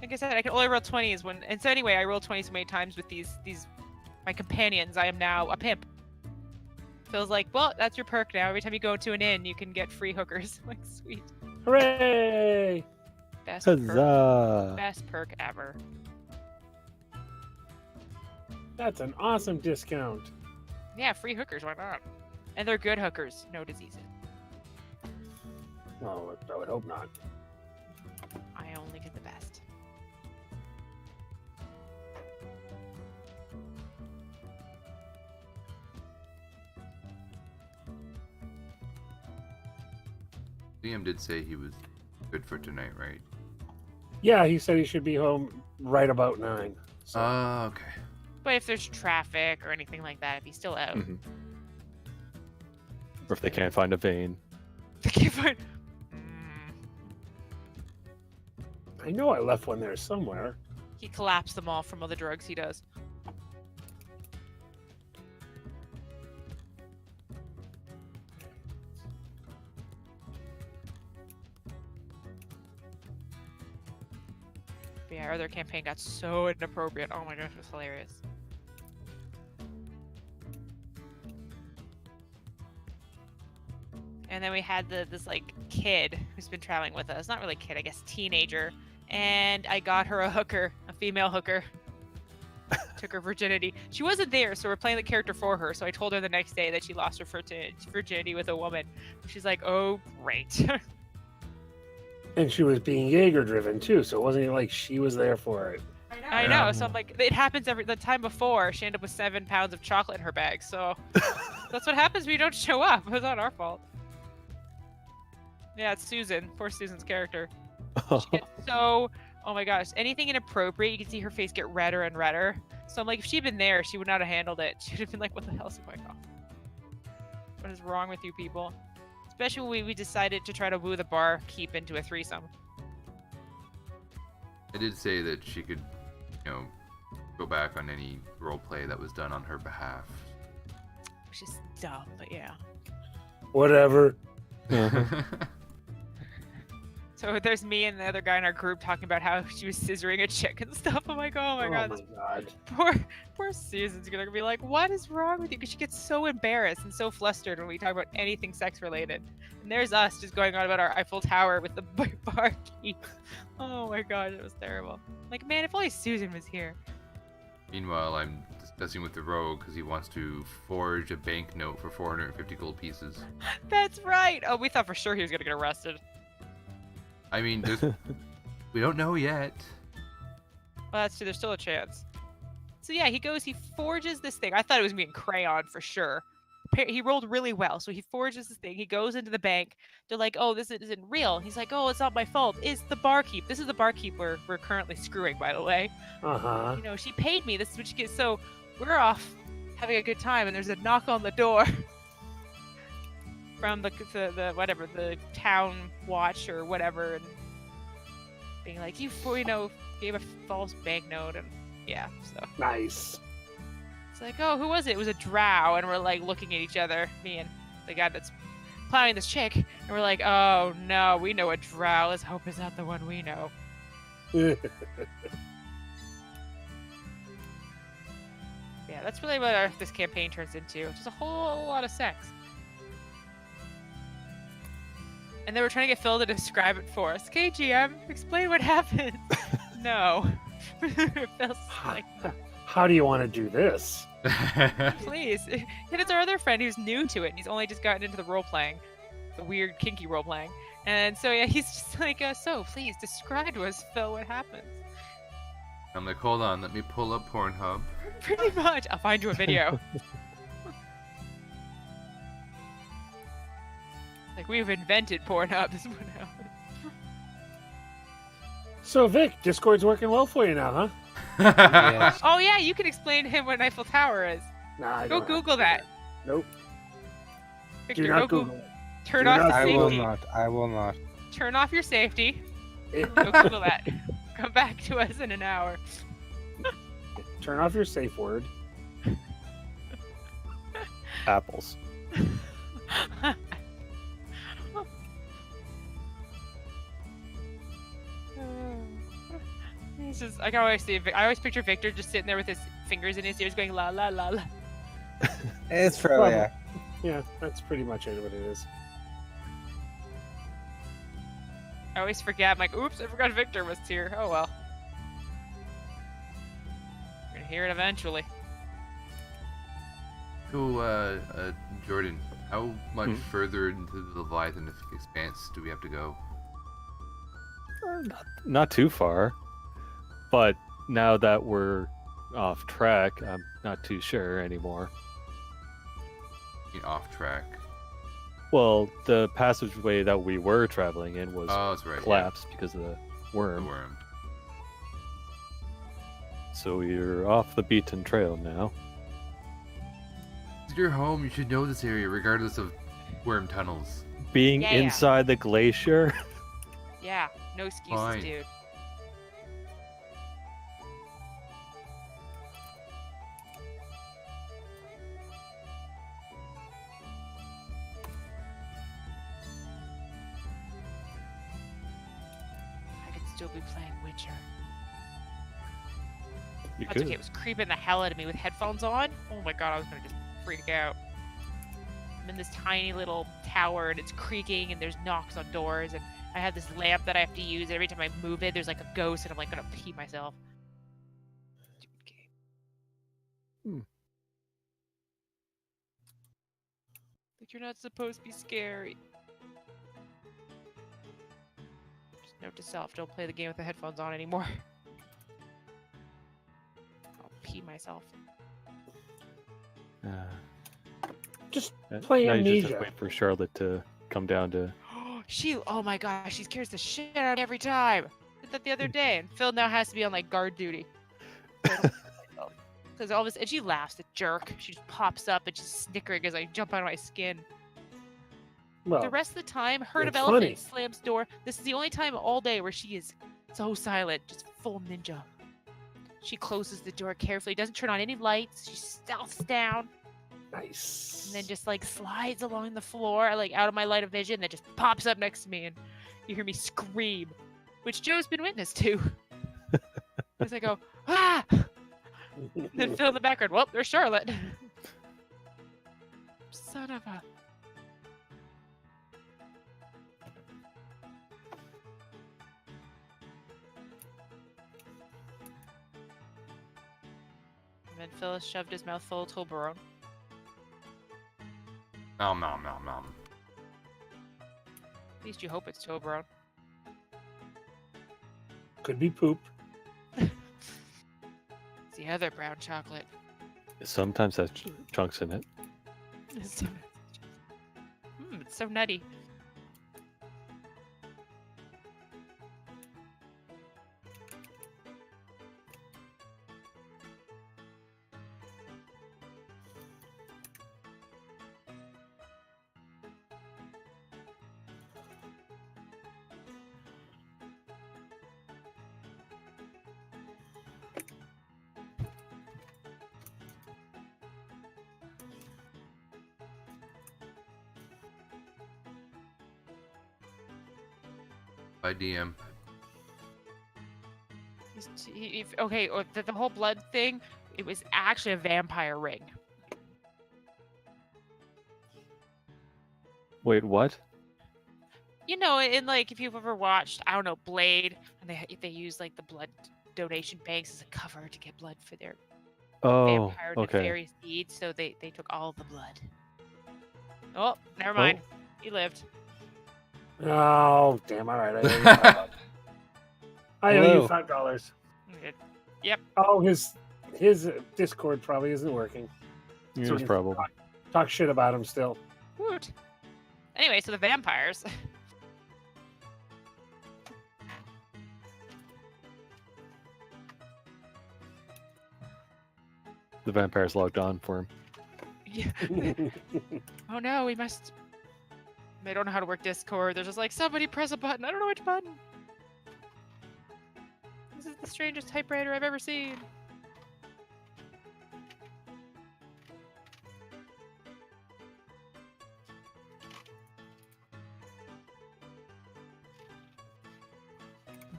Like I said, I can only roll 20s when, and so anyway, I roll 20 so many times with these my companions. I am now a pimp. Feels like, well, that's your perk now. Every time you go to an inn, you can get free hookers. Like, sweet. Hooray! Huzzah! Best perk ever. That's an awesome discount. Yeah, free hookers. Why not? And they're good hookers. No diseases. Oh, I would hope not. I only get the best. Liam did say he was good for tonight, right? Yeah, he said he should be home right about 9. So. Okay. But if there's traffic or anything like that, if he's still out. Mhm. Or if they can't find a vein. They can't find... I know I left one there somewhere. He collapsed them all from all the drugs he does. But yeah, our other campaign got so inappropriate. Oh my gosh, it was hilarious. And then we had this like kid who's been traveling with us. Not really kid, I guess teenager. And I got her a hooker, a female hooker. Took her virginity. She wasn't there, so we're playing the character for her. So I told her the next day that she lost her virginity with a woman. She's like, oh, great. And she was being Jaeger driven too, so it wasn't like she was there for it. I know. So I'm like, it happens the time before. She ended up with 7 pounds of chocolate in her bag. So that's what happens when you don't show up. It's not our fault. Yeah, it's Susan. Poor Susan's character. She gets so, oh my gosh, anything inappropriate, you can see her face get redder and redder. So I'm like, if she'd been there, she would not have handled it. She'd have been like, what the hell's going on? What is wrong with you people? Especially when we decided to try to woo the barkeep into a threesome. I did say that she could, go back on any role play that was done on her behalf. Which is dumb, but yeah. Whatever. So there's me and the other guy in our group talking about how she was scissoring a chick and stuff. I'm like, oh my god, this poor Susan's gonna be like, what is wrong with you? Because she gets so embarrassed and so flustered when we talk about anything sex related. And there's us just going on about our Eiffel Tower with the barkeep. Oh my god, it was terrible. Like, man, if only Susan was here. Meanwhile, I'm discussing with the rogue because he wants to forge a banknote for 450 gold pieces. That's right. Oh, we thought for sure he was gonna get arrested. I mean, we don't know yet. Well, that's true. There's still a chance. So yeah, he forges this thing. I thought it was me in crayon for sure. He rolled really well, so he forges this thing. He goes into the bank. They're like, oh, this isn't real. He's like, oh, it's not my fault. It's the barkeep. This is the barkeep we're currently screwing, by the way. Uh-huh. She paid me. This is what she gets. So we're off having a good time, and there's a knock on the door. From the whatever, the town watch or whatever, and being like, you gave a false banknote, and yeah, so Nice. it's like, oh, who was it? It was a drow, and we're like looking at each other, me and the guy that's plowing this chick, and we're like, oh no, we know a drow. Let's hope it's not the one we know. Yeah, that's really what this campaign turns into. Just a whole lot of sex. And they were trying to get Phil to describe it for us. Okay, GM, explain what happened. No. Phil's like, How do you want to do this? please. And it's our other friend who's new to it. And he's only just gotten into the role-playing. The weird, kinky role-playing. And so, yeah, he's just like, so please describe to us, Phil, what happens. I'm like, hold on, let me pull up Pornhub. Pretty much. I'll find you a video. Like, we've invented Pornhub. This is what happened. So, Vic, Discord's working well for you now, huh? Yes. Oh, yeah, you can explain to him what Eiffel Tower is. Nah, I Go don't Google that. Nope. Victor, Do go not Google. Google it. Turn Do off not the I safety. will not. I will not. Turn off your safety. it. Go Google that. Come back to us in an hour. Turn off your safe word. Apples. It's just I can always see. I always picture Victor just sitting there with his fingers in his ears, going la la la la. It's for Probably. yeah. Yeah, that's pretty much it. What it is. I always forget. I'm like, oops, I forgot Victor was here. Oh well. We're gonna hear it eventually. So, Jordan, how much further into the Leviathan expanse do we have to go? Not too far, but now that we're off track, I'm not too sure anymore. Off track. Well, the passageway that we were traveling in was Oh, that's right. collapsed because of the Yeah. worm. The worm. So we're off the beaten trail now. It's your home. You should know this area, regardless of worm tunnels. Being Yeah. inside the glacier, Yeah, no excuses, Fine. dude. I could still be playing Witcher. you That's could. okay. It was creeping the hell out of me with headphones on. Oh my god, I was gonna just freak out. I'm in this tiny little tower and it's creaking and there's knocks on doors and I have this lamp that I have to use. Every time I move it, there's like a ghost and I'm like gonna pee myself. Stupid game. Like you're not supposed to be scary. Just note to self: don't play the game with the headphones on anymore. I'll pee myself. Just Uh, play now you just have Amnesia. to wait for Charlotte to come down to. Oh my gosh, she scares the shit out of me every time. I did that the other day, and Phil now has to be on like guard duty. Because all of a sudden, and she laughs, the jerk. She just pops up and she's snickering as I jump out of my skin. Well, The rest of the time, herd of it's elephants funny. slams door. This is the only time all day where she is so silent, just full ninja. She closes the door carefully, doesn't turn on any lights. She stealths down. nice. And then just like slides along the floor, like out of my light of vision, then just pops up next to me, and you hear me scream, which Joe's been witness to. As I go, ah! And then Phil in the background, well, there's Charlotte. Son of a. And then Phil shoved his mouth full of Toblerone. Nom nom nom nom. At least you hope it's Toblerone. Could be poop. It's the other brown chocolate. Sometimes has chunks in it. It's so nutty. By DM. Okay, the whole blood thing, it was actually a vampire ring. Wait, what? You know, in like if you've ever watched, I don't know, Blade, and they use like the blood donation banks as a cover to get blood for their Oh, vampire okay. nefarious deeds, so they took all the blood. Oh, never mind. He lived. Oh, damn. All right. I owe Hello. you $5. Yep. Oh, his Discord probably isn't working. Yeah, So it's we probably. Talk shit about him still. Woot. Anyway, so the vampires. The vampire's logged on for him. Yeah. Oh no, we must. They don't know how to work Discord. They're just like, somebody press a button. I don't know which button. This is the strangest typewriter I've ever seen.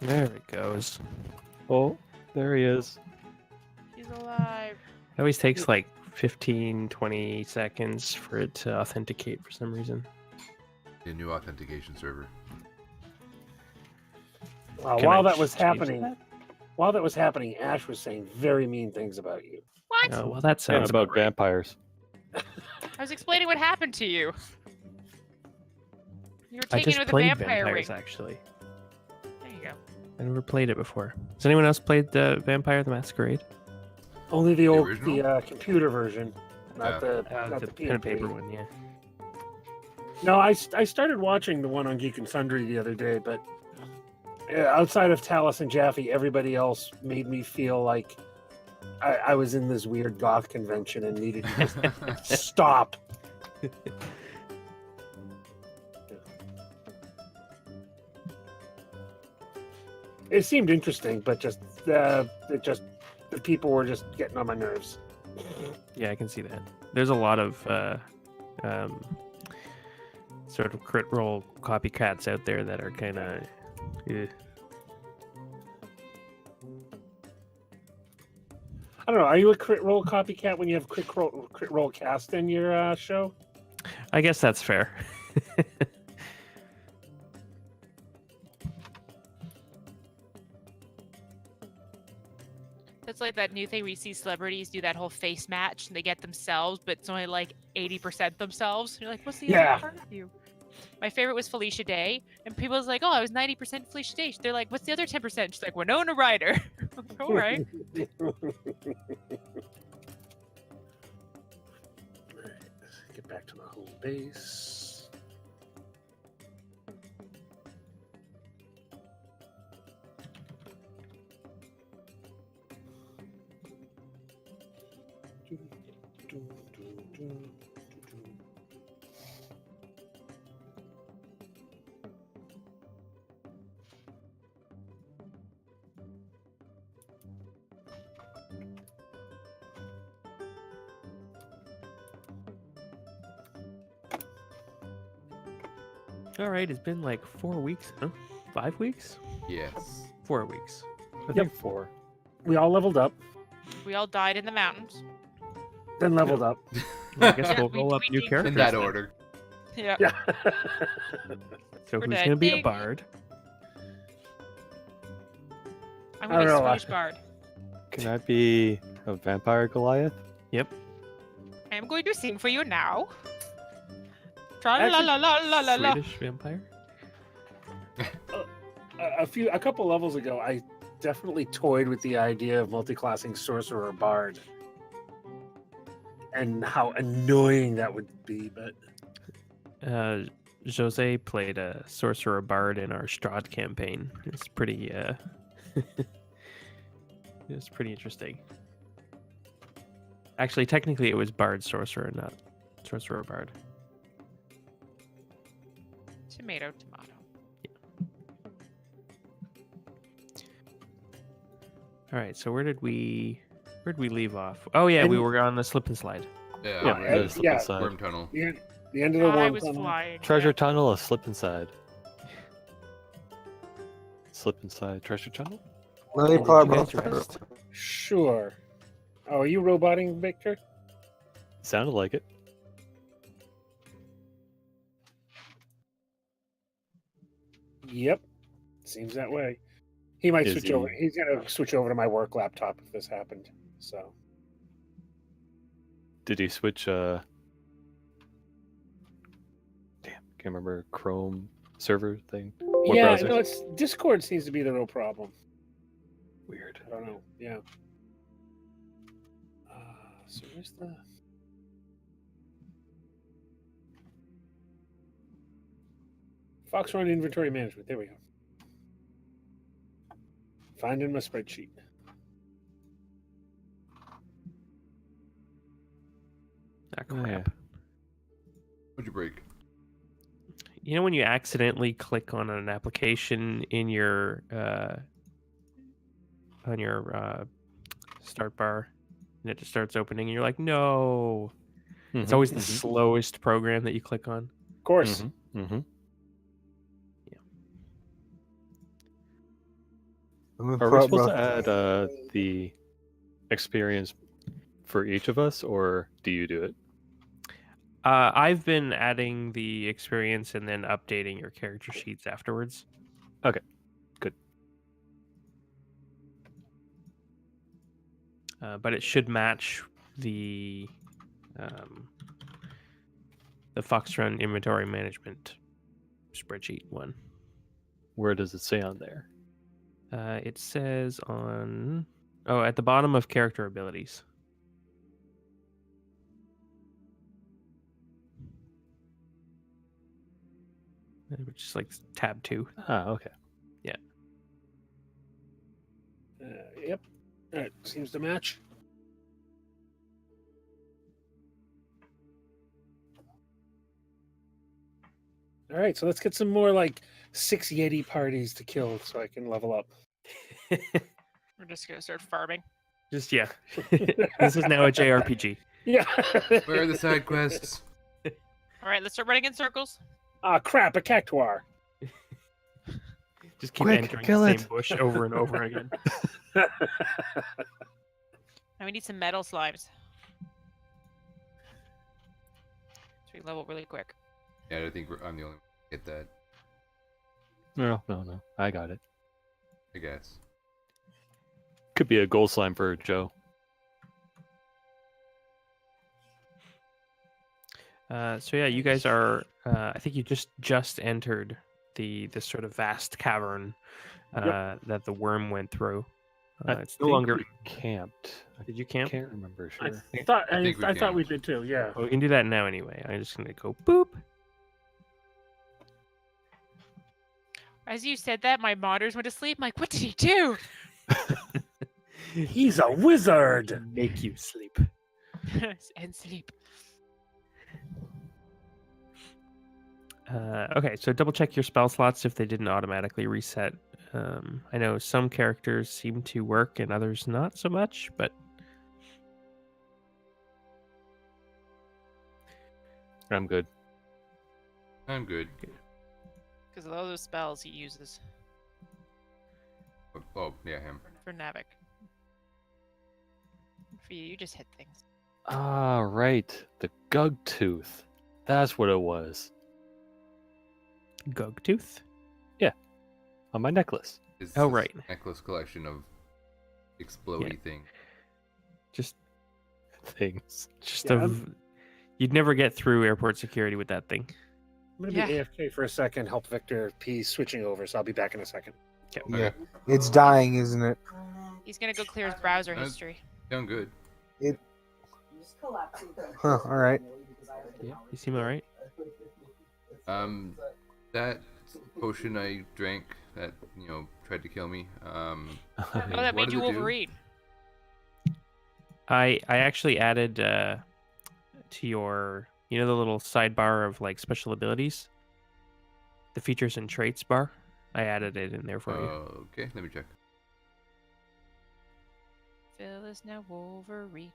There it goes. Oh, There he is. He's alive. It always takes like 15, 20 seconds for it to authenticate for some reason. A new authentication server. Can While I that was change that? happening, Ash was saying very mean things about you. What? Oh, well, that And sounds about right. vampires. I was explaining what happened to you. You were I taken just with a played vampire vampires, ring. actually. There you go. I never played it before. Has anyone else played the Vampire the Masquerade? Only the old original? computer version, not Yeah. not the the pen and PNP. paper one, yeah. No, I started watching the one on Geek and Sundry the other day, but outside of Talus and Jaffe, everybody else made me feel like I was in this weird goth convention and needed to just stop. It seemed interesting, but the people were just getting on my nerves. Yeah, I can see that. There's a lot of sort of crit roll copycats out there that are kind of. I don't know. Are you a crit roll copycat when you have crit roll cast in your show? I guess that's fair. It's like that new thing where you see celebrities do that whole face match and they get themselves, but it's only like 80% themselves. And you're like, what's the Yeah. other part of you? My favorite was Felicia Day, and people was like, oh, I was 90% Felicia Day. They're like, what's the other 10%? She's like, Winona Ryder. I'm like, all right. Let's get back to my home base. All right, it's been like 4 weeks, huh? 5 weeks? Yes. 4 weeks. I think 4. We all leveled up, We all died in the mountains. then leveled up. I guess we'll We- roll up we new need- characters. In that then. order. Yeah. Yeah. So We're who's dead. gonna be a Ding. bard? I'm I gonna be don't know, Swedish Bard. Can I be a vampire Goliath? I'm going to sing for you now. Tra la la la la la la. Swedish vampire? A couple levels ago, I definitely toyed with the idea of multiclassing sorcerer bard, and how annoying that would be. But Jose played a sorcerer bard in our Strahd campaign. It's pretty it's pretty interesting. Actually, technically, it was bard sorcerer, not sorcerer bard. Tomato, tomato. All right, so where'd we leave off? Oh yeah, we And- were on the slip and slide. Yeah. Yeah, Worm- the slip yeah. inside. Worm tunnel. the end of the I one was tunnel. flying. Treasure yeah. tunnel, a slip inside. Slip inside treasure tunnel? Let me And pull did up you both guys rest? first. Sure. Oh, are you roboting, Victor? Sounded like it. Yep. Seems that way. He might Is switch he- over. He's gonna switch over to my work laptop if this happened. So Did he switch damn, can't remember Chrome server thing? What yeah, browser? no, it's Discord seems to be the real problem. Weird. I don't know. Yeah. So where's the? Foxrun inventory management. There we go. Find in my spreadsheet. Ah, Oh, crap. yeah. What'd you break? You know when you accidentally click on an application in your on your start bar and it just starts opening and you're like, no. It's always the slowest program that you click on. Of course. Are we supposed to add the experience for each of us, or do you do it? I've been adding the experience and then updating your character sheets afterwards. Okay, good. But it should match the Foxrun inventory management spreadsheet one. Where does it say on there? It says at the bottom of character abilities. Which is like tab 2. Ah, okay. Yep, that seems to match. All right, so let's get some more like 6 Yeti parties to kill so I can level up. We're just gonna start farming. Just yeah. This is now a JRPG. Yeah. Where are the side quests? All right, let's start running in circles. Ah, crap, a cactuar. Just keep Quick, entering kill the it. same bush over and over again. Now we need some metal slimes. So we level really quick. Yeah, I think I'm the only one to get that, No. I got it. I guess. Could be a gold slime for Joe. So yeah, you guys are. I think you just entered this sort of vast cavern that the worm went through. It's no longer. We camped. Did you camp? I can't remember. Sure. I thought I think we I thought can. we did too. Yeah. Well, we can do that now anyway. I'm just gonna go boop. As you said that, my monitors went to sleep. I'm like, what did he do? He's a wizard. Make you sleep. And sleep. Okay, so double check your spell slots if they didn't automatically reset. I know some characters seem to work and others not so much, but I'm good. I'm good. Because of all those spells he uses Oh, yeah, him. for Navik. For you, you just hit things. Ah, right. The gug tooth. That's what it was. Gugtooth? On my necklace. It's Oh, this right. necklace collection of explodey things. Just Things. Yeah, you'd never get through airport security with that thing. I'm gonna Yeah. be AFK for a second. Help Victor. He's switching over, so I'll be back in a second. Yeah, it's dying, isn't it? He's gonna go clear his browser Uh, history. Sound good. Huh, all right. Yeah, you seem all right. That potion I drank that tried to kill me. Oh, that what made did you it do? Wolverine. I actually added to your the little sidebar of like special abilities, the features and traits bar. I added it in there for you. Okay, let me check. Phil is now Wolverine.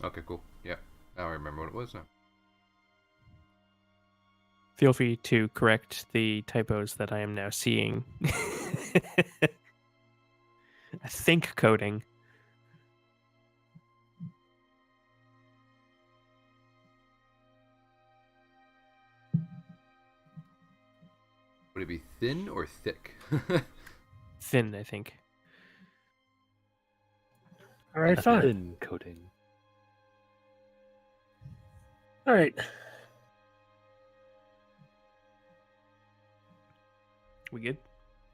Okay, cool. Yeah, now I remember what it was now. Feel free to correct the typos that I am now seeing. I think coding. Would it be thin or thick? Thin, I think. All right, fine. Thin coating. All right. We good?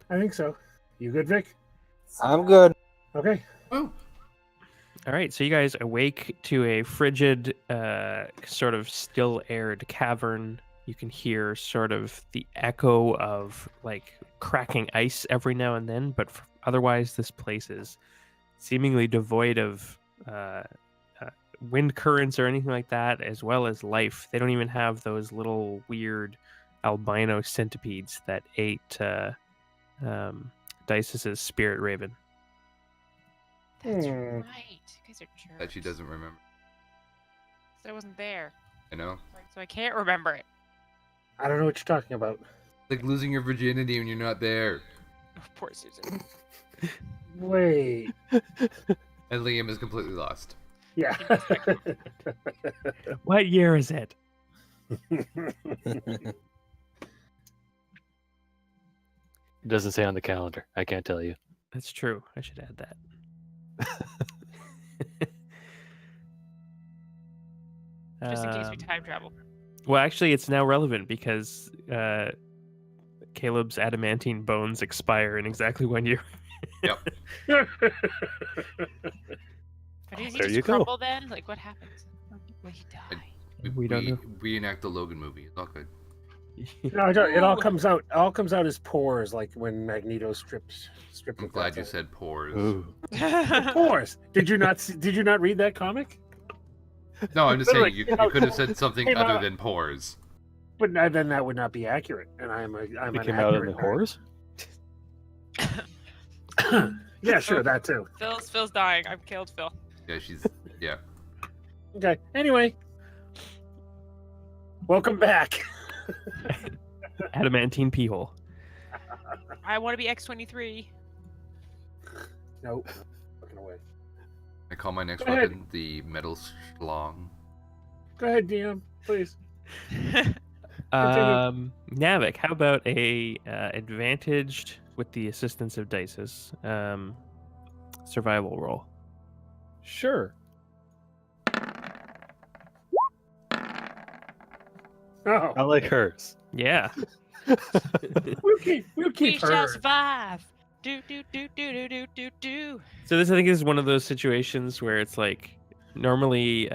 I think so. You good, Vic? I'm good. Okay. Oh, All right, so you guys awake to a frigid, sort of still-aired cavern. You can hear sort of the echo of like cracking ice every now and then, but otherwise this place is seemingly devoid of wind currents or anything like that, as well as life. They don't even have those little weird albino centipedes that ate Dice's spirit raven. That's Hmm. right. You guys are jerks. that she doesn't remember. So I wasn't there. I know. So I can't remember it. I don't know what you're talking about. Like losing your virginity when you're not there. Oh, poor Susan. Wait. And Liam is completely lost. Yeah. What year is it? It doesn't say on the calendar. I can't tell you. That's true. I should add that. Just in case we Um, time travel. Well, actually, it's now relevant because Caleb's adamantine bones expire in exactly 1 year. Yep. But does he There just you go. crumble then? Like, what happens? Will he die? We don't know. Reenact the Logan movie. It's all good. No, it all Ooh. comes out. All comes out as pores, like when Magneto stripped. I'm the glad guts you out. said pores. Ooh. Pores. Did you not? Did you not read that comic? No, I'm just saying Literally, you could have said something came other out- than pores. But then that would not be accurate, and I'm It an came out in the accurate horrors. guy. Yeah, sure, that too. Phil's dying. I've killed Phil. Yeah, she's yeah. Okay. Anyway, welcome back. Adamantine pee hole. I want to be X-23. Nope. Looking away. I call my next Go ahead. weapon the metal schlong. Go ahead, DM, please. Navik, how about a advantaged with the assistance of dices survival roll? Sure. Oh, I like hers. Yeah. we'll keep We shall her. survive. Do do do do do do do do. So this, I think, is one of those situations where it's like normally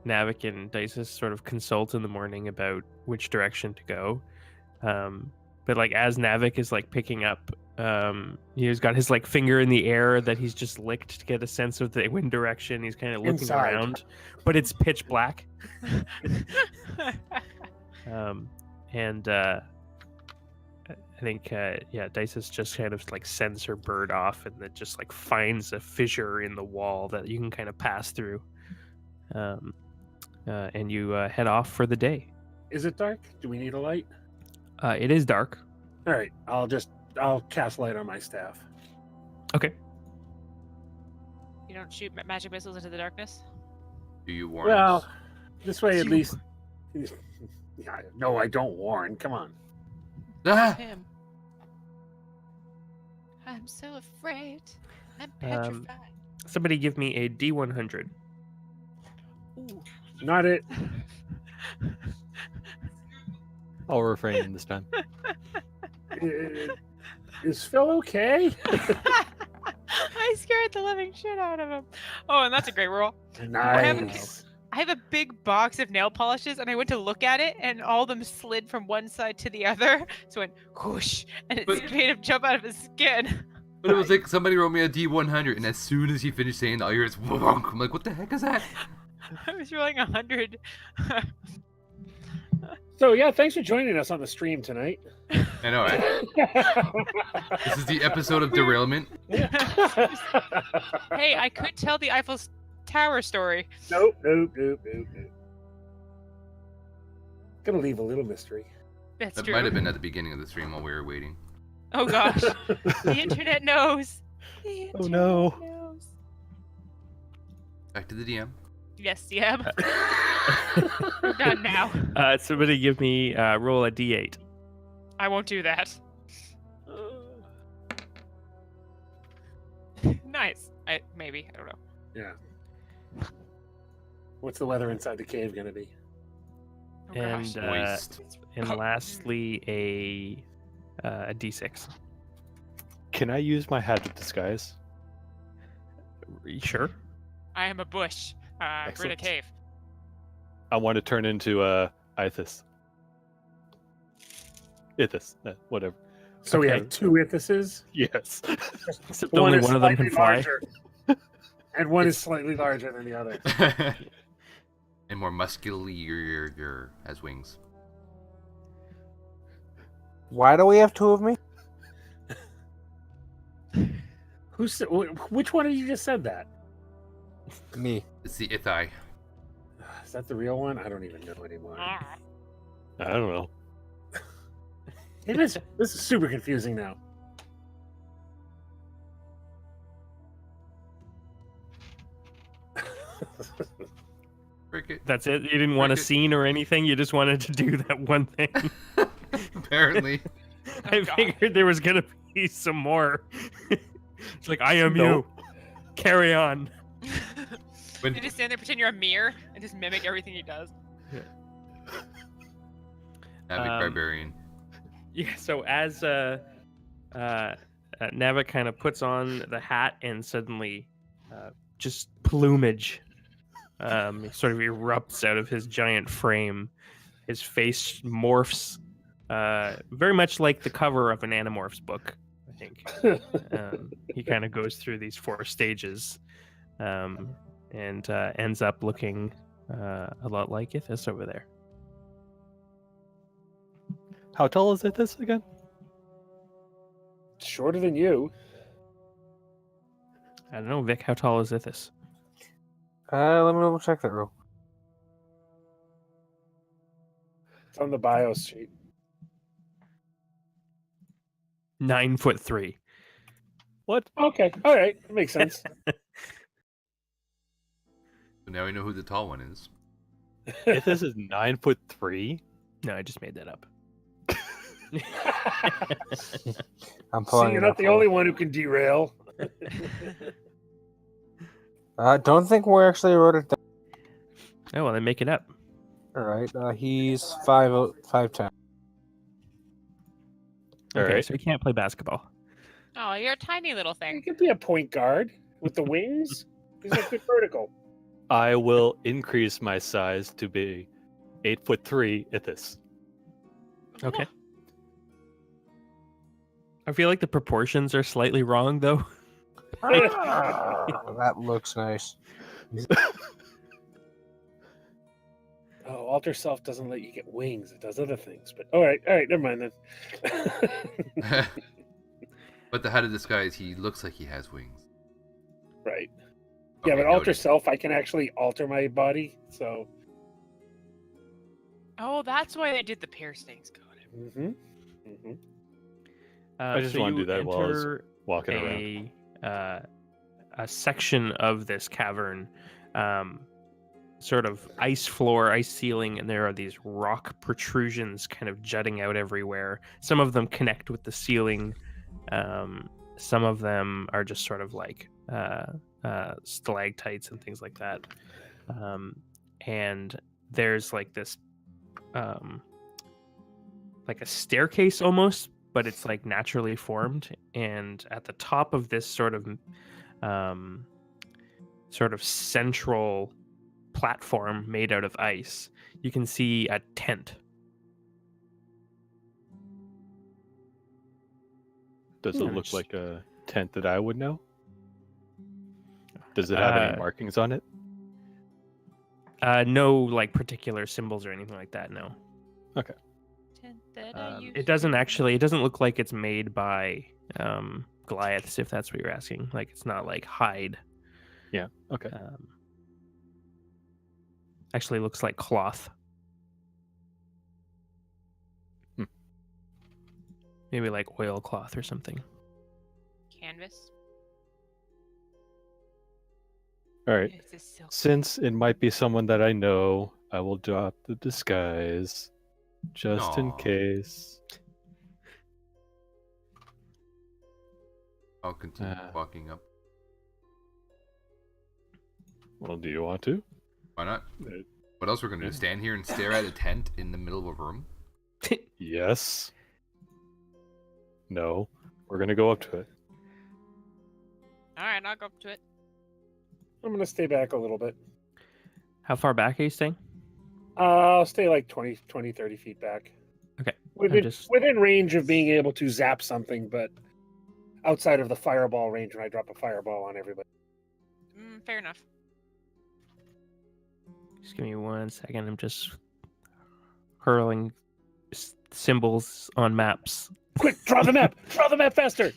Navik and Dices sort of consult in the morning about which direction to go. But like as Navik is like picking up, he's got his like finger in the air that he's just licked to get a sense of the wind direction. He's kind of looking Inside. around, but it's pitch black. And I think Dices just kind of like sends her bird off, and then just like finds a fissure in the wall that you can kind of pass through. And you head off for the day. Is it dark? Do we need a light? It is dark. All right, I'll cast light on my staff. Okay. You don't shoot magic missiles into the darkness? Do you warn Well, us? this way at least. Yeah, no, I don't warn. Come on. Ah! Him. I'm so afraid. I'm Um, petrified. Somebody give me a D100. Ooh. Not it. I'll refrain this time. Is Phil okay? I scared the living shit out of him. Oh, and that's a great roll. Nice. I have a big box of nail polishes, and I went to look at it, and all of them slid from one side to the other. So it went whoosh, and it But- made him jump out of his skin. But it was like somebody rolled me a D100, and as soon as he finished saying that, I hear it's wonk. I'm like, what the heck is that? I was rolling 100. So yeah, thanks for joining us on the stream tonight. I know, right? This is the episode of derailment. Hey, I could tell the Eiffel Tower story. Nope. Gonna leave a little mystery. That's That true. might have been at the beginning of the stream while we were waiting. Oh gosh, the internet knows. The Oh, no. internet knows. Back to the DM. Yes, DM. We're done now. Somebody give me roll a D8. I won't do that. Nice. Maybe. I don't know. Yeah. What's the weather inside the cave gonna be? Oh gosh. And Moist. and lastly a D6. Can I use my hat of disguise? Sure. I am a bush. We're in a Excellent. cave. I want to turn into Ithis. Ithis, whatever. So we Okay. have two Ithises. Yes. Except only is one of them slightly can fly. larger, and one is slightly larger than the other. And more muscular has wings. Why do we have two of me? Which one of you just said that? Me. It's the Ithai. Is that the real one? I don't even know anymore. I don't know. This is super confusing now. Cricket. That's it. You didn't want a Cricket. scene or anything. You just wanted to do that one thing. Apparently. I God. figured there was gonna be some more. It's like I am Nope. you. Carry on. When- You just stand there, pretend you're a mirror, and just mimic everything he does. Navic Barbarian. Yeah. So as Navik kind of puts on the hat, and suddenly, just plumage, sort of erupts out of his giant frame. His face morphs, very much like the cover of an Animorphs book. I think he kind of goes through these 4 stages, and ends up looking a lot like Ithis over there. How tall is it this again? Shorter than you. I don't know, Vic. How tall is Ithis? Let me double check that real. It's on the bio sheet. 9'3". What? Okay, all right, that makes sense. So now we know who the tall one is. If this is 9'3", No, I just made that up. I'm See, pulling you're it not up the real- only one who can derail. Don't think we actually wrote it down. Oh well, then make it up. All right. He's 5'10". All Okay, right. so he can't play basketball. Oh, you're a tiny little He thing. could be a point guard with the wings. He's like good vertical. I will increase my size to be 8'3" at this. Okay. I feel like the proportions are slightly wrong, though. That looks nice. Oh, alter self doesn't let you get wings. It does other things. But all right, never mind then. But the head of disguise, he looks like he has wings. Right. Okay, Yeah, but alter noted. self, I can actually alter my body. So. Oh, that's why they did the piercings. Got it. Mm-hmm. Mm-hmm. I just so wanna you do that while I was enter Walking around. a section of this cavern, sort of ice floor, ice ceiling, and there are these rock protrusions kind of jutting out everywhere. Some of them connect with the ceiling. Some of them are just sort of like stalactites and things like that. And there's like this, like a staircase almost, but it's like naturally formed. And at the top of this sort of central platform made out of ice, you can see a tent. Does it Yeah, look just- like a tent that I would know? Does it have any Uh, markings on it? No, like particular symbols or anything like that. No. It doesn't actually. It doesn't look like it's made by Goliaths, if that's what you're asking. Like it's not like hide. Yeah. Okay. Actually, looks like cloth. Hmm. Maybe like oilcloth or something. Canvas. All right. Is this silk? Since it might be someone that I know, I will drop the disguise just in Aw. case. I'll continue Ah. walking up. Well, do you want to? Why not? Uh, What else we're gonna do? Stand here and stare at a tent in the middle of a room? Yes. No. We're gonna go up to it. All right, I'll go up to it. I'm gonna stay back a little bit. How far back are you staying? I'll stay like 20, 30 feet back. Okay. Within range of being able to zap something, but outside of the fireball range when I drop a fireball on everybody. Fair enough. Just give me 1 second. I'm just hurling symbols on maps. Quick, draw the map! Draw the map faster!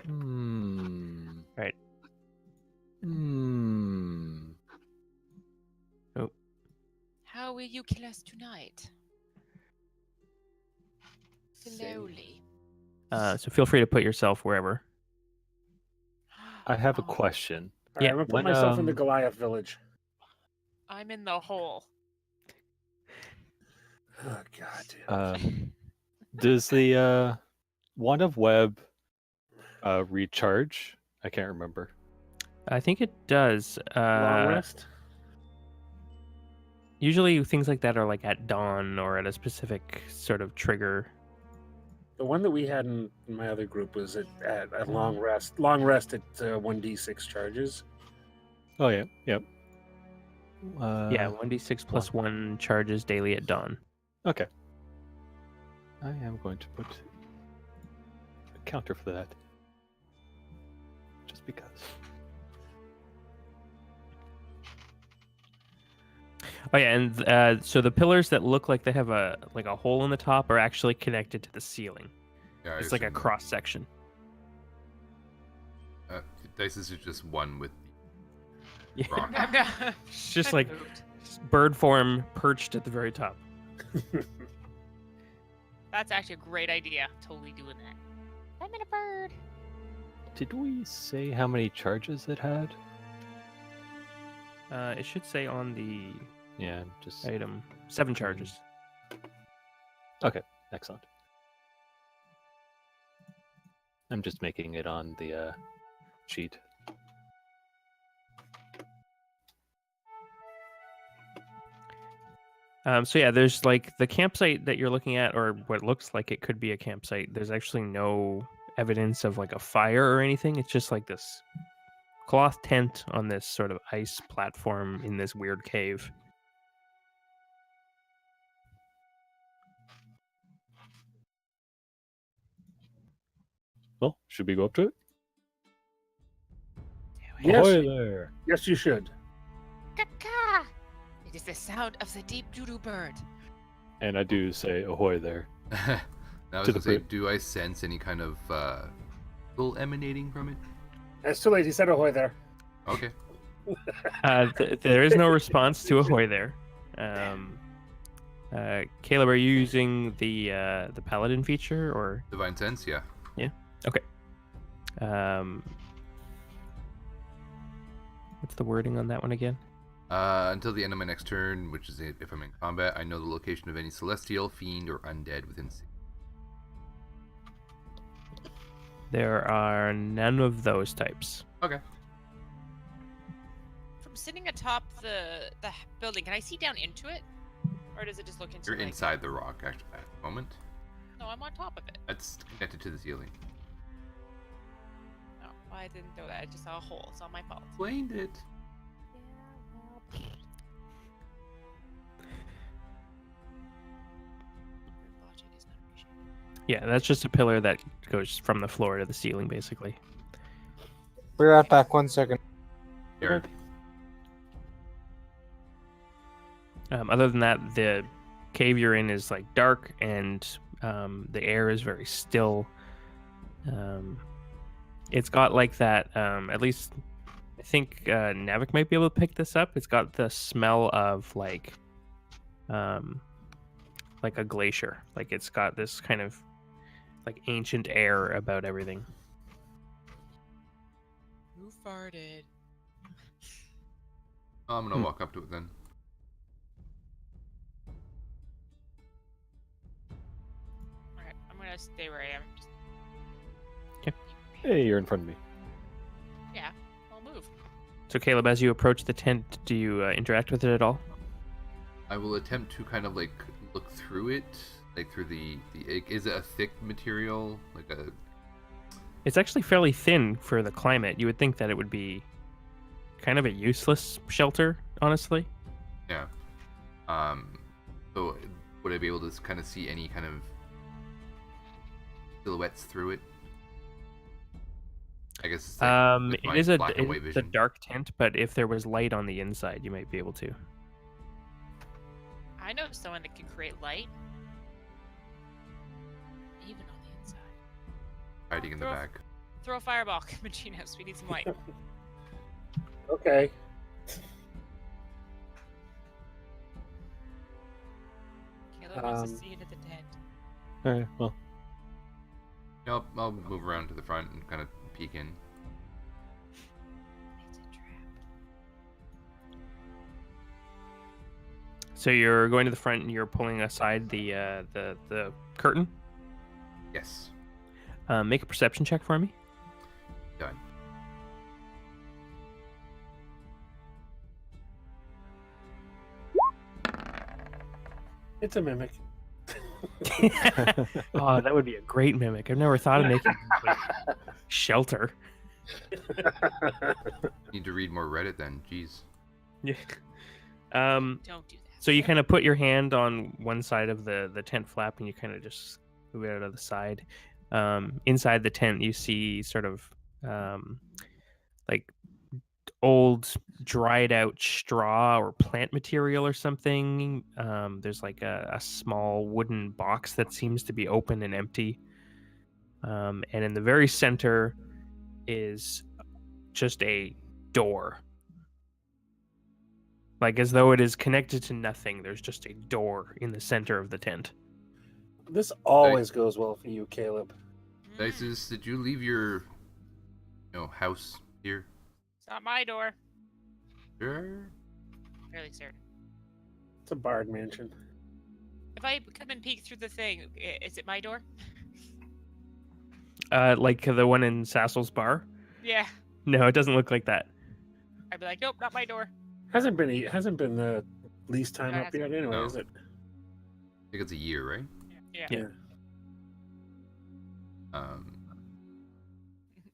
Hmm. Right. Hmm. will you kill us tonight? Slowly. So feel free to put yourself wherever. I have a Oh, question. All right, Yeah, I'm gonna put when, myself in the um, Goliath village. I'm in the hole. Oh god. Damn. Does the wand of web recharge? I can't remember. I think it does. Long rest. Usually things like that are like at dawn or at a specific sort of trigger. The one that we had in my other group was at long rest. Long rest at 1d6 charges. Oh yeah, yep. Yeah, 1d6 plus 1 charges daily at dawn. Okay. I am going to put a counter for that. Just because. Oh yeah, and so the pillars that look like they have a hole in the top are actually connected to the ceiling. Yeah, I It's like a assume cross section. Dice is just one with Yeah. rock. It's just I like moved. bird form perched at the very top. That's actually a great idea. Totally doing that. I'm in a bird. Did we say how many charges it had? It should say on the Yeah, just item 7 charges. excellent. I'm just making it on the sheet. So yeah, there's like the campsite that you're looking at, or what looks like it could be a campsite. There's actually no evidence of like a fire or anything. It's just like this cloth tent on this sort of ice platform in this weird cave. Well, should we go up to it? Yes, Ahoy there! yes, you should. Caca! It is the sound of the deep doo-doo bird. And I do say ahoy there. Now I was To gonna the say, bird. do I sense any kind of little emanating from it? It's too late. He said ahoy there. Okay. There is no response to ahoy there. Caleb, are you using the paladin feature or? Divine sense, yeah. What's the wording on that one again? Until the end of my next turn, which is if I'm in combat, I know the location of any celestial, fiend, or undead within. There are none of those types. Okay. From sitting atop the building, can I see down into it? Or does it just look into You're like... inside the rock actually at the moment. No, I'm on top of it. That's connected to the ceiling. No, I didn't know that. I just saw a hole. It's not my fault. Explained it. Logic is not appreciated. Yeah, that's just a pillar that goes from the floor to the ceiling, basically. Be right back. 1 second. Here. Other than that, the cave you're in is like dark and the air is very still. It's got like that, at least I think Navik might be able to pick this up. It's got the smell of like a glacier. Like it's got this kind of like ancient air about everything. Who farted? I'm gonna walk up to it then. Alright, I'm gonna stay where I am. Just... Okay. Hey, you're in front of me. Yeah, I'll move. So Caleb, as you approach the tent, do you interact with it at all? I will attempt to kind of like look through it, like through the is it a thick material, like a? It's actually fairly thin for the climate. You would think that it would be kind of a useless shelter, honestly. Yeah. So would I be able to kind of see any kind of silhouettes through it? I guess it's like with It my is a black and white it's a vision. dark tent, but if there was light on the inside, you might be able to. I know someone that can create light. Even on the inside. Hiding in the Throw- back. Throw a fireball, Machinos. We need some light. Okay. Caleb wants to see it at the tent. All right. Well, Yeah, I'll move around to the front and kind of peek in. It's a trap. So you're going to the front and you're pulling aside the curtain. Yes. Make a perception check for me. Done. It's a mimic. Oh, that would be a great mimic. I've never thought of making like, shelter. Need to read more Reddit then. Jeez. Yeah. Don't do that. So you kind of put your hand on one side of the tent flap and you kind of just move it out of the side. Inside the tent, you see sort of like old dried out straw or plant material or something. There's like a small wooden box that seems to be open and empty. And in the very center is just a door. Like as though it is connected to nothing. There's just a door in the center of the tent. This always goes well for you, Caleb. Dices, did you leave your house here? It's not my door. Sure. Fairly certain. It's a bard mansion. If I come and peek through the thing, is it my door? Like the one in Sassel's bar? Yeah. No, it doesn't look like that. I'd be like, nope, not my door. Hasn't been the least time No, it up yet anyway, No. is it? I think it's a year, right? Yeah. Yeah.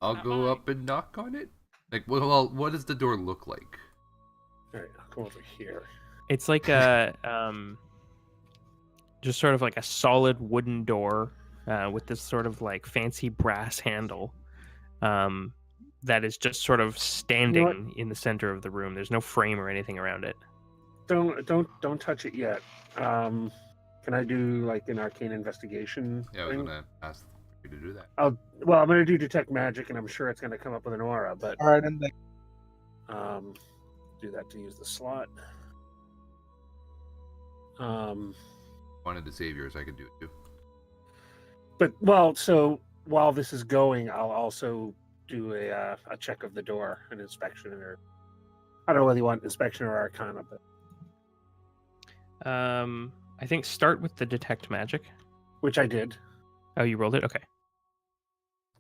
I'll Not go mine. up and knock on it. Like, well, what does the door look like? All right, I'll come over here. It's like a just sort of like a solid wooden door with this sort of like fancy brass handle that is just sort of standing in the center of the room. There's no frame or anything around it. Don't touch it yet. Can I do like an arcane investigation? Yeah, I was thing? gonna ask you to do that. Well, I'm gonna do detect magic, and I'm sure it's gonna come up with an aura, but All right, and then do that to use the slot. Wanted to save yours, I could do it too. But well, so while this is going, I'll also do a check of the door, an inspection, or I don't know whether you want inspection or arcana, but I think start with the detect magic. which I did. Oh, you rolled it? Okay.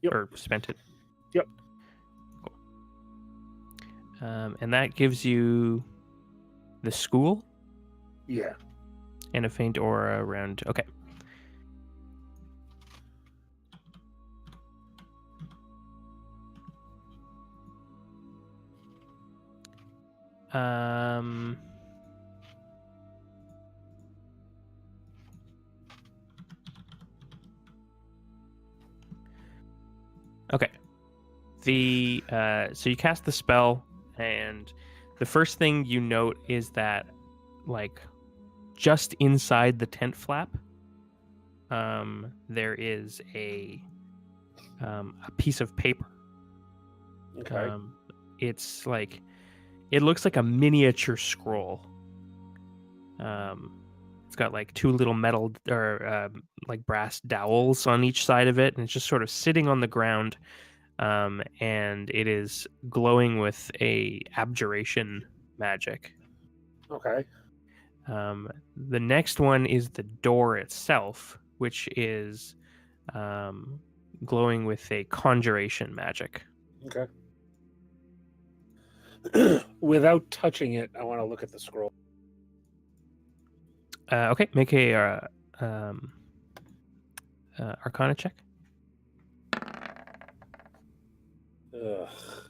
Yep. Or spent it. Yep. Cool. And that gives you the school Yeah. and a faint aura around. Okay. Okay. So you cast the spell, and the first thing you note is that, like, just inside the tent flap, there is a piece of paper. Okay. It's like, it looks like a miniature scroll. It's got like two little metal or like brass dowels on each side of it, and it's just sort of sitting on the ground. And it is glowing with a abjuration magic. Okay. The next one is the door itself, which is glowing with a conjuration magic. Okay. Without touching it, I want to look at the scroll. Okay, make a Arcana check.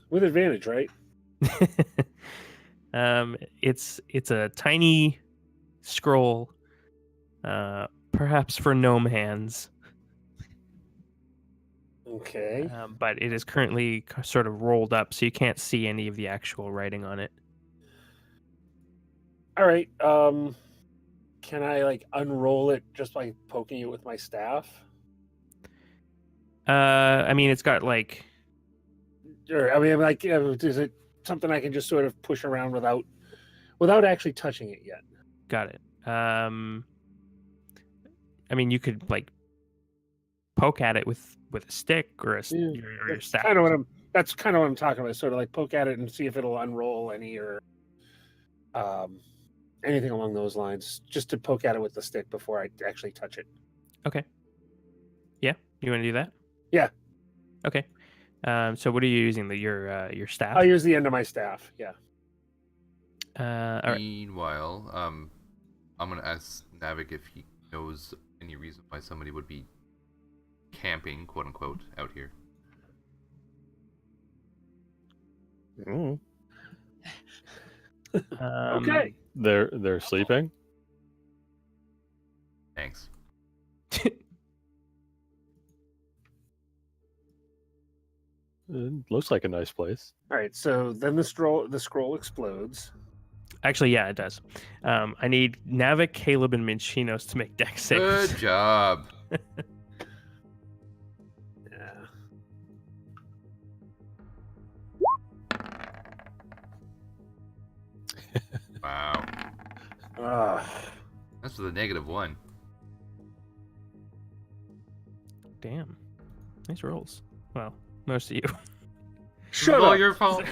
With advantage, right? It's a tiny scroll, perhaps for gnome hands. Okay. But it is currently sort of rolled up, so you can't see any of the actual writing on it. All right. Can I like unroll it just by poking it with my staff? I mean, it's got like, Or I mean, like, is it something I can just sort of push around without actually touching it yet? got it. I mean, you could like poke at it with a stick or Yeah, your that's staff. kind of what I'm. That's kind of what I'm talking about. Sort of like poke at it and see if it'll unroll any or anything along those lines. Just to poke at it with the stick before I actually touch it. Okay. Yeah, you want to do that? Yeah. Okay. So what are you using? Your staff? I'll use the end of my staff. Yeah. All right. Meanwhile, I'm gonna ask Navik if he knows any reason why somebody would be camping, quote unquote, out here. Okay. They're sleeping. Thanks. It looks like a nice place. All right. So then the scroll explodes. Actually, yeah, it does. I need Navik, Caleb, and Minchinos to make deck saves. Good job. Yeah. Wow. That's with a -1. Damn. Nice rolls. Well, most of you. Shut all up. your fault.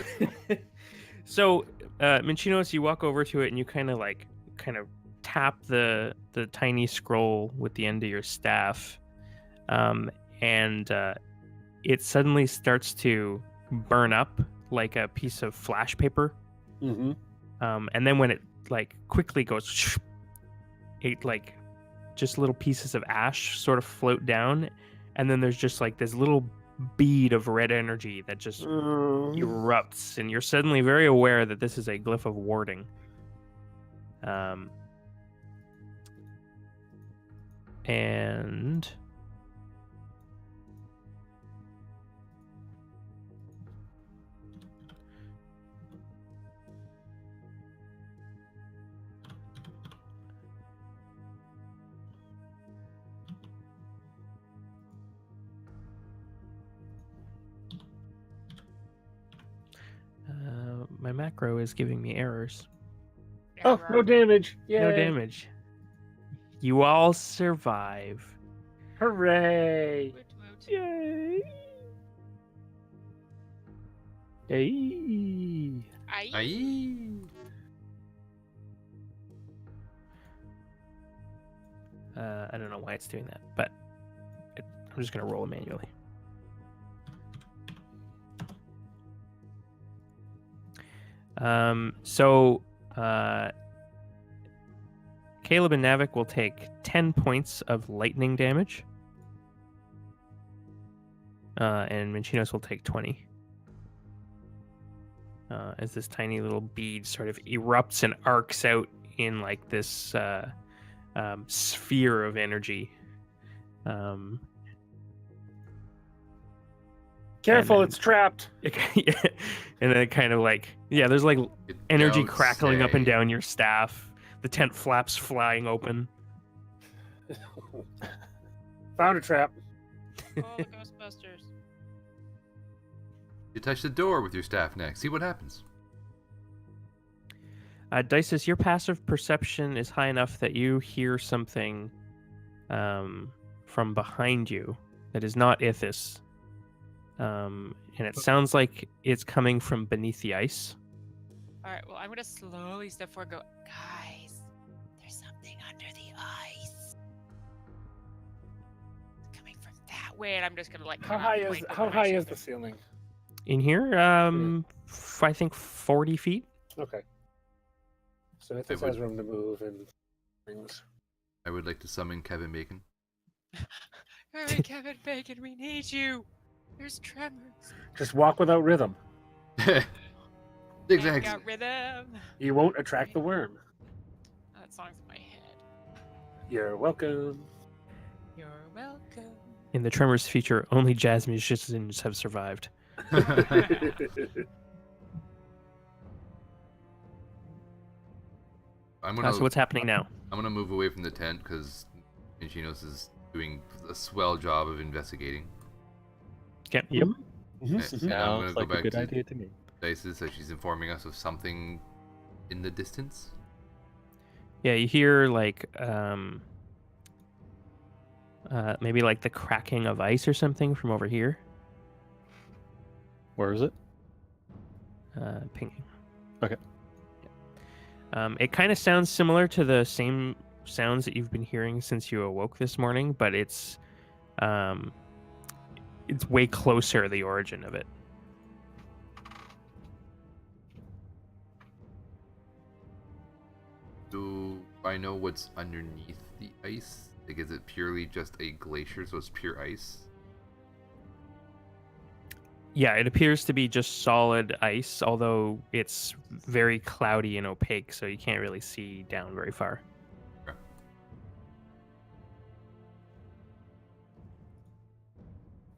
So, Minchinos, you walk over to it and you kind of tap the tiny scroll with the end of your staff, and it suddenly starts to burn up like a piece of flash paper. Mm-hmm. And then when it like quickly goes, it like just little pieces of ash sort of float down, and then there's just like this little bead of red energy that just erupts, and you're suddenly very aware that this is a glyph of warding. And my macro is giving me errors. Oh, no damage. Yay. No damage. You all survive. Hooray. Woot woot. Yay! Hey. Aye. Aye. I don't know why it's doing that, but I'm just gonna roll it manually. So Caleb and Navik will take 10 points of lightning damage. And Minchinos will take 20. As this tiny little bead sort of erupts and arcs out in like this sphere of energy. Careful, then- it's trapped. Yeah. And then kind of like, yeah, there's like energy Don't crackling up and say. down your staff. The tent flaps flying open. Found a trap. Oh, the Ghostbusters. You touch the door with your staff next. See what happens. Dices, your passive perception is high enough that you hear something from behind you that is not Ithis. And it sounds like it's coming from beneath the ice. All right, well, I'm gonna slowly step forward and go, guys, there's something under the ice. It's coming from that way, and I'm just gonna like. How come out high and is point with how my high is shoulder. the ceiling? In here, I think 40 feet. Okay. So it would- has room to move and things. I would like to summon Kevin Bacon. All right, Kevin Bacon, we need you. There's tremors. Just walk without rhythm. Zigzags. Got rhythm. You won't attract the worm. That song's in my head. You're welcome. You're welcome. In the Tremors feature, only jazz musicians have survived. I'm gonna. So what's happening now? I'm gonna move away from the tent because Minchinos is doing a swell job of investigating. Okay. Yep. Mhm, And mhm. I'm gonna Sounds go like a back good to idea to me. Dices, so she's informing us of something in the distance. Yeah, you hear like maybe like the cracking of ice or something from over here. Where is it? Pinging. Okay. It kind of sounds similar to the same sounds that you've been hearing since you awoke this morning, but it's way closer, the origin of it. Do I know what's underneath the ice? Like, is it purely just a glacier, so it's pure ice? Yeah, it appears to be just solid ice, although it's very cloudy and opaque, so you can't really see down very far. Okay.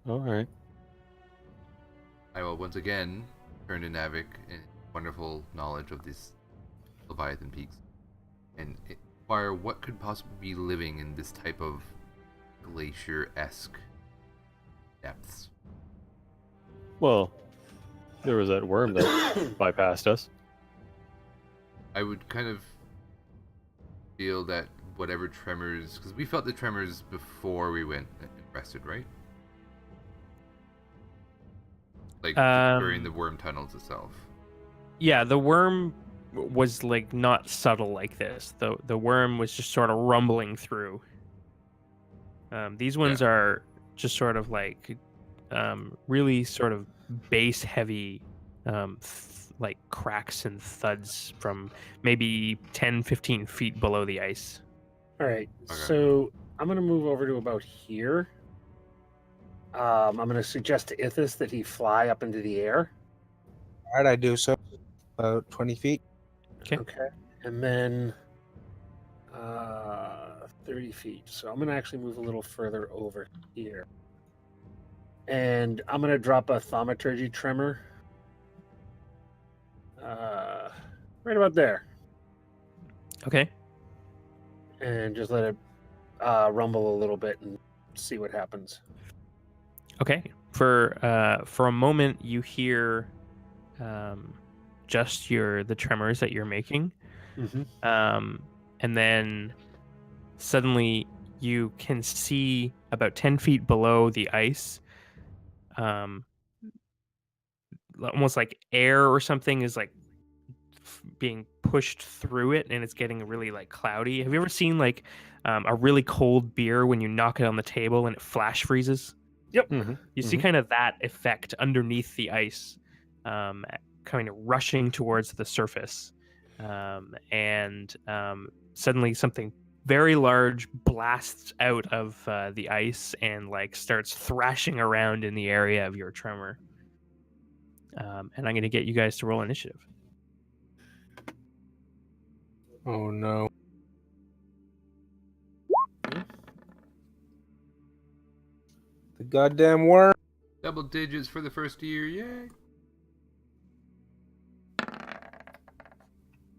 All right. I will once again turn to Navik in wonderful knowledge of these Leviathan peaks and inquire what could possibly be living in this type of glacier-esque depths. Well, there was that worm that bypassed us. I would kind of feel that whatever tremors, because we felt the tremors before we went and rested, right? Like during the worm tunnels itself. Yeah, the worm was like not subtle like this. The worm was just sort of rumbling through. These ones are just sort of like really sort of base heavy, like cracks and thuds from maybe 10, 15 feet below the ice. All right, Okay. so I'm going to move over to about here. I'm going to suggest to Ithis that he fly up into the air. All right, I do so. About 20 feet. Okay. And then 30 feet. So I'm going to actually move a little further over here. And I'm going to drop a thaumaturgy tremor. Right about there. Okay. And just let it rumble a little bit and see what happens. Okay. For a moment, you hear just the tremors that you're making, and then suddenly you can see about 10 feet below the ice, almost like air or something is like being pushed through it, and it's getting really like cloudy. Have you ever seen like a really cold beer when you knock it on the table and it flash freezes? Yep. Mm-hmm. You see kind of that effect underneath the ice, kind of rushing towards the surface. And suddenly something very large blasts out of the ice and like starts thrashing around in the area of your tremor. And I'm going to get you guys to roll initiative. Oh no. The goddamn worm. Double digits for the first year, yay!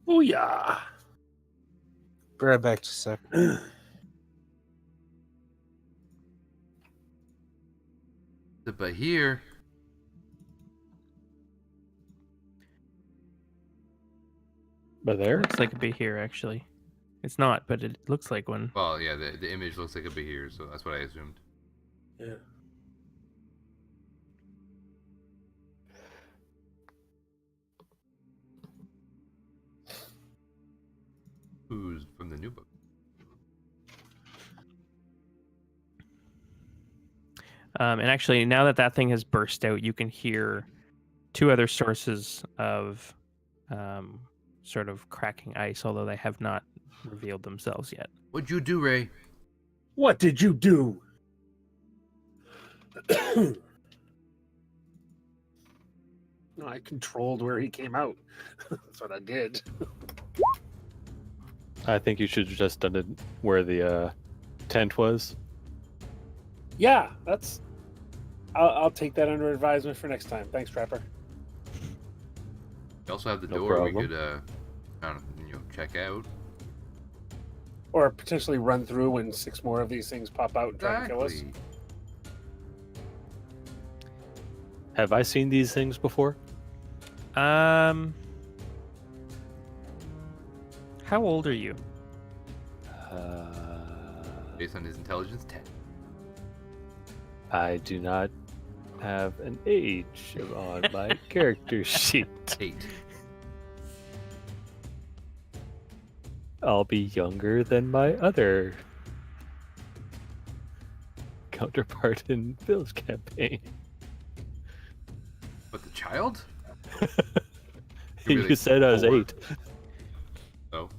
Oh yeah. Be right back just a second. The Bahir. But there? Looks like a bee here, actually. It's not, but it looks like one. Well, yeah, the image looks like a Bahir, so that's what I assumed. Yeah. Who's from the new book? And actually, now that thing has burst out, you can hear two other sources of sort of cracking ice, although they have not revealed themselves yet. What'd you do, Ray? What did you do? No, I controlled where he came out. That's what I did. I think you should have just done it where the tent was. Yeah, that's. I'll take that under advisement for next time. Thanks, Trapper. We also have the No door we problem. could, check out. Or potentially run through when 6 more of these things pop out and try and kill us. Exactly. Have I seen these things before? How old are you? Based on his intelligence, 10. I do not have an age on my character sheet. 8. I'll be younger than my other counterpart in Bill's campaign. But the child? You really said I was 4. 8. Oh.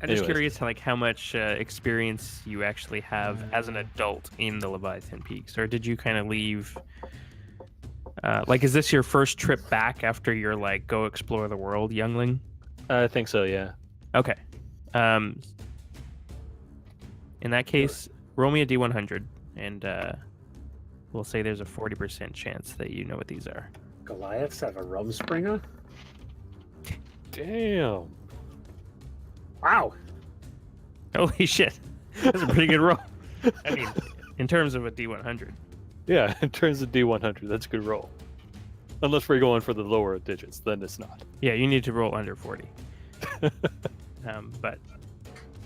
I'm just Anyways. curious how much experience you actually have as an adult in the Leviathan Peaks, or did you kind of leave? Is this your first trip back after your go explore the world, youngling? I think so, yeah. Okay. In that case, roll me a d100, and we'll say there's a 40% chance that you know what these are. Goliaths have a Rumspringer? Damn. Wow. Holy shit. That's a pretty good roll. I mean, in terms of a d100. Yeah, in terms of D100, that's a good roll. Unless we're going for the lower digits, then it's not. Yeah, you need to roll under 40. But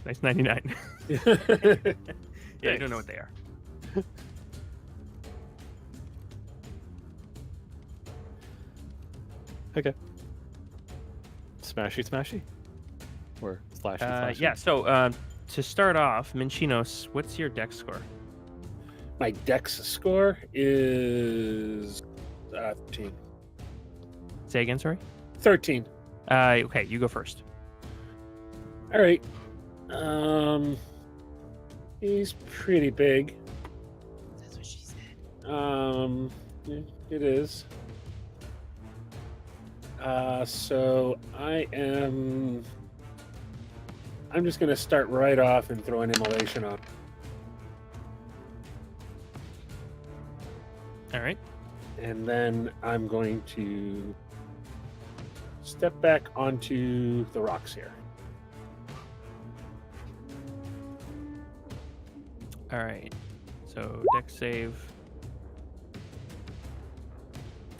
nice 99. Yeah, I don't know what they are. Okay. Smashy, smashy? Or slashy, slashy? Yeah, so to start off, Minchinos, what's your dex score? My dex score is 13. Say again, sorry? 13. Okay, you go first. All right. He's pretty big. That's what she said. It is. So I'm just gonna start right off and throw an immolation on. All right. And then I'm going to step back onto the rocks here. All right. So dex save.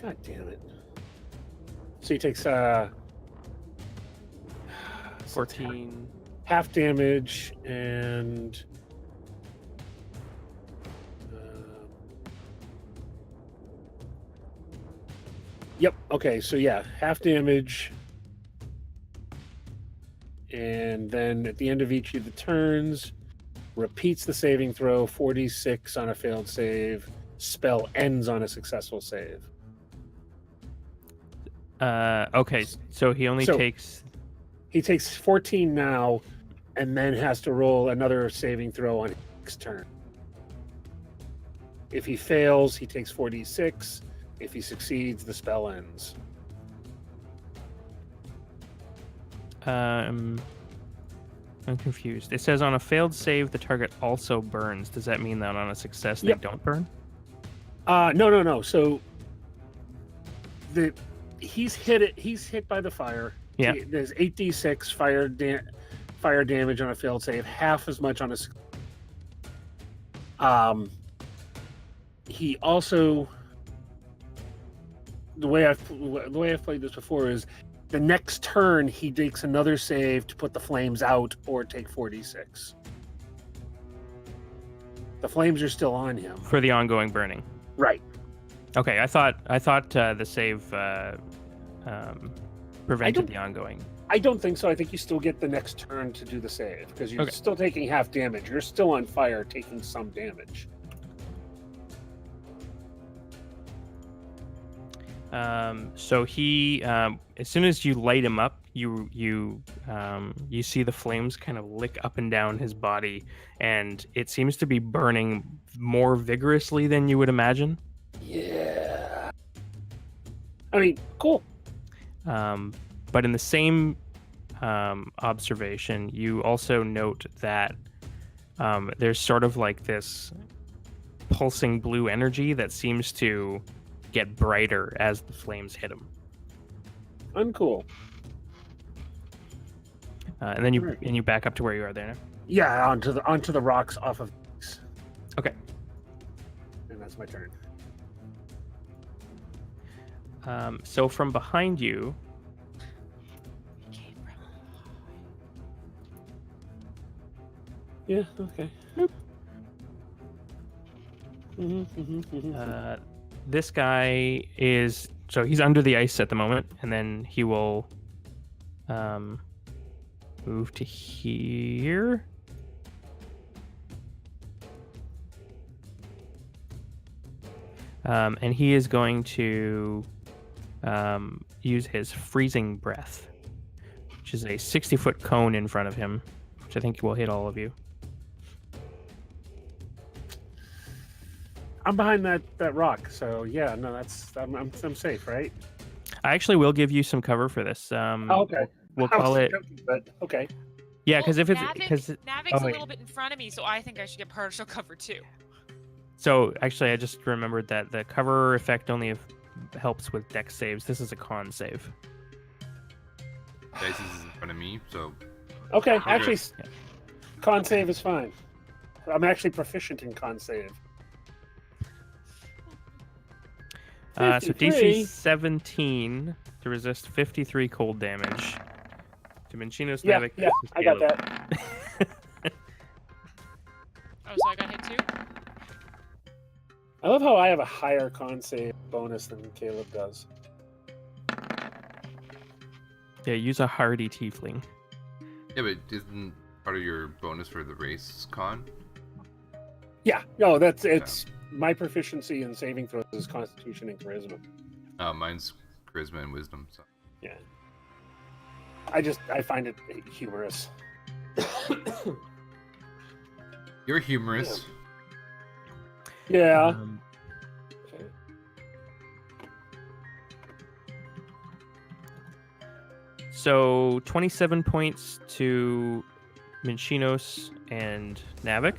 God damn it. So he takes 14. half damage and yep, okay, so yeah, half damage. And then at the end of each of the turns, repeats the saving throw, 46 on a failed save. Spell ends on a successful save. Okay, so he only takes. He takes 14 now, and then has to roll another saving throw on his next turn. If he fails, he takes 46. If he succeeds, the spell ends. I'm confused. It says on a failed save, the target also burns. Does that mean that on a success, they don't burn? No. So he's hit by the fire. Yeah. There's 8d6 fire damage on a failed save, half as much on a. He also, the way I've played this before is the next turn he takes another save to put the flames out or take 46. The flames are still on him. For the ongoing burning. Right. Okay, I thought the save prevented the ongoing. I don't think so. I think you still get the next turn to do the save because you're still taking half damage. You're still on fire, taking some damage. So he, as soon as you light him up, you see the flames kind of lick up and down his body, and it seems to be burning more vigorously than you would imagine. Yeah. I mean, cool. But in the same observation, you also note that there's sort of like this pulsing blue energy that seems to get brighter as the flames hit him. Uncool. And then you back up to where you are there now. Yeah, onto the rocks off of. Okay. And that's my turn. So from behind you, yeah. Okay. This guy is he's under the ice at the moment, and then he will move to here. And he is going to use his freezing breath, which is a 60-foot cone in front of him, which I think will hit all of you. I'm behind that rock, so yeah, no, I'm safe, right? I actually will give you some cover for this. Okay. We'll call it. But okay. Yeah, because if it's Navik's a little bit in front of me, so I think I should get partial cover too. So actually, I just remembered that the cover effect only helps with dex saves. This is a con save. Dice is in front of me, so. Okay, Okay. actually, con save is fine. I'm actually proficient in con save. So 53. DC 17 to resist 53 cold damage. To Minchinos, Yeah, Navik, yeah, versus I got Caleb. that. Oh, so I got hit too? I love how I have a higher con save bonus than Caleb does. Yeah, use a hardy tiefling. Yeah, but isn't part of your bonus for the race con? Yeah, no, it's my proficiency in saving throws is Constitution and Charisma. Mine's charisma and wisdom. So. Yeah. I find it humorous. You're humorous. Yeah. Okay. So 27 points to Minchinos and Navik.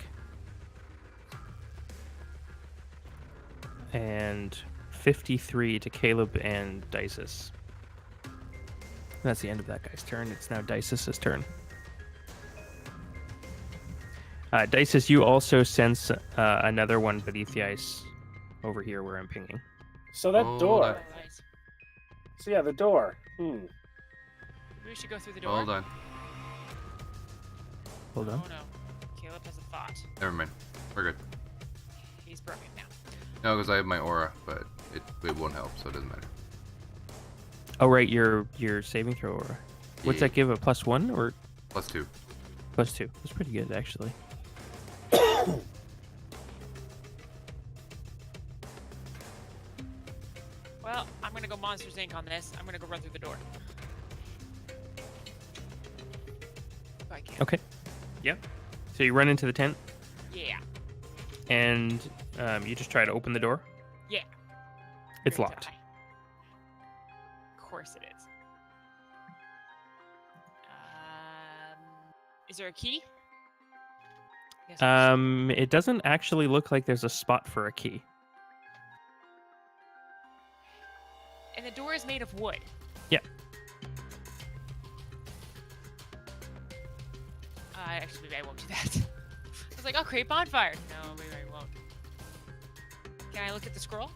And 53 to Caleb and Dices. That's the end of that guy's turn. It's now Dices' turn. Dices, you also sense another one beneath the ice over here where I'm pinging. So that Hold door. on. Oh, nice. So yeah, the door. Maybe we should go through the door. Hold on. Hold on. Oh no. Caleb has a thought. Never mind. We're good. He's broken now. No, because I have my aura, but it won't help, so it doesn't matter. Oh, right, your saving throw aura. What's Yeah. that give? A +1 or +2. +2? That's pretty good, actually. Well, I'm gonna go Monsters Inc. on this. I'm gonna go run through the door. If I can. Okay. Yep. So you run into the tent, Yeah. and you just try to open the door. Yeah. It's Great locked. die. Of course it is. Is there a key? Yes, It doesn't actually look like there's a spot for a key. and the door is made of wood. Yeah. Actually, maybe I won't do that. I was like, I'll create bonfire. No, maybe I won't. Can I look at the scroll?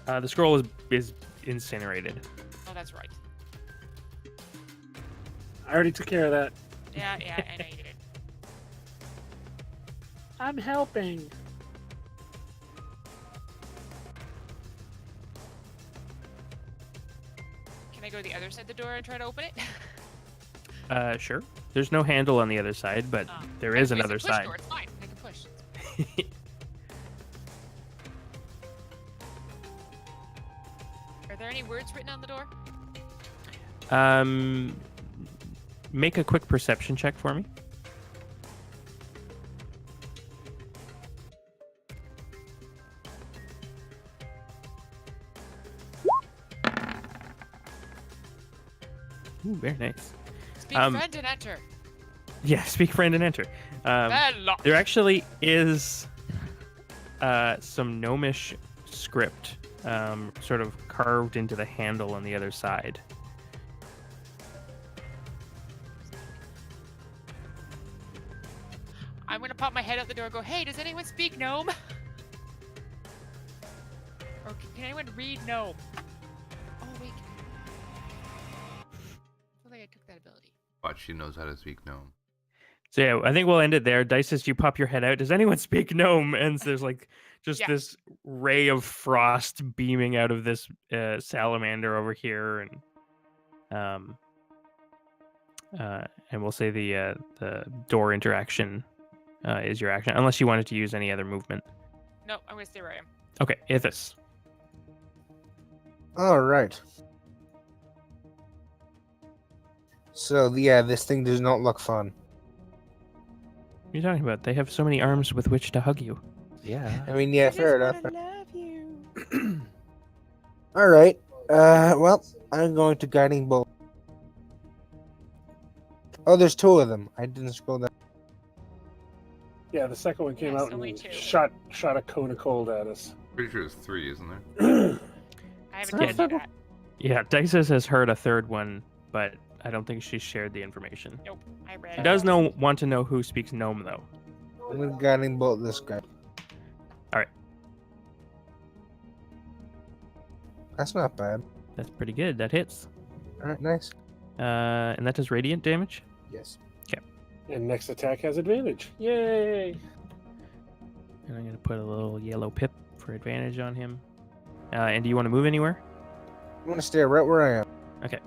The scroll is incinerated. Oh, that's right. I already took care of that. Yeah, I know you did. I'm helping. Can I go to the other side of the door and try to open it? Sure. There's no handle on the other side, but there is It's a another push side. Door. It's fine. I can push. Are there any words written on the door? Make a quick perception check for me. Ooh, very nice. Speak friend and enter. Yeah, speak friend and enter. Padlock. There actually is some gnomish script sort of carved into the handle on the other side. I'm gonna pop my head out the door and go, hey, does anyone speak gnome? Or can anyone read gnome? Oh, wait. I feel like I took that ability. Watch, she knows how to speak gnome. So yeah, I think we'll end it there. Dice, as you pop your head out, does anyone speak gnome? And there's like just Yeah. this ray of frost beaming out of this salamander over here, and we'll say the door interaction is your action, unless you wanted to use any other movement. No, I'm gonna stay where I am. Okay, Ithis. All right. So yeah, this thing does not look fun. What are you talking about? They have so many arms with which to hug you. Yeah. I mean, yeah, I fair just enough. wanna love you. All right. Well, I'm going to guiding bolt. Oh, there's two of them. I didn't scroll down. Yeah, the second one came Yes, out only and two. shot a cone of cold at us. Pretty sure it's 3, isn't there? I haven't Yeah, told you that. Yeah, Dices has heard a third one, but I don't think she shared the information. Nope, I read She it. does want to know who speaks gnome, though. I'm going to guiding bolt this guy. All right. That's not bad. That's pretty good. That hits. All right, nice. And that does radiant damage. Yes. And next attack has advantage. Yay! And I'm going to put a little yellow pip for advantage on him. And do you want to move anywhere? I'm going to stay right where I am. Okay.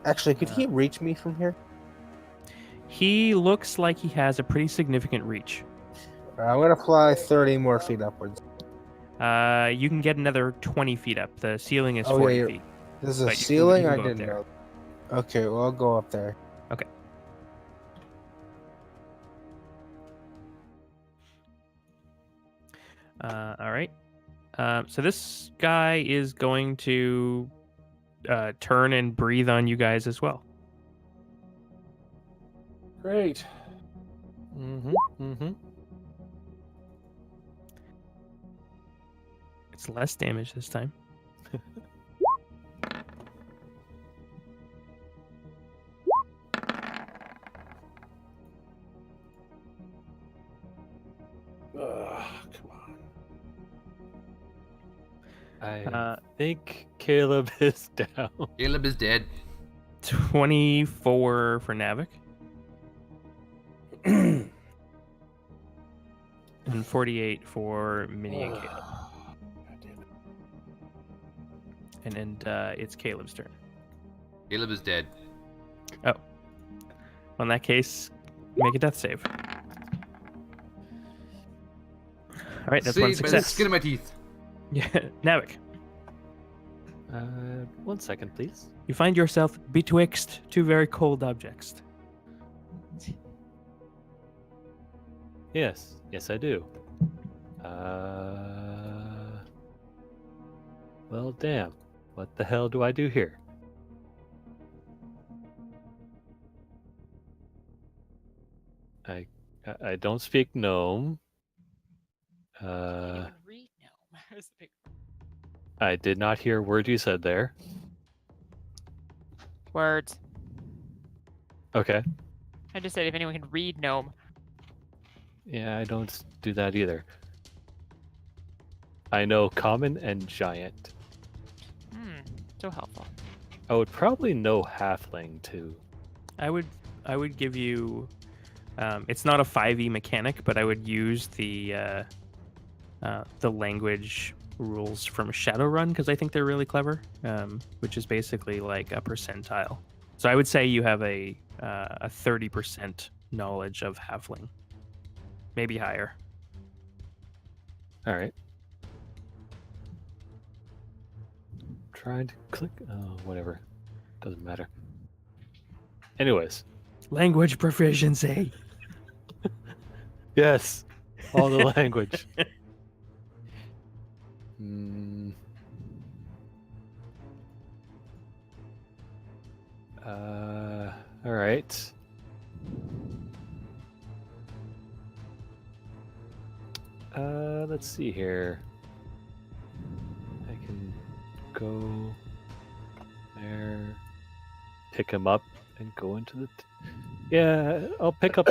Actually, could he reach me from here? He looks like he has a pretty significant reach. I'm going to fly 30 more feet upwards. You can get another 20 feet up. The ceiling is Oh, 40 yeah, feet. This is a But you can- ceiling? you can I go up didn't there. know. Okay, well, I'll go up there. Okay. All right. So this guy is going to turn and breathe on you guys as well. Great. Mm-hmm. Mm-hmm. It's less damage this time. Come on. I think Caleb is down. Caleb is dead. 24 for Navik. And 48 for Minnie and Caleb. God damn it. And it's Caleb's turn. Caleb is dead. Well, in that case, make a death save. All right, that's See, one by the success. skin of my teeth. Yeah, Navik, 1 second, please. you find yourself betwixt two very cold objects. Yes, I do. Well, damn. What the hell do I do here? I don't speak gnome. You can read gnome. That's the big- I did not hear a word you said there. Words. Okay. I just said if anyone can read gnome. Yeah, I don't do that either. I know common and giant. So helpful. I would probably know halfling too. I would give you. It's not a 5e mechanic, but I would use the language rules from Shadowrun because I think they're really clever. Which is basically like a percentile. So I would say you have a 30% knowledge of halfling, maybe higher. All right. Trying to click. Oh, whatever. Doesn't matter. Anyways. Language proficiency. Yes. All the language. Hmm. All right. Let's see here. I can go there, pick him up, and go into the. Yeah, I'll pick up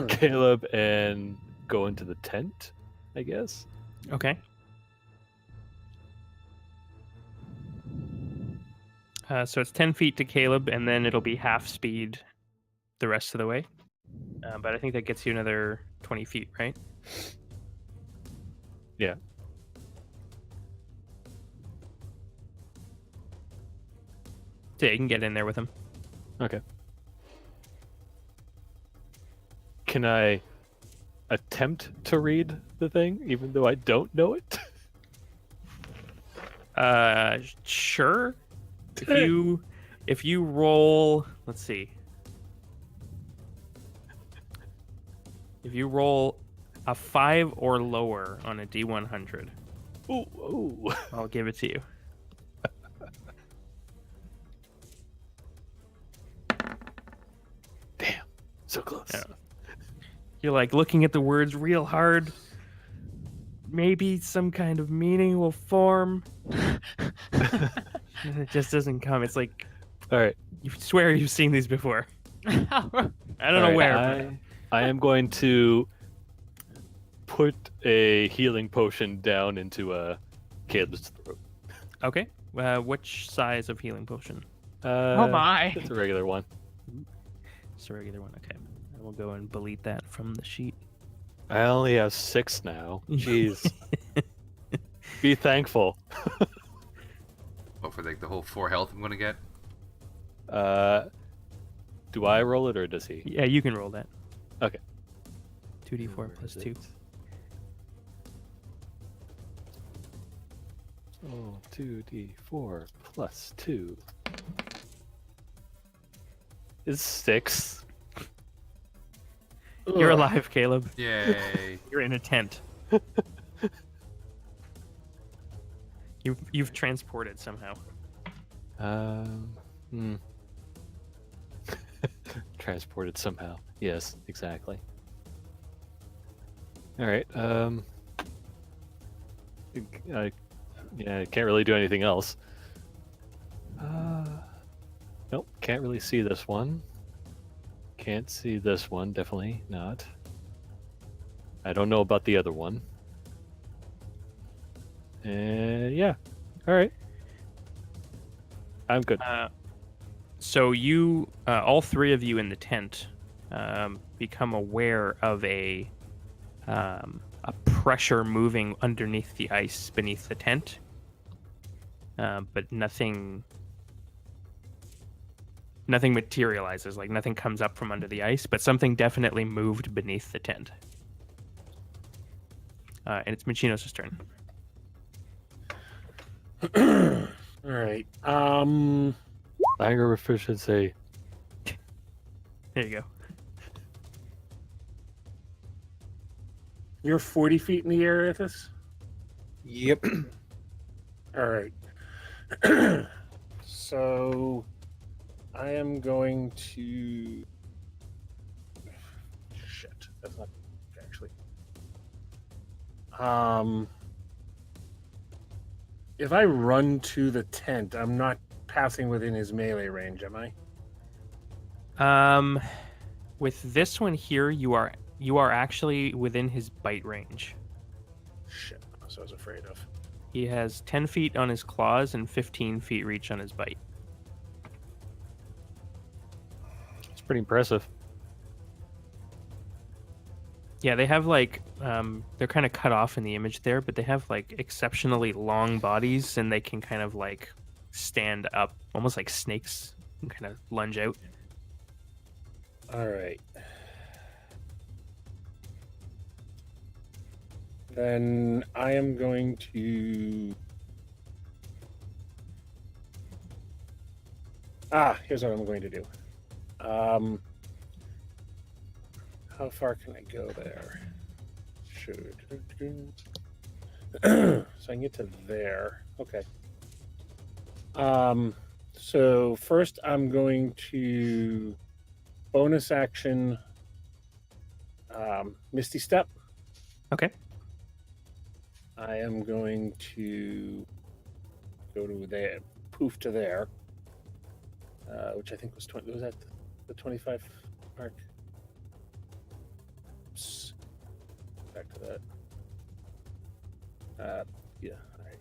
Caleb and go into the tent, I guess. Okay. So it's 10 feet to Caleb, and then it'll be half speed the rest of the way. But I think that gets you another 20 feet, right? Yeah. So yeah, you can get in there with him. Okay. Can I attempt to read the thing, even though I don't know it? Sure. If you roll, let's see. If you roll a 5 or lower on a D100, Ooh. I'll give it to you. Damn. So close. Yeah. You're like looking at the words real hard. Maybe some kind of meaning will form. And it just doesn't come. It's like All right. you swear you've seen these before. I don't All know right, where. I am going to put a healing potion down into Caleb's throat. Okay. Which size of healing potion? Oh my. It's a regular one. It's a regular one. Okay. I will go and delete that from the sheet. I only have 6 now. Jeez. Be thankful. What, for like the whole 4 health I'm gonna get? Do I roll it or does he? Yeah, you can roll that. Okay. 2d4 Where plus is 2. it? Oh, 2d4 plus 2 is 6. You're alive, Caleb. Yay! You're in a tent. You've transported somehow. Hmm. Transported somehow. Yes, exactly. All right. I can't really do anything else. Nope, can't really see this one. Can't see this one, definitely not. I don't know about the other one. And yeah, all right. I'm good. So you, all three of you in the tent, become aware of a pressure moving underneath the ice beneath the tent, but nothing materializes. Like nothing comes up from under the ice, but something definitely moved beneath the tent. And it's Michinos' turn. All right. Language efficiency. There you go. You're 40 feet in the air, Ithis? Yep. All right. So I am going to. Shit, that's not actually. If I run to the tent, I'm not passing within his melee range, am I? With this one here, you are actually within his bite range. Shit, that's what I was afraid of. He has 10 feet on his claws and 15 feet reach on his bite. It's pretty impressive. Yeah, they have like they're kind of cut off in the image there, but they have like exceptionally long bodies, and they can kind of like stand up, almost like snakes, and kind of lunge out. All right. Then I am going to. Here's what I'm going to do. How far can I go there? Should. So I can get to there. Okay. So first I'm going to bonus action Misty Step. Okay. I am going to go to there, poof to there, which I think was 20. Was that the 25 mark? Oops. Back to that. Yeah. All right.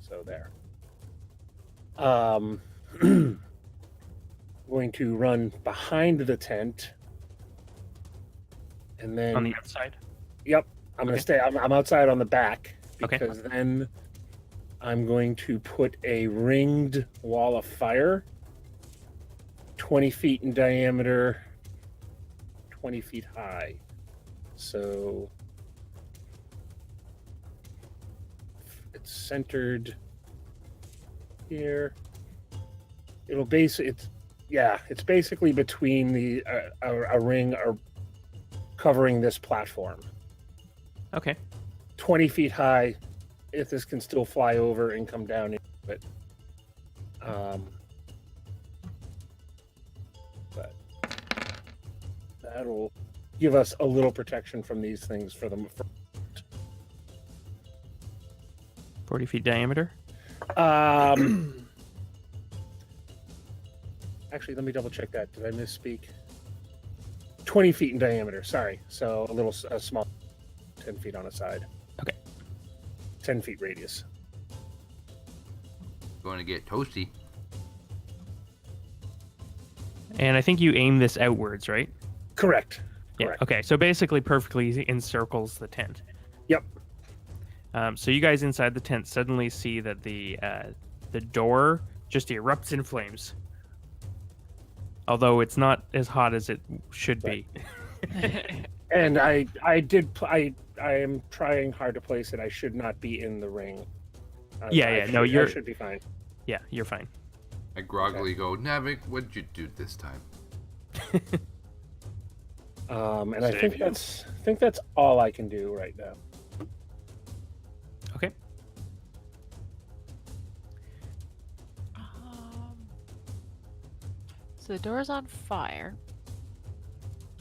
So there. going to run behind the tent. And then On the outside. Yep. I'm going to stay. I'm outside on the back Okay. because then I'm going to put a ringed wall of fire, 20 feet in diameter, 20 feet high. So it's centered here. It'll it's basically between the a ring or covering this platform. Okay. 20 feet high, if this can still fly over and come down into it. But that'll give us a little protection from these things for them. 40 feet diameter. Actually, let me double check that. Did I misspeak? 20 feet in diameter, sorry. So a small, 10 feet on a side. Okay. 10 feet radius. Going to get toasty. And I think you aim this outwards, right? Correct. Yeah. Correct. Okay. So basically, perfectly encircles the tent. Yep. So you guys inside the tent suddenly see that the door just erupts in flames. Although it's not as hot as it should be. And I am trying hard to place it. I should not be in the ring. No, I should be fine. Yeah, you're fine. I groggily go, Navik, what'd you do this time? And I think that's all I can do right now. Okay. So the door's on fire.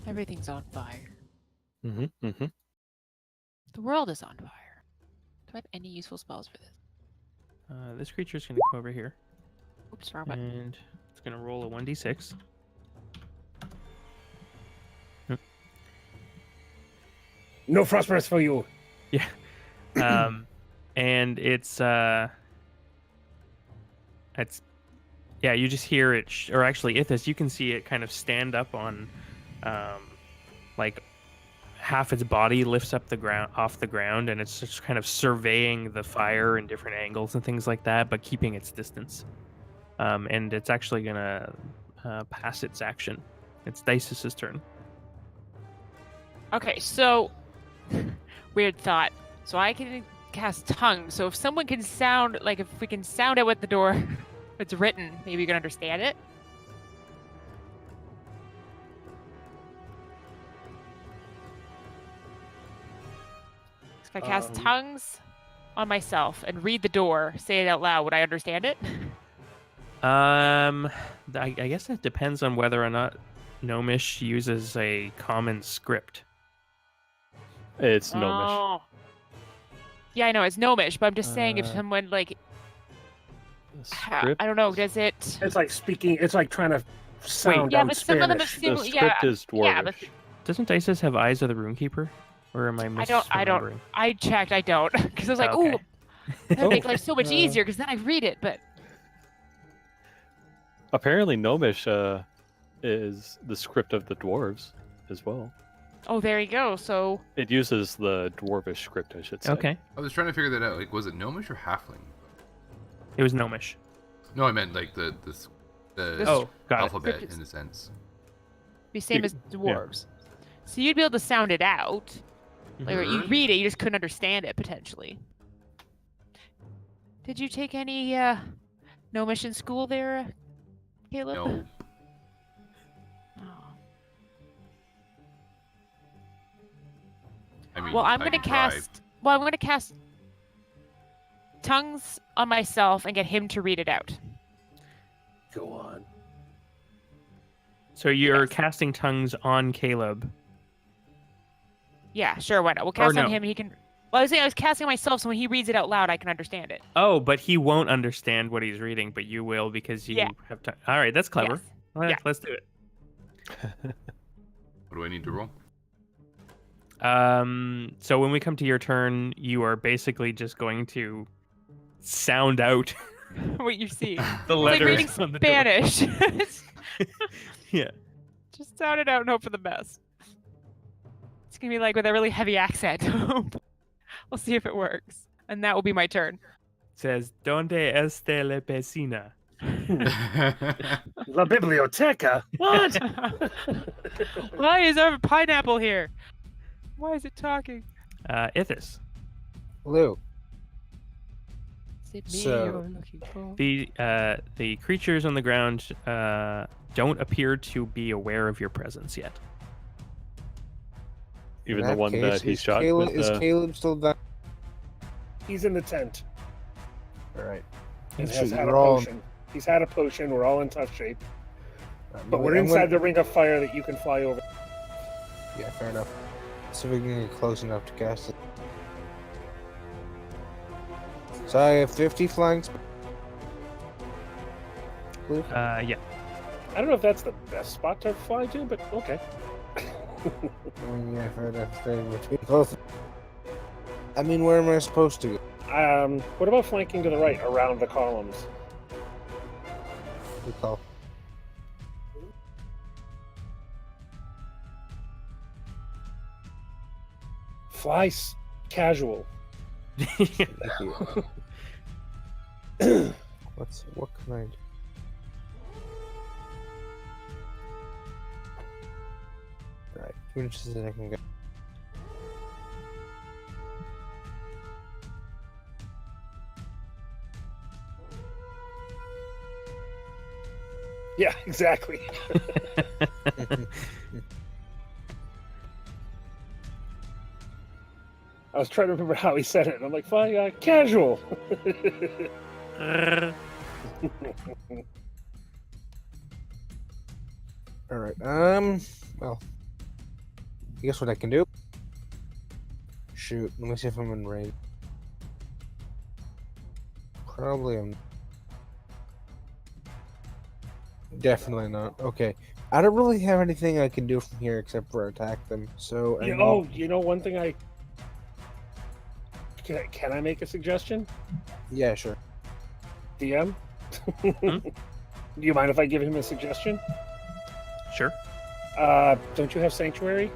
Everything's on fire. Mm-hmm. The world is on fire. Do I have any useful spells for this? This creature's going to come over here. Oops, wrong button. And it's going to roll a 1d6. No frost breath for you. Yeah. And it's you just hear it, or actually, Ithis, you can see it kind of stand up on, like, half its body lifts up off the ground, and it's just kind of surveying the fire in different angles and things like that, but keeping its distance. And it's actually gonna pass its action. It's Dice's turn. Okay, so weird thought. So I can cast tongue. So if someone can sound, like, if we can sound out what the door it's written, maybe you can understand it. If I cast tongues on myself and read the door, say it out loud, would I understand it? I guess that depends on whether or not Gnomish uses a common script. It's Gnomish. Oh. Yeah, I know it's Gnomish, but I'm just saying if someone like Script? I don't know, does it? It's like speaking. It's like trying to sound yeah, out but some of them Spanish. seem, The script is Dwarvish. yeah, but Doesn't Dices have Eyes of the Runekeeper? Or am I misremembering? I don't. I checked. I don't, because I was like, Okay. ooh, that'd make life so much easier, because then I read it. But Apparently, Gnomish is the script of the dwarves as well. oh, there you go. So It uses the dwarvish script, I should say. Okay. I was trying to figure that out. Like, was it Gnomish or Halfling? It was Gnomish. No, I meant like the Oh, got it. alphabet Script is- in a sense. be same as dwarves. So you'd be able to sound it out. Like, or you read it, you just couldn't understand it potentially. Did you take any Gnomish in school there, Caleb? No. Oh. I mean, Well, I'm I gonna can try. cast. Well, I'm gonna cast tongues on myself and get him to read it out. Go on. So you're Yes. casting tongues on Caleb. Yeah, sure. Why not? We'll cast no. on him, and he can. Well, I was saying I was casting on myself, so when he reads it out loud, I can understand it. Oh, but he won't understand what he's reading, but you will because you Yeah. have time. All right, that's clever. Yes. All right, Yeah. let's do it. What do I need to roll? So when we come to your turn, you are basically just going to sound out What you see? the It's like letters reading on the door. Spanish. Yeah. Just sound it out and hope for the best. It's gonna be like with a really heavy accent. We'll see if it works. And that will be my turn. Says, Donde este la piscina? La biblioteca. What? Why is there a pineapple here? Why is it talking? Ithis. Lou. Is it me So- you're looking for? The creatures on the ground don't appear to be aware of your presence yet. Even In the one case, that he is shot Caleb, with. is Caleb still down? He's in the tent. All right. And Shoot, has had a we're all- potion. He's had a potion. We're all in tough shape. But I'm we're gonna- inside the ring of fire that you can fly over. Yeah, fair enough. See if we can get close enough to cast it. So I have 50 flying. Luke? Yeah. I don't know if that's the best spot to fly to, but okay. Yeah, fair enough. Very between both. I mean, where am I supposed to go? What about flanking to the right around the columns? Good call. Fly casual. Thank you. What can I do? Right, give me just a second. Yeah, exactly. I was trying to remember how he said it, and I'm like, fly casual. All right. Well, I guess what I can do. Shoot. Let me see if I'm in range. Probably I'm. Definitely not. Okay. I don't really have anything I can do from here except for attack them. So. I mean- You know, one thing I can I make a suggestion? Yeah, sure. DM. Do you mind if I give him a suggestion? Sure. Don't you have sanctuary?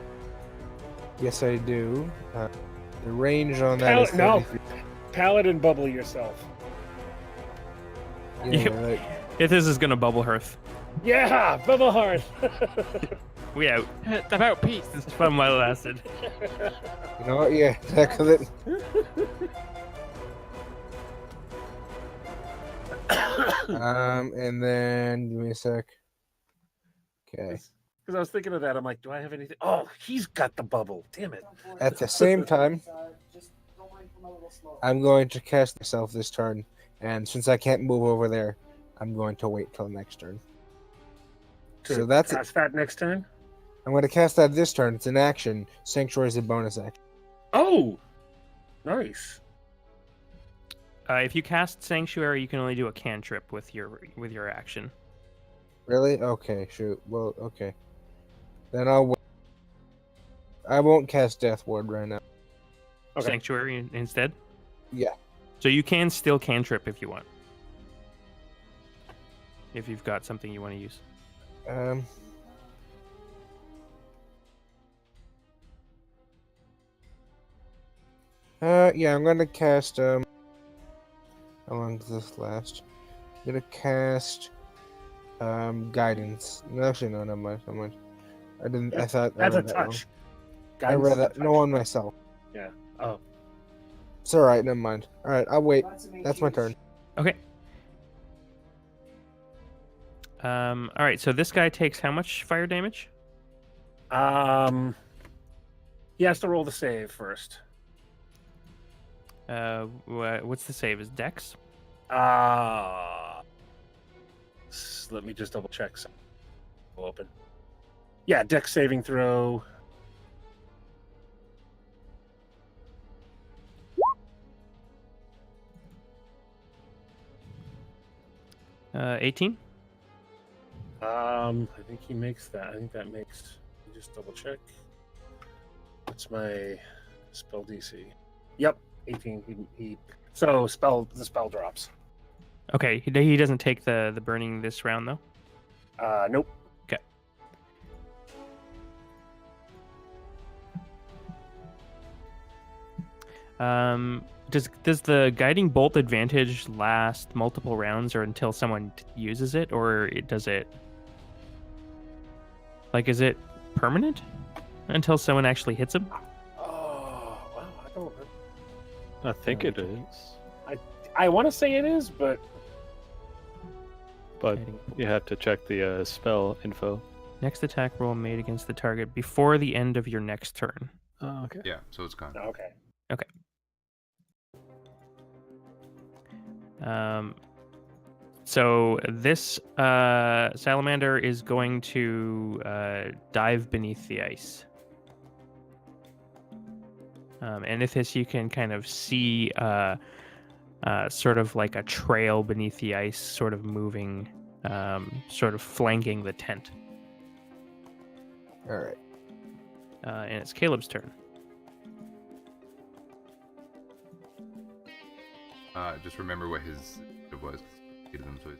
Yes, I do. The range on that is No. 33. Paladin bubble yourself. Yeah, Yep. like, Ithis is gonna bubble hearth. Yeah, bubble hearth. We out. It's about peace. This is fun while it lasted. you know what? Yeah, heck with it. And then give me a sec. Okay. Because I was thinking of that. I'm like, do I have anything? Oh, he's got the bubble. Damn it. At the same time, I'm going to cast myself this turn, and since I can't move over there, I'm going to wait till next turn. So that's it. Cast that next turn. I'm going to cast that this turn. It's an action. Sanctuary is a bonus action. Oh, nice. If you cast Sanctuary, you can only do a cantrip with your action. Really? Okay, shoot. Well, okay. Then I'll wait. I won't cast Death Ward right now. Okay. Sanctuary instead. Yeah. So you can still cantrip if you want. If you've got something you want to use. Yeah, I'm gonna cast, how long does this last? I'm gonna cast, Guidance. No, actually, no, never mind, never mind. I thought I That's a read that wrong. touch. I read that, no, on myself. Yeah. Oh. It's alright, never mind. Alright, I'll wait. That's my turn. Okay. All right. So this guy takes how much fire damage? He has to roll the save first. What's the save? Is Dex? Let me just double check. Open. Yeah, Dex saving throw. 18. I think he makes that. I think that makes. Let me just double check. What's my spell DC? Yep, 18. So the spell drops. Okay. He doesn't take the burning this round though. Nope. Does the guiding bolt advantage last multiple rounds or until someone uses it, or does it like is it permanent until someone actually hits him? Oh, well, I don't know. I think it is, I want to say it is, but but Guiding bolt. you have to check the spell info. Next attack roll made against the target before the end of your next turn. Oh, okay. Yeah, so it's gone. okay. So this salamander is going to dive beneath the ice. And if this, you can kind of see sort of like a trail beneath the ice, sort of moving, sort of flanking the tent. All right. And it's Caleb's turn. Just remember what his it was. He did them, so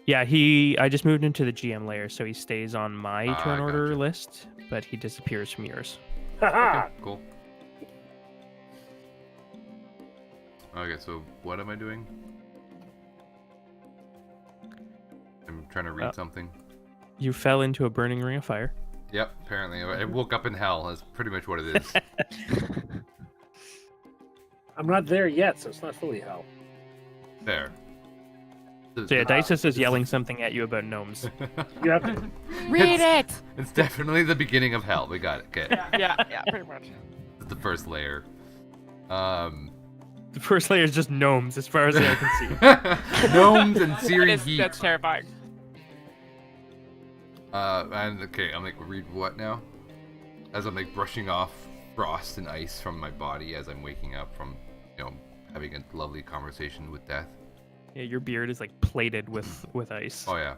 Yeah, I just moved into the GM layer, so he stays on my turn order Gotcha. list, but he disappears from yours. Haha. okay, cool. Okay, so what am I doing? I'm trying to read something. You fell into a burning ring of fire. Yep, apparently. I woke up in hell. That's pretty much what it is. I'm not there yet, so it's not fully hell. There. So yeah, Dices is yelling something at you about gnomes. You have to. Read it. It's definitely the beginning of hell. We got it. Okay. Yeah, pretty much. This is the first layer. The first layer is just gnomes, as far as I can see. Gnomes and searing heat. That's terrifying. And okay, I'm like, read what now? As I'm like brushing off frost and ice from my body as I'm waking up from, having a lovely conversation with death. Yeah, your beard is like plated with ice. Oh yeah.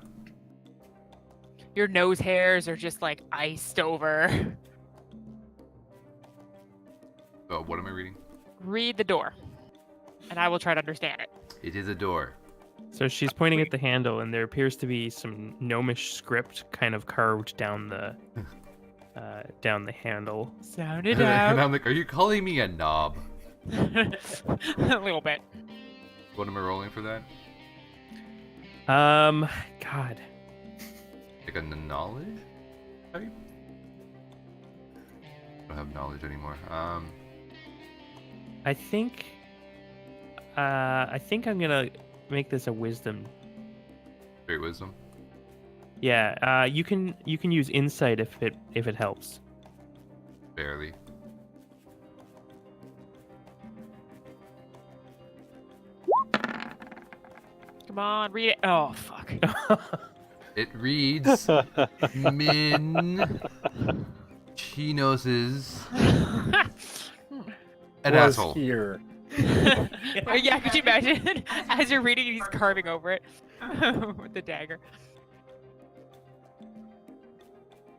Your nose hairs are just like iced over. Oh, what am I reading? Read the door, and I will try to understand it. It is a door. So she's pointing at the handle, and there appears to be some gnomish script kind of carved down the handle. Sound it And out. I'm like, are you calling me a knob? A little bit. What am I rolling for that? God. Like a knowledge type? I don't have knowledge anymore. I think I'm gonna make this a wisdom. Great wisdom. Yeah, you can use insight if it helps. Barely. Come on, read it. Oh, fuck. It reads Min Chinos's an Was asshole. here. Yeah, could you imagine? As you're reading, he's carving over it with the dagger.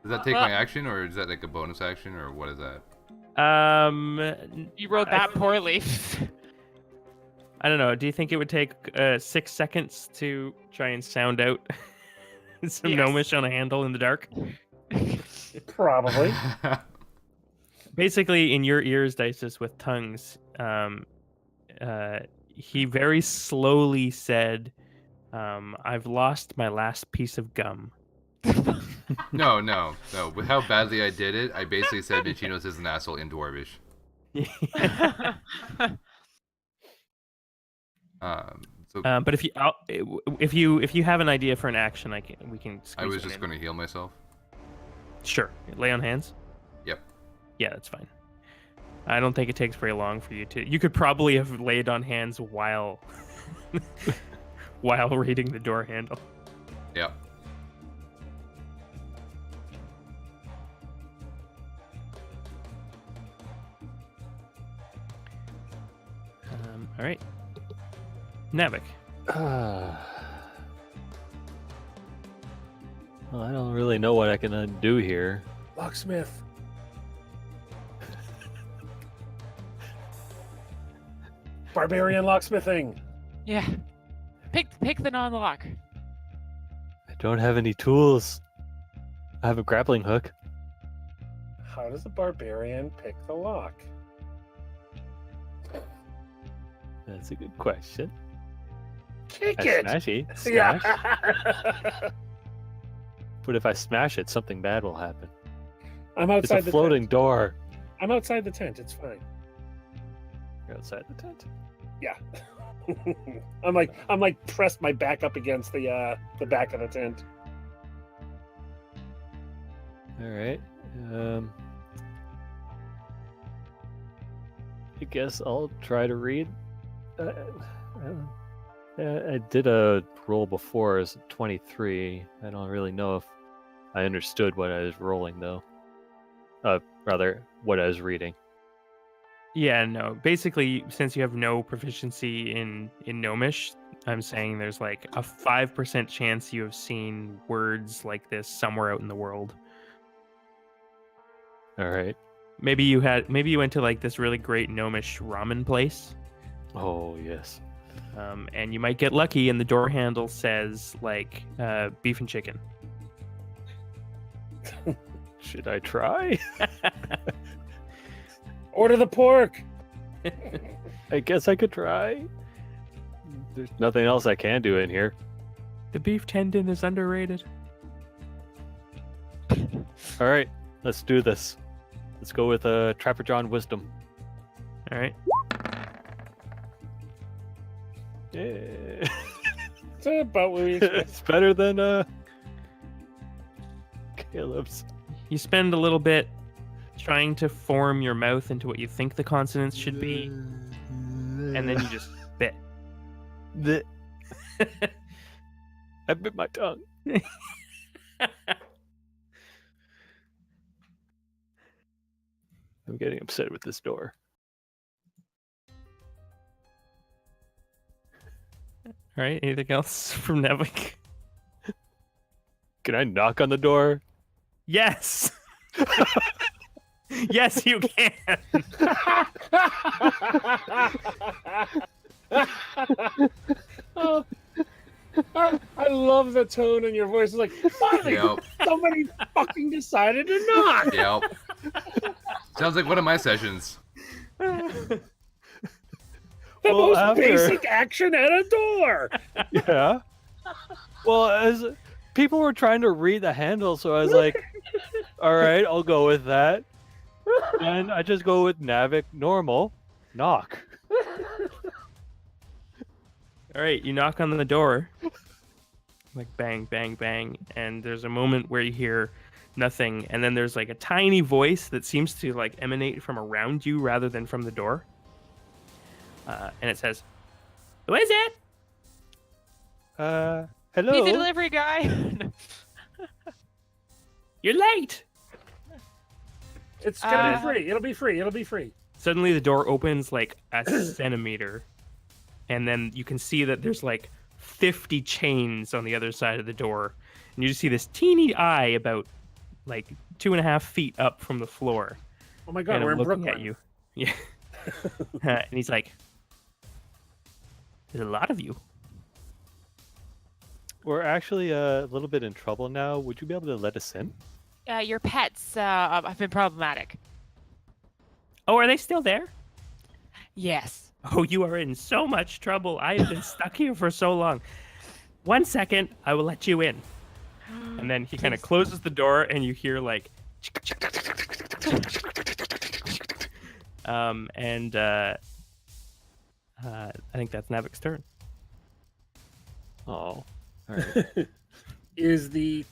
Does that take my action, or is that like a bonus action, or what is that? You wrote that poorly. I don't know. Do you think it would take 6 seconds to try and sound out some Yes. gnomish on a handle in the dark? Probably. Basically, in your ears, Dices, with tongues, he very slowly said, I've lost my last piece of gum. No. With how badly I did it, I basically said Michinos is an asshole in Dwarvish. So But if you have an idea for an action, we can. I was squeeze just one going in. to heal myself. Sure. Lay on hands. Yep. Yeah, that's fine. I don't think it takes very long for you to. You could probably have laid on hands while while reading the door handle. Yep. All right. Navik. Well, I don't really know what I can do here. Locksmith. Barbarian locksmithing. Yeah. Pick the non-lock. I don't have any tools. I have a grappling hook. How does a barbarian pick the lock? That's a good question. Kick I it! smash it. Yeah. Smash. But if I smash it, something bad will happen. I'm It's outside a the floating tent. door. I'm outside the tent. It's fine. You're outside the tent. Yeah. I'm like pressed my back up against the back of the tent. All right. I guess I'll try to read. I did a roll before as 23. I don't really know if I understood what I was rolling though. Rather, what I was reading. Yeah, no. Basically, since you have no proficiency in Gnomish, I'm saying there's like a 5% chance you have seen words like this somewhere out in the world. All right. Maybe you went to like this really great Gnomish ramen place, Oh yes. and you might get lucky, and the door handle says like beef and chicken. Should I try? Order the pork. I guess I could try. There's nothing else I can do in here. The beef tendon is underrated. All right, let's do this. Let's go with Trapper John Wisdom. All right. Yeah. It's about what we expect. It's better than Caleb's. You spend a little bit trying to form your mouth into what you think the consonants should be, and then you just spit. I bit my tongue. I'm getting upset with this door. All right. Anything else from Nevik? Can I knock on the door? Yes. Yes, you can. Oh, I love the tone in your voice. It's like, finally, Yep. somebody fucking decided to knock. Yep. Sounds like one of my sessions. The Well, most after- basic action at a door. Yeah. Well, as people were trying to read the handle, so I was like, all right, I'll go with that. And I just go with Navik normal, knock. All right, you knock on the door, like bang, bang, bang, and there's a moment where you hear nothing, and then there's like a tiny voice that seems to like emanate from around you rather than from the door, and it says, "Who is it?" Hello. He's the delivery guy. You're late. It's gonna be Uh, free. It'll be free. It'll be free. Suddenly, the door opens like a centimeter, and then you can see that there's like 50 chains on the other side of the door, and you just see this teeny eye about like 2.5 feet up from the floor. Oh my god, and we're I'm in looking Brooklyn. at you. Yeah. And he's like, "There's a lot of you." We're actually a little bit in trouble now. Would you be able to let us in? Your pets have been problematic. Oh, are they still there? Yes. Oh, you are in so much trouble. I have been stuck here for so long. 1 second, I will let you in. And then he kind of closes the door, and you hear like, I think that's Navik's turn. Oh, all right. Is the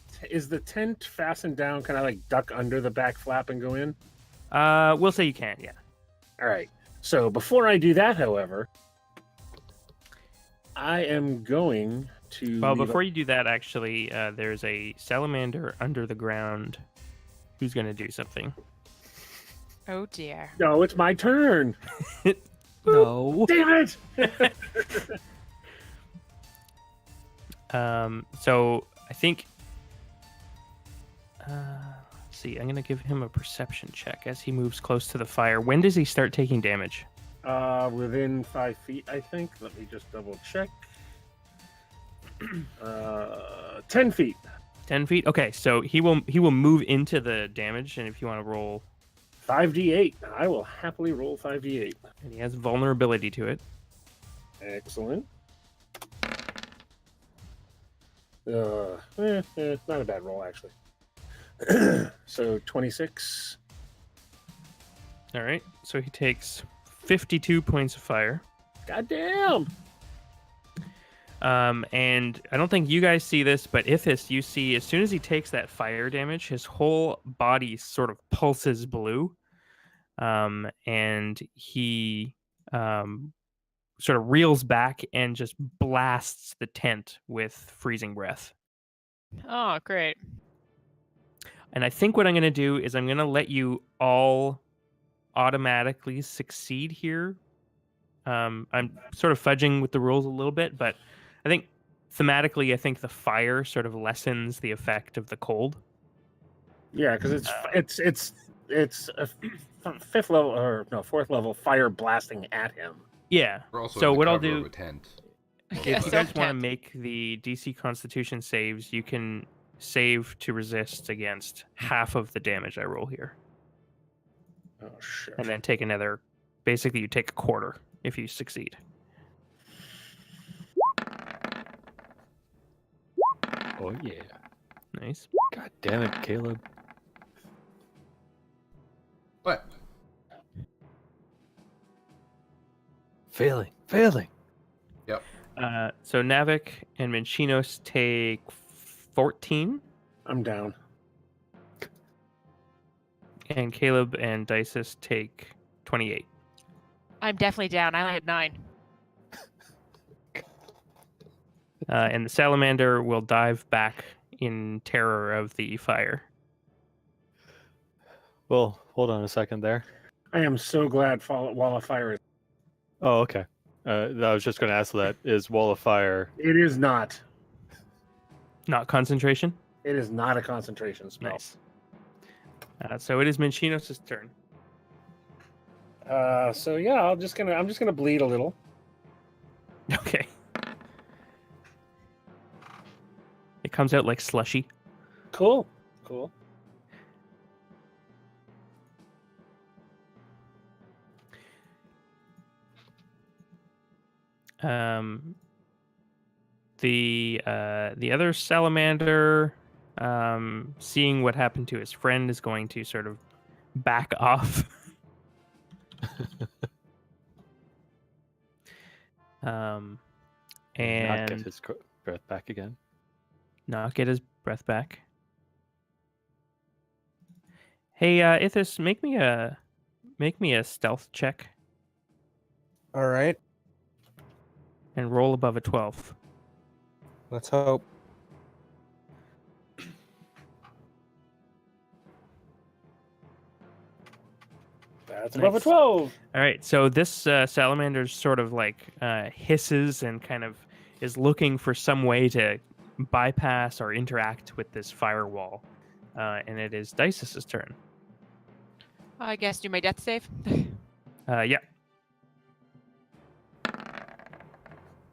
tent fastened down? Can I like duck under the back flap and go in? We'll say you can, yeah. All right. So before I do that, however, I am going to. Well, leave before you do that, actually, there's a salamander under the ground who's going to do something. Oh dear. No, it's my turn. No. Damn it! So I think. Let's see. I'm going to give him a perception check as he moves close to the fire. When does he start taking damage? Within 5 feet, I think. Let me just double check. 10 feet. 10 feet. Okay, so he will move into the damage, and if you want to roll, 5d8. I will happily roll 5d8. and he has vulnerability to it. Excellent. Not a bad roll, actually. So 26. All right, so he takes 52 points of fire. Goddamn! And I don't think you guys see this, but Ithis, you see as soon as he takes that fire damage, his whole body sort of pulses blue. And he sort of reels back and just blasts the tent with freezing breath. Oh, great. And I think what I'm going to do is I'm going to let you all automatically succeed here. I'm sort of fudging with the rules a little bit, but I think thematically, I think the fire sort of lessens the effect of the cold. Yeah, because it's a fifth level or no fourth level fire blasting at him. Yeah. We're also So in the what I'll cover do, of a tent. if Yes, you guys want to tent. make the DC Constitution saves, you can save to resist against half of the damage I roll here, Oh shit! and then take another. Basically, you take a quarter if you succeed. Oh yeah. Nice. God damn it, Caleb. What? Failing. Yep. So Navik and Minchinos take 14, I'm down. and Caleb and Dices take 28. I'm definitely down. I only had 9. And the salamander will dive back in terror of the fire. Well, hold on a second there. I am so glad Wall of Fire is. Oh, okay. I was just going to ask that. Is Wall of Fire... It is not. Not concentration? It is not a concentration spell. Nice. So it is Minchinos' turn. So yeah, I'm just gonna bleed a little. Okay. It comes out like slushy. Cool. The other salamander, seeing what happened to his friend, is going to sort of back off. not get And his breath back again. not get his breath back. Hey, Ithis, make me a stealth check All right, and roll above a 12. let's hope. That's Nice. above a 12. All right, so this salamander sort of like hisses and kind of is looking for some way to bypass or interact with this firewall. And it is Dice's turn. I guess do my death save. Yeah.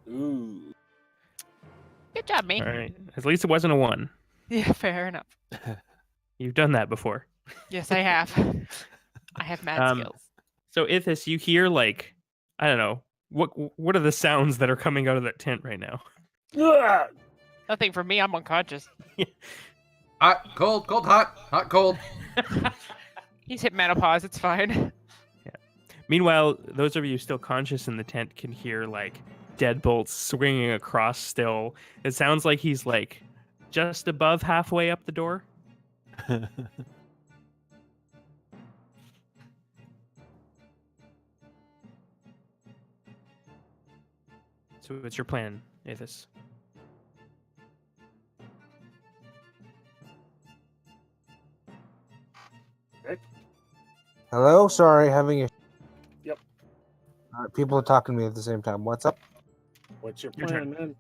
Ooh. Good job, me. All right. At least it wasn't a 1. Yeah, fair enough. You've done that before. Yes, I have. I have mad skills. So Ithis, you hear like, I don't know, what are the sounds that are coming out of that tent right now? Ah! Nothing for me. I'm unconscious. Hot, cold, cold, hot, cold. He's hit menopause. It's fine. Meanwhile, those of you still conscious in the tent can hear like deadbolts swinging across still. It sounds like he's like just above halfway up the door. So what's your plan, Athos? Hello, sorry, having a. Yep. People are talking to me at the same time. What's up? What's your Your plan, man?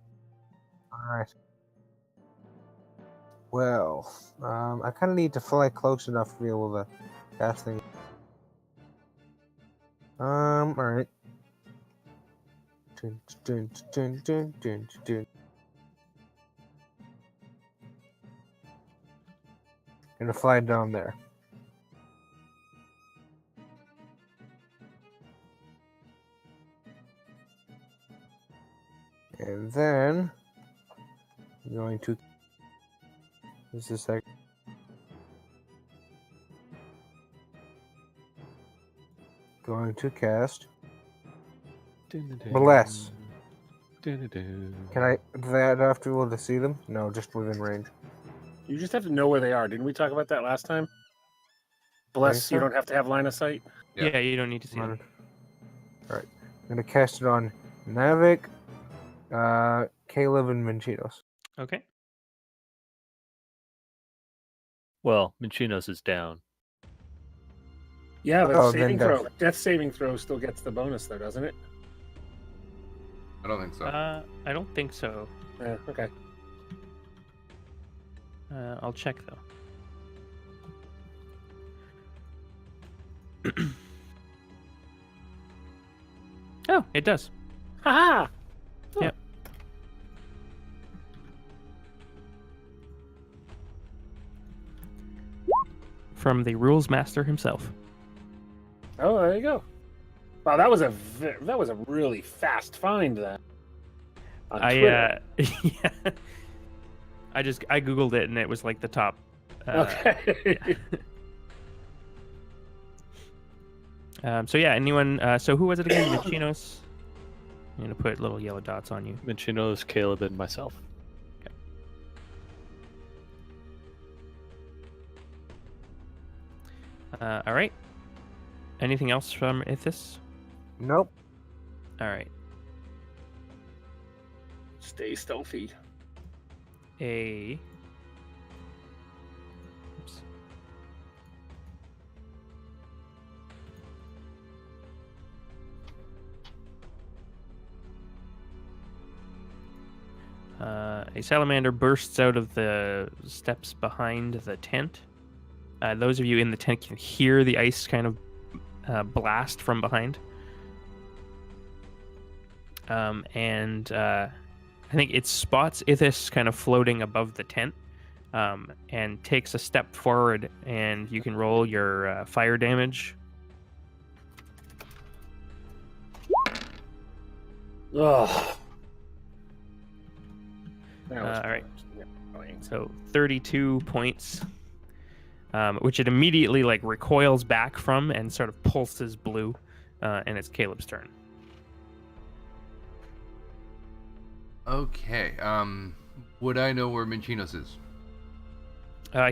All right. Well, I kind of need to fly close enough to be able to cast things. All right. Gonna fly down there. And then I'm going to just a sec. Going to cast Bless. Can I do that after we'll to see them? No, just within range. You just have to know where they are. Didn't we talk about that last time? Bless, so. you don't have to have line of sight. Yeah. Yeah, you don't need to see them. Alright. I'm gonna cast it on Navik, Caleb, and Minchinos. Okay. Well, Minchinos is down. Yeah, but Oh, saving then throw, death saving throw still gets the bonus though, doesn't it? I don't think so. I don't think so. Yeah, okay. I'll check though. Oh, it does. Haha! Yep. From the rules master himself. Oh, there you go. Wow, that was a really fast find then. On Twitter. Yeah. I googled it and it was like the top. Okay. So yeah, anyone? So who was it again? Minchinos. I'm gonna put little yellow dots on you. Minchinos, Caleb, and myself. All right. Anything else from Ithis? Nope. All right. Stay stealthy. Oops. A salamander bursts out of the steps behind the tent. Those of you in the tent can hear the ice kind of blast from behind. And I think it spots Ithis kind of floating above the tent, and takes a step forward, and you can roll your fire damage. Ugh. All right. So 32 points, which it immediately like recoils back from and sort of pulses blue, and it's Caleb's turn. Okay. Would I know where Minchinos is?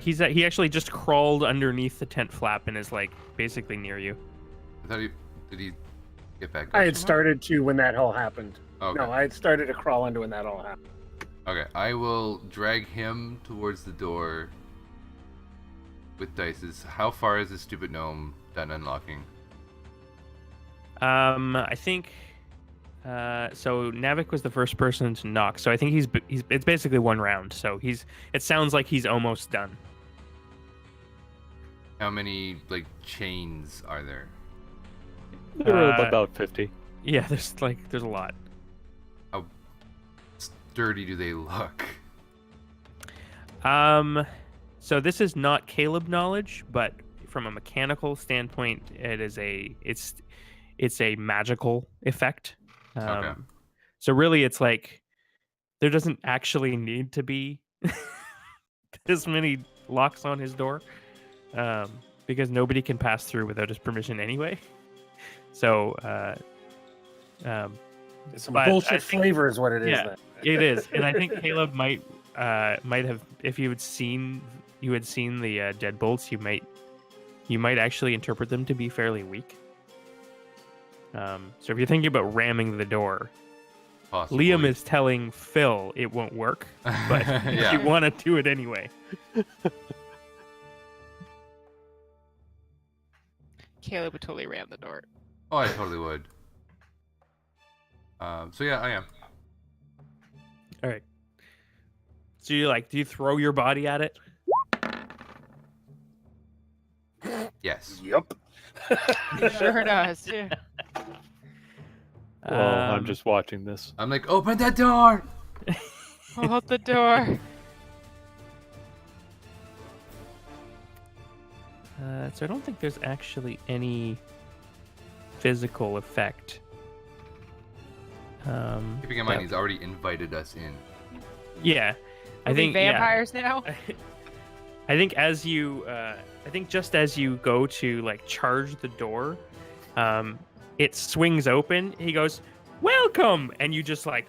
He actually just crawled underneath the tent flap and is like basically near you. I thought did he get back? I had started to when that all happened. Okay. No, I had started to crawl under when that all happened. Okay, I will drag him towards the door with dices. How far is this stupid gnome done unlocking? I think. So Navik was the first person to knock, so I think he's it's basically one round. So it sounds like he's almost done. How many chains are there? There are about 50. Yeah, there's a lot. How sturdy do they look? So this is not Caleb knowledge, but from a mechanical standpoint, it's a magical effect. Okay. So really, it's like there doesn't actually need to be this many locks on his door, because nobody can pass through without his permission anyway. So, It's some bullshit flavor is what it is. Yeah, then. it is, and I think Caleb might have, if you had seen the deadbolts, you might actually interpret them to be fairly weak. So if you're thinking about ramming the door, Possibly. Liam is telling Phil it won't work, but Yeah. you want to do it anyway. Caleb would totally ram the door. Oh, I totally would. So yeah, I am. All right. So do you throw your body at it? Yes. Yep. Sure does. Yeah. Well, I'm just watching this. I'm like, open that door! Hold the door. So I don't think there's actually any physical effect. Keeping in mind, he's already invited us in. Yeah, Are we vampires now? I think as you, just as you go to like charge the door, it swings open. He goes, "Welcome!" and you just like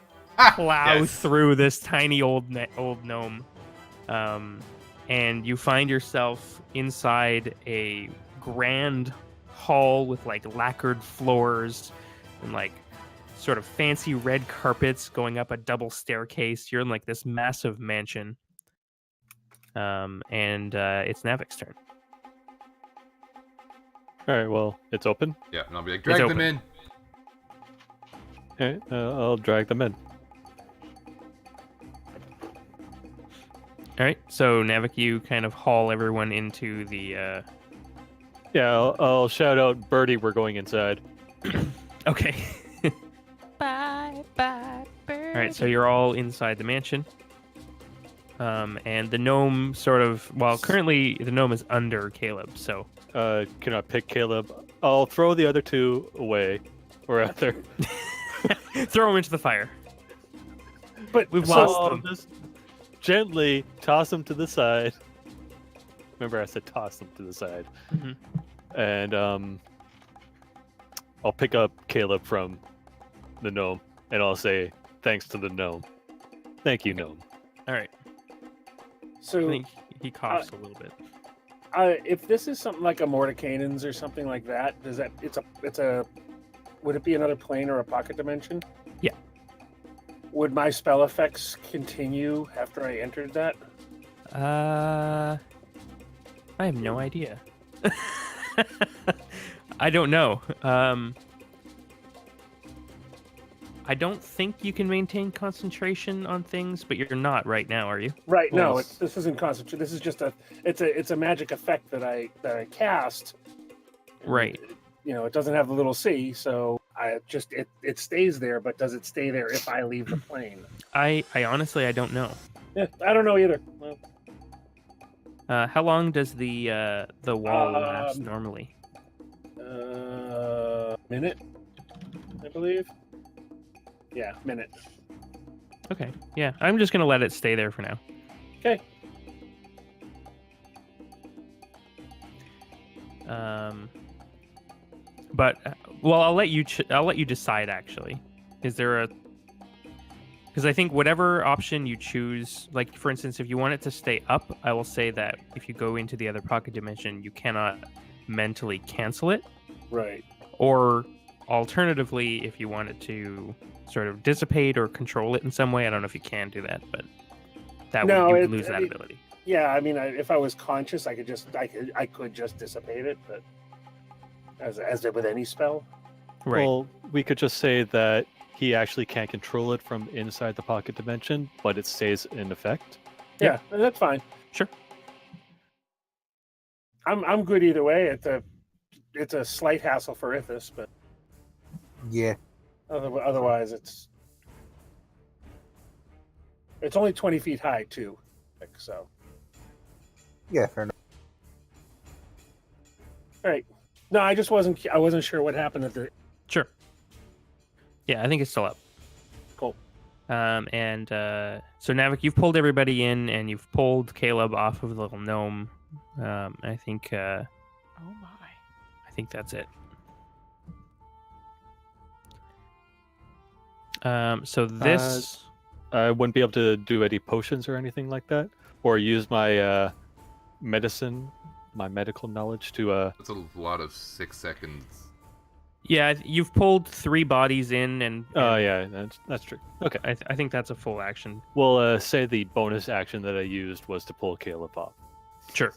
plow through this tiny old gnome, and you find yourself inside a grand hall with like lacquered floors and like sort of fancy red carpets going up a double staircase. You're in like this massive mansion. And it's Navik's turn. All right, well, it's open. Yeah, and I'll be like, drag them in. Okay, I'll drag them in. All right, so Navik, you kind of haul everyone into the. Yeah, I'll shout out, Birdie, we're going inside. Okay. Bye, bye, bird. All right, so you're all inside the mansion. And the gnome sort of, well, currently the gnome is under Caleb, so. Can I pick Caleb? I'll throw the other two away, or out there. Throw them into the fire. But We've so, lost them. Just gently toss them to the side. Remember, I said toss them to the side. Mhm. And I'll pick up Caleb from the gnome, and I'll say thanks to the gnome. Thank you, gnome. All right. I So think he coughs a little bit. if this is something like a Mordecaians or something like that, does that it's a would it be another plane or a pocket dimension? Yeah. Would my spell effects continue after I entered that? I have no idea. I don't know. I don't think you can maintain concentration on things, but you're not right now, are you? Right. No, Well, this isn't concentration. This is just it's a magic effect that I cast. Right. You know, it doesn't have the little C, so it stays there. But does it stay there if I leave the plane? I honestly, I don't know. Yeah, I don't know either. Well, How long does the wall last Um, normally? minute, I believe. Yeah, minute. Okay. Yeah, I'm just gonna let it stay there for now. Okay. But well, I'll let you decide. Actually, is there a? Because I think whatever option you choose, like for instance, if you want it to stay up, I will say that if you go into the other pocket dimension, you cannot mentally cancel it. Right. Or alternatively, if you want it to sort of dissipate or control it in some way, I don't know if you can do that, but that No, would you it- would lose I that mean, ability. Yeah, I mean, if I was conscious, I could just dissipate it, but as with any spell. Right. Well, we could just say that he actually can't control it from inside the pocket dimension, but it stays in effect. Yeah, that's fine. Sure. I'm good either way. It's a slight hassle for Ithis, but Yeah. otherwise it's only 20 feet high too, so. Yeah, fair enough. All right. No, I wasn't sure what happened at the. Sure. Yeah, I think it's still up. Cool. So Navik, you've pulled everybody in, and you've pulled Caleb off of the little gnome. I think. Oh my. I think that's it. So this. I wouldn't be able to do any potions or anything like that, or use my my medical knowledge to. That's a lot of 6 seconds. Yeah, you've pulled 3 bodies in, and Oh yeah, that's true. Okay, I think that's a full action. we'll say the bonus action that I used was to pull Caleb off. Sure.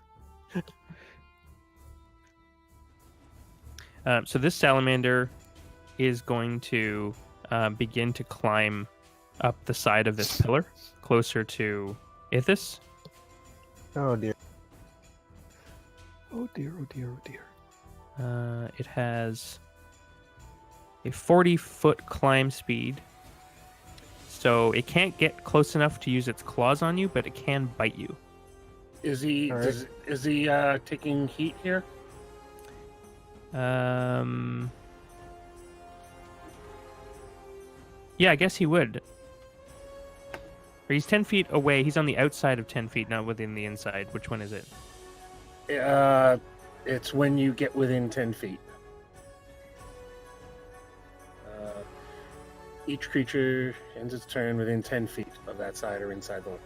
So this salamander is going to begin to climb up the side of this pillar, closer to Ithis. Oh dear. Oh dear! Oh dear! Oh dear! It has a 40-foot climb speed, so it can't get close enough to use its claws on you, but it can bite you. Is he All right. is he taking heat here? Yeah, I guess he would. Or he's 10 feet away. He's on the outside of 10 feet, not within the inside. Which one is it? It's when you get within 10 feet. Each creature ends its turn within 10 feet of that side or inside the.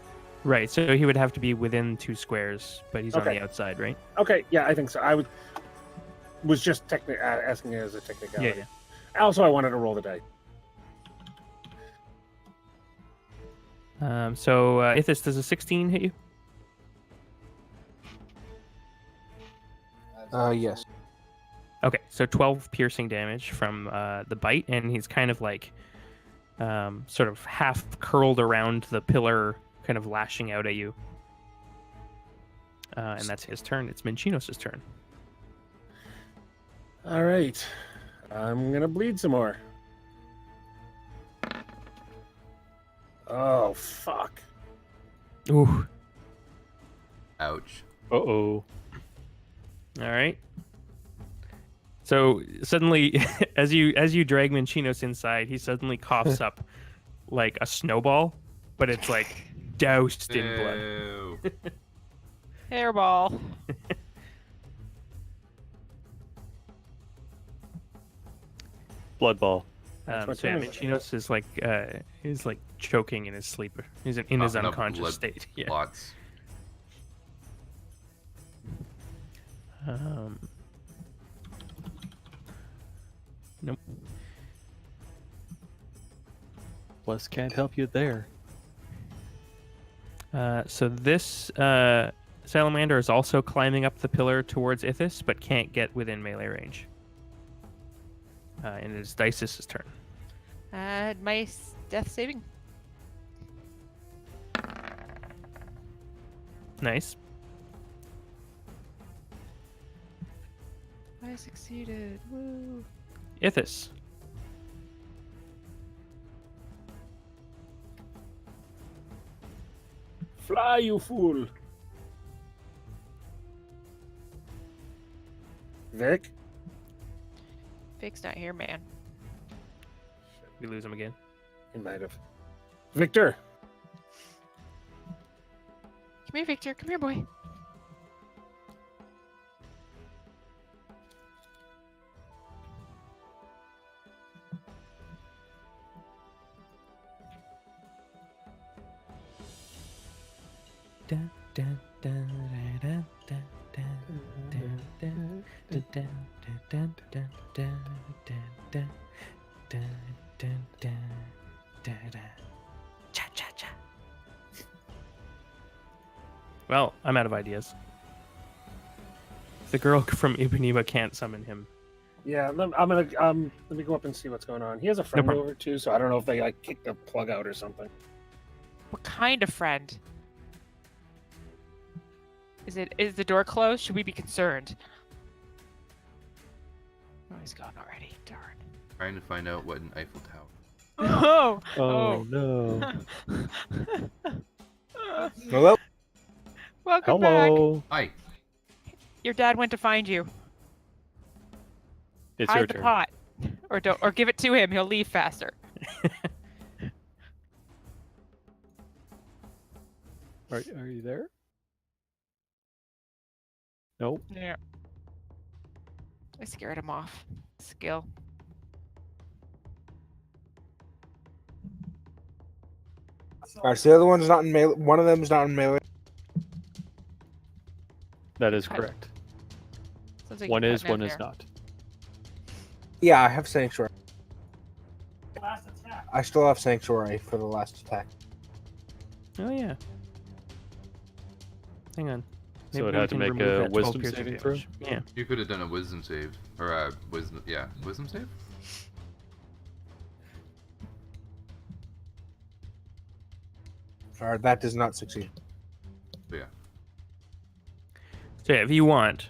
Right, so he would have to be within 2 squares, but he's on Okay. the outside, right? Okay, yeah, I think so. Was just asking it as a technicality. Yeah. Also, I wanted to roll the die. So, Ithis, does a 16 hit you? Yes. Okay, so 12 piercing damage from the bite, and he's kind of like sort of half curled around the pillar, kind of lashing out at you. And that's his turn. It's Minchinos' turn. All right. I'm going to bleed some more. Oh, fuck. Ooh. Ouch. Uh-oh. All right. So suddenly, as you drag Minchinos inside, he suddenly coughs up like a snowball, but it's like doused in blood. Ew. Hairball. Blood ball. That's what So yeah, it is. Minchinos is like choking in his sleep. He's in his Coughing up unconscious blood state. Yeah. Clots. Nope. Bless can't help you there. So this salamander is also climbing up the pillar towards Ithis, but can't get within melee range. And it's Dices' turn. My death saving. Nice. I succeeded. Woo. Ithis. Fly, you fool. Vic? Vic's not here, man. We lose him again. He might have. Victor. Come here, Victor. Come here, boy. Well, I'm out of ideas. The girl from Ipanema can't summon him. Yeah, let me go up and see what's going on. He has a friend problem. over too, so I don't know if they like kicked the plug out or something. What kind of friend? Is the door closed? Should we be concerned? Oh, he's gone already. Darn. Trying to find out what an Eiffel Tower. Oh. Oh, no. Hello? Welcome back. Hello. Hi. Your dad went to find you. It's your Hide the turn. pot, or don't, or give it to him. He'll leave faster. Are you there? Nope. Yeah. I scared him off. Skill. Alright, so the other one's not in melee. One of them's not in melee. That is I- correct. Sounds like One you're is, cutting one out is there. not. Yeah, I have Sanctuary. I still have Sanctuary for the last attack. Oh yeah. Hang on. So Maybe it we had to can make remove a that 12 wisdom piercing saving damage. Yeah. You could have done a wisdom save. Or a wisdom. Yeah. Wisdom save? Alright, that does not succeed. So yeah. So yeah, if you want,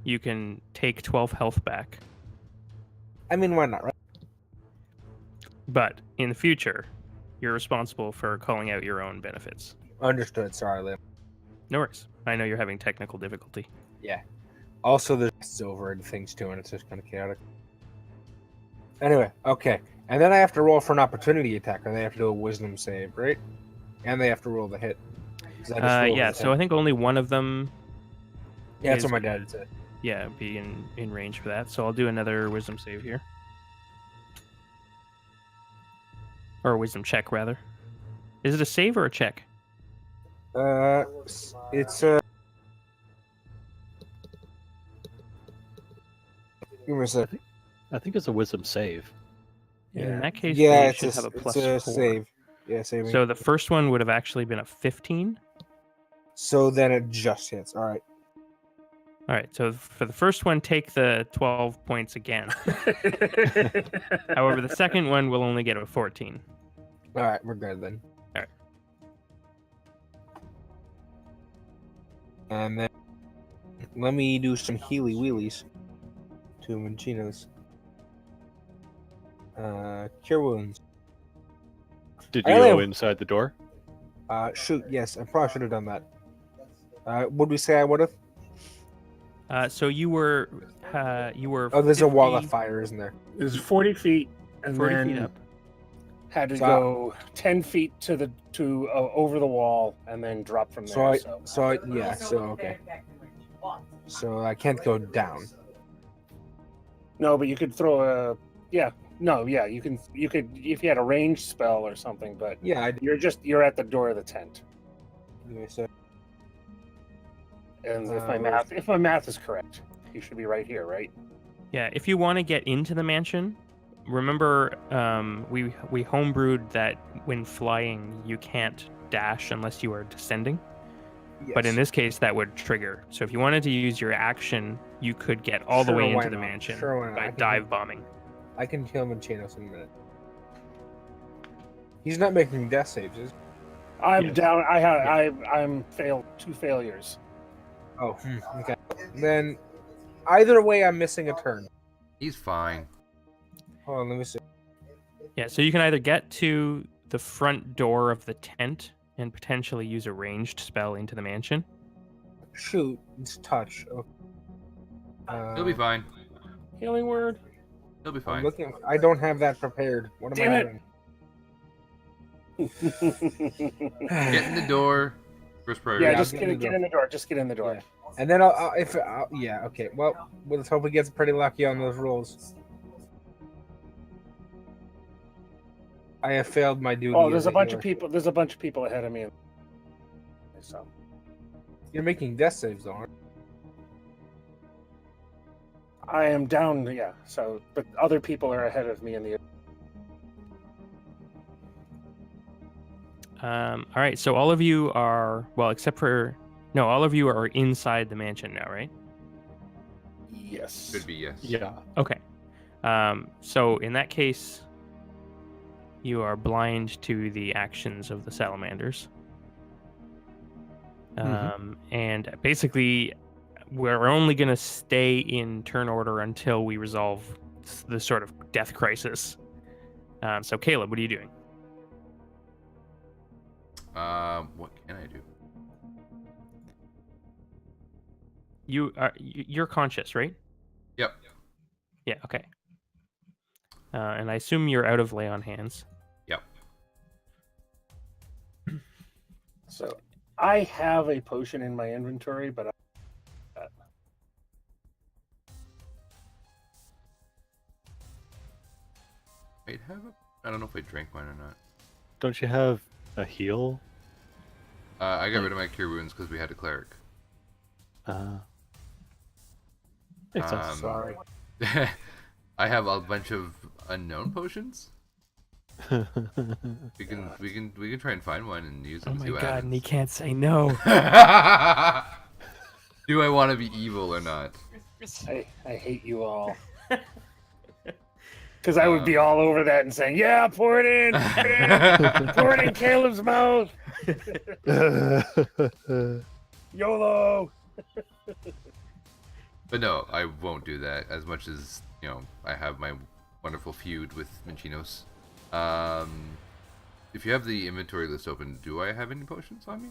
you can take 12 health back. I mean, why not, right? But in the future, you're responsible for calling out your own benefits. Understood. Sorry, Liam. No worries. I know you're having technical difficulty. Yeah. Also, there's silver and things too, and it's just kind of chaotic. Anyway, okay. And then I have to roll for an opportunity attack, and they have to do a wisdom save, right? And they have to roll the hit. 'Cause I just rolled Yeah, the so 10. I think only one of them Yeah, that's is- what my dad said. be in range for that. So I'll do another wisdom save here. Or a wisdom check, rather. Is it a save or a check? It's Give me a sec. I think it's a wisdom save. In that case, Yeah, they it's should a, have a it's plus a 4. save. Yeah, saving. So the first one would have actually been a 15. So then it just hits. All right. All right, so for the first one, take the 12 points again. However, the second one will only get a 14. All right, we're good then. All right. And then let me do some healy wheelies to Manchinos. Cure wounds. Did I you only go have- inside the door? Shoot. Yes, I probably should have done that. Would we say I would have? So you were Oh, there's a wall of 50 fire, isn't there? It was 40 feet, and 40 then feet up. had to So go 10 feet to over the wall, and then drop from there. So okay. So I can't go down. No, but you could throw a you can if you had a ranged spell or something, but Yeah, I you're at the door of the tent. do. So And where- if my math is correct, you should be right here, right? Yeah, if you want to get into the mansion, remember we homebrewed that when flying you can't dash unless you are descending. But in yes. this case, that would trigger. So if you wanted to use your action, you could get all the Sure, way why into the not? mansion Sure, why not? I by can dive do- bombing. I can kill Manchinos in a minute. He's not making death saves, is he? I'm Yes. down. I'm failed 2 failures. Oh, okay. Then either way, I'm missing a turn. He's fine. Hold on, let me see. Yeah, so you can either get to the front door of the tent and potentially use a ranged spell into the mansion. Shoot, it's touch. Okay. He'll be fine. Healing word. He'll be I'm fine. looking. I don't have that prepared. What am Damn I it. doing? Get in the door. First priority. Yeah, Yeah, just get get in the in the door. Just get in the door. Yeah. And then yeah, okay. Well, let's hope he gets pretty lucky on those rolls. I have failed my duty. Oh, there's as a bunch healer. of people. There's a bunch of people ahead of me. So You're making death saves, though, aren't you? I am down. Yeah. So, but other people are ahead of me in the. All right, so all of you are except for no, all of you are inside the mansion now, right? Yes. Could be yes. Yeah. Okay. So in that case, you are blind to the actions of the salamanders. And basically, we're only going to stay in turn order until we resolve the sort of death crisis. So Caleb, what are you doing? What can I do? You're conscious, right? Yep. Yeah. Okay. And I assume you're out of lay on hands. Yep. So I have a potion in my inventory, but Wait, I don't know if I drank mine or not. Don't you have a heal? I got rid of my cure wounds because we had a cleric. Makes sense. Um, sorry. I have a bunch of unknown potions. We can try and find one and use it Oh and my see what god, and he happens. can't say no. Do I want to be evil or not? I hate you all. Because I would be all over that and saying, "Yeah, pour it in, pour it in Caleb's mouth, YOLO." But no, I won't do that. As much as I have my wonderful feud with Manchinos. If you have the inventory list open, do I have any potions on me?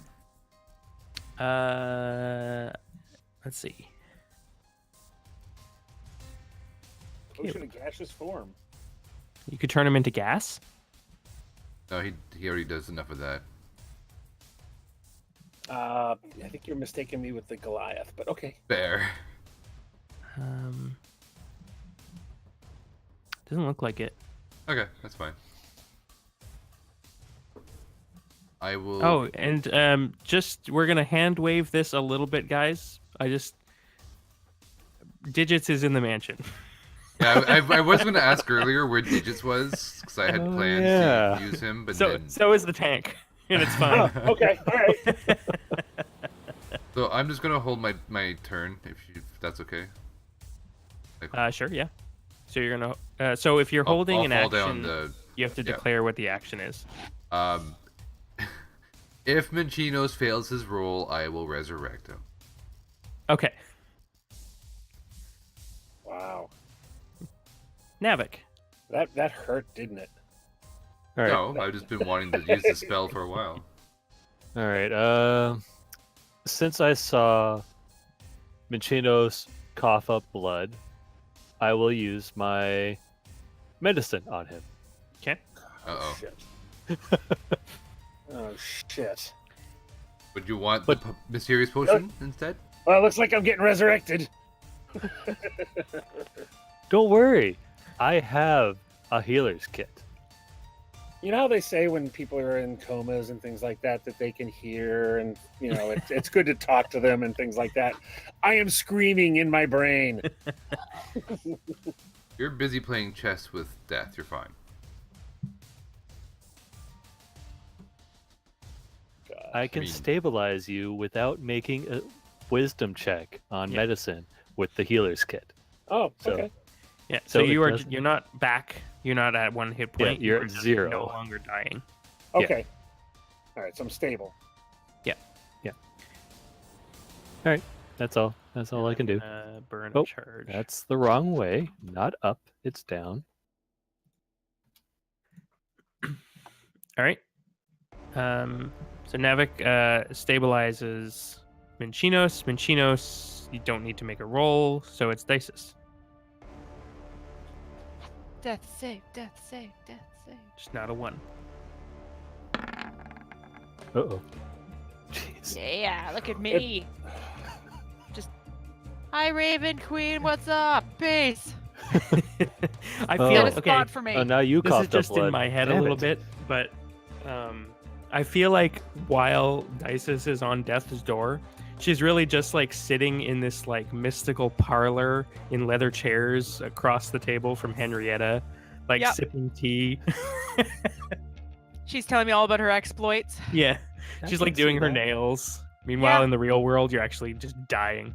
Let's see. Potion of gaseous form. You could turn him into gas. No, he already does enough of that. I think you're mistaking me with the Goliath, but okay. Fair. Doesn't look like it. Okay, that's fine. I will. Oh, and just we're gonna hand wave this a little bit, guys. Digits is in the mansion. Yeah, I was going to ask earlier where Digits was because I had plans to use him, but so is the tank, and it's fine. Okay, all right. So I'm just going to hold my turn if that's okay. Sure, yeah. So you're gonna. So if you're holding I'll an fall action, down you have to declare what the action is. If Minchinos fails his roll, I will resurrect him. Okay. Wow. Navik. That hurt, didn't it? All right. No, I've just been wanting to use the spell for a while. All right. Since I saw Minchinos cough up blood, I will use my medicine on him. Okay. Uh-oh. Shit. Oh, shit. Would you want the mysterious potion instead? Well, it looks like I'm getting resurrected. Don't worry. I have a healer's kit. You know how they say when people are in comas and things like that they can hear and, you know, it's good to talk to them and things like that. I am screaming in my brain. You're busy playing chess with death. You're fine. I can stabilize you without making a wisdom check on medicine with the healer's kit. Oh, So- okay. Yeah. So So it you're doesn't- not back. You're not at 1 hit Yeah, point. you're are at just 0. No longer dying. Okay. All right, so I'm stable. All right. That's all. That's all I can do. Burn Oh, charge. That's the wrong way. Not up. It's down. All right. So Navik stabilizes Minchinos. Minchinos, you don't need to make a roll, so it's Dices. Death save, death save, death save. Just not a 1. Uh-oh. Jeez. Yeah, look at me. Just, hi Raven Queen, what's up? Peace. I Oh. feel Get a okay. spot for me. Oh, now you This is coughed up just blood. in my head a Damn little it. bit, but I feel like while Dices is on death's door, she's really just like sitting in this like mystical parlor in leather chairs across the table from Henrietta, like Yep. sipping tea. She's telling me all about her exploits. Yeah, I she's can like doing see her that. nails. Meanwhile, Yeah. in the real world, you're actually just dying.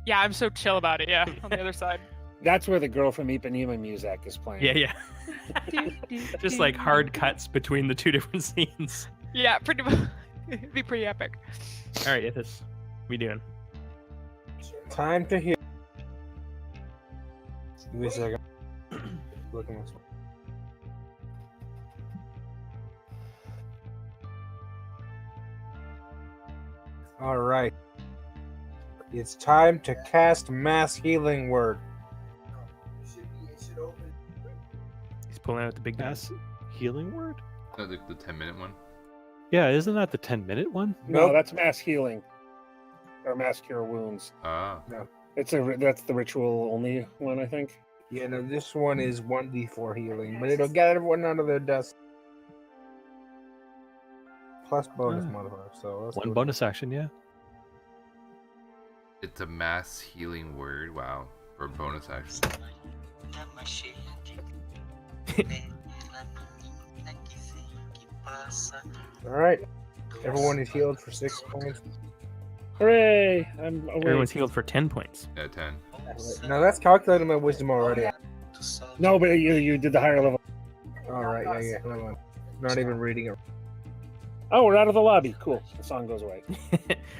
Yeah, I'm so chill about it. Yeah, on the other side. That's where the girl from Ipanema Music is playing. Yeah, yeah. Just like hard cuts between the two different scenes. Yeah, pretty much. It'd be pretty epic. All right, Ithis, what you doing? Time to heal. Give me a second. Look at this one. All right. It's time to cast Mass Healing Word. He's pulling out the big guns. Mass healing word? No, the 10-minute one. Yeah, isn't that the 10-minute one? No, Nope. that's mass healing. Or mass cure wounds. Ah. That's the ritual only one, I think. Yeah, no, this one is 1d4 healing, but it'll get everyone out of their dust. Plus bonus Ah. modifier, so let's One go. bonus action, yeah. It's a mass healing word. Wow. For a bonus action. All right. Everyone is healed for 6 points. Hooray! I'm awake. Everyone's healed for 10 points. Yeah, 10. Now that's calculating my wisdom already. No, but you did the higher level. All right, yeah. Never mind. Not even reading it. Oh, we're out of the lobby. Cool. The song goes away.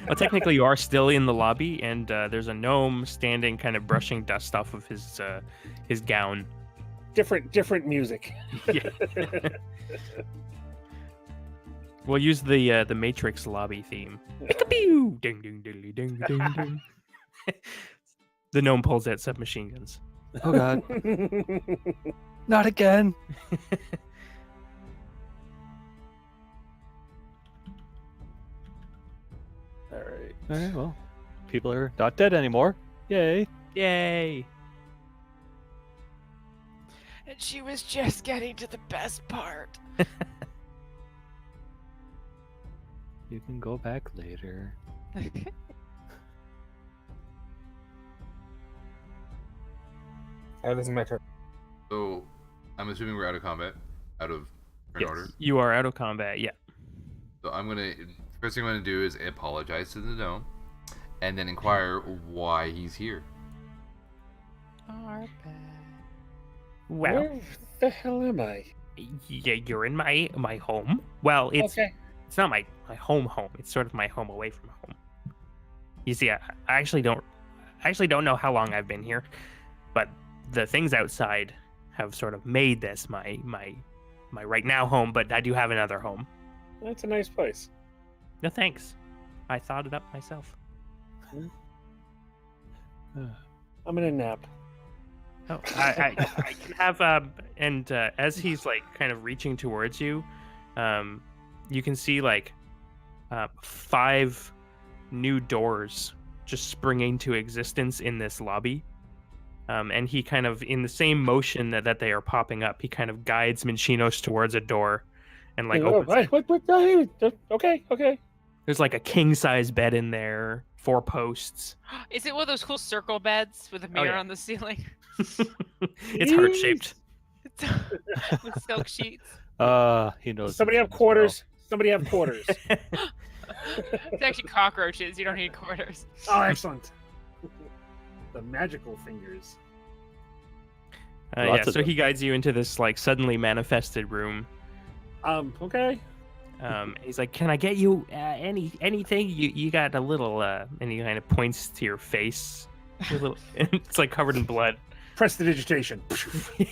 Well, technically, you are still in the lobby, and there's a gnome standing, kind of brushing dust off of his gown. Different music. Yeah. We'll use the Matrix lobby theme. Pew! Ding ding ding ding ding ding. The gnome pulls out submachine guns. Oh god, not again! All right. All right, well, people are not dead anymore. Yay! Yay! And she was just getting to the best part. You can go back later. That is my turn. So, I'm assuming we're out of combat, out of turn order. You are out of combat. Yeah. So first thing I'm gonna do is apologize to the gnome, and then inquire why he's here. Our bad. Well, Where the hell am I? yeah, you're in my home. Well, it's Okay. it's not my home. It's sort of my home away from home. You see, I actually don't know how long I've been here, but the things outside have sort of made this my right now home. But I do have another home. That's a nice place. No thanks. I thought it up myself. I'm gonna nap. Oh, I can have and as he's like kind of reaching towards you, you can see like 5 new doors just springing to existence in this lobby. And he kind of, in the same motion that they are popping up, he kind of guides Minchinos towards a door, and like opens. What? Okay. There's like a king size bed in there, 4 posts. Is it one of those cool circle beds with a mirror yeah. on the ceiling? It's heart shaped. With silk sheets. He knows. Somebody have quarters. Somebody have quarters. It's actually cockroaches. You don't need quarters. Oh, excellent. The magical fingers. Yeah, Lots of so them. he guides you into this like suddenly manifested room. Okay. He's like, "Can I get you anything? You got a little," and he kind of points to your face. It's like covered in blood. Prestidigitation. He's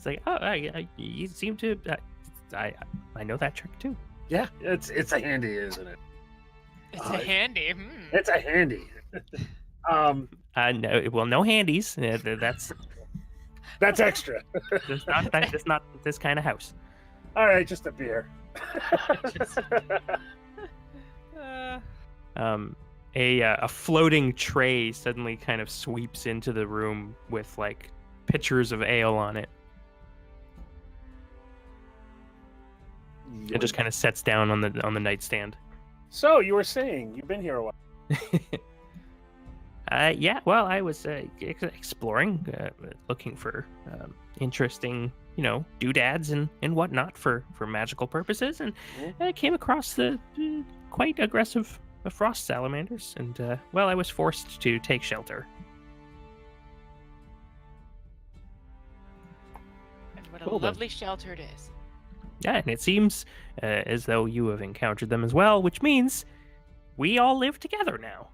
like, "Oh, you seem to. I know that trick too." Yeah, it's a handy, isn't it? It's a handy. It's a handy. No, well, no handies. That's extra. That's not this kind of house. All right, just a beer. A floating tray suddenly kind of sweeps into the room with like pitchers of ale on it. It just kind of sets down on the nightstand. So you were saying you've been here a while. Yeah. Well, I was exploring, looking for interesting, doodads and whatnot for magical purposes, and I came across the quite aggressive frost salamanders, and well, I was forced to take shelter. And what a lovely shelter it is. Yeah, and it seems as though you have encountered them as well, which means we all live together now.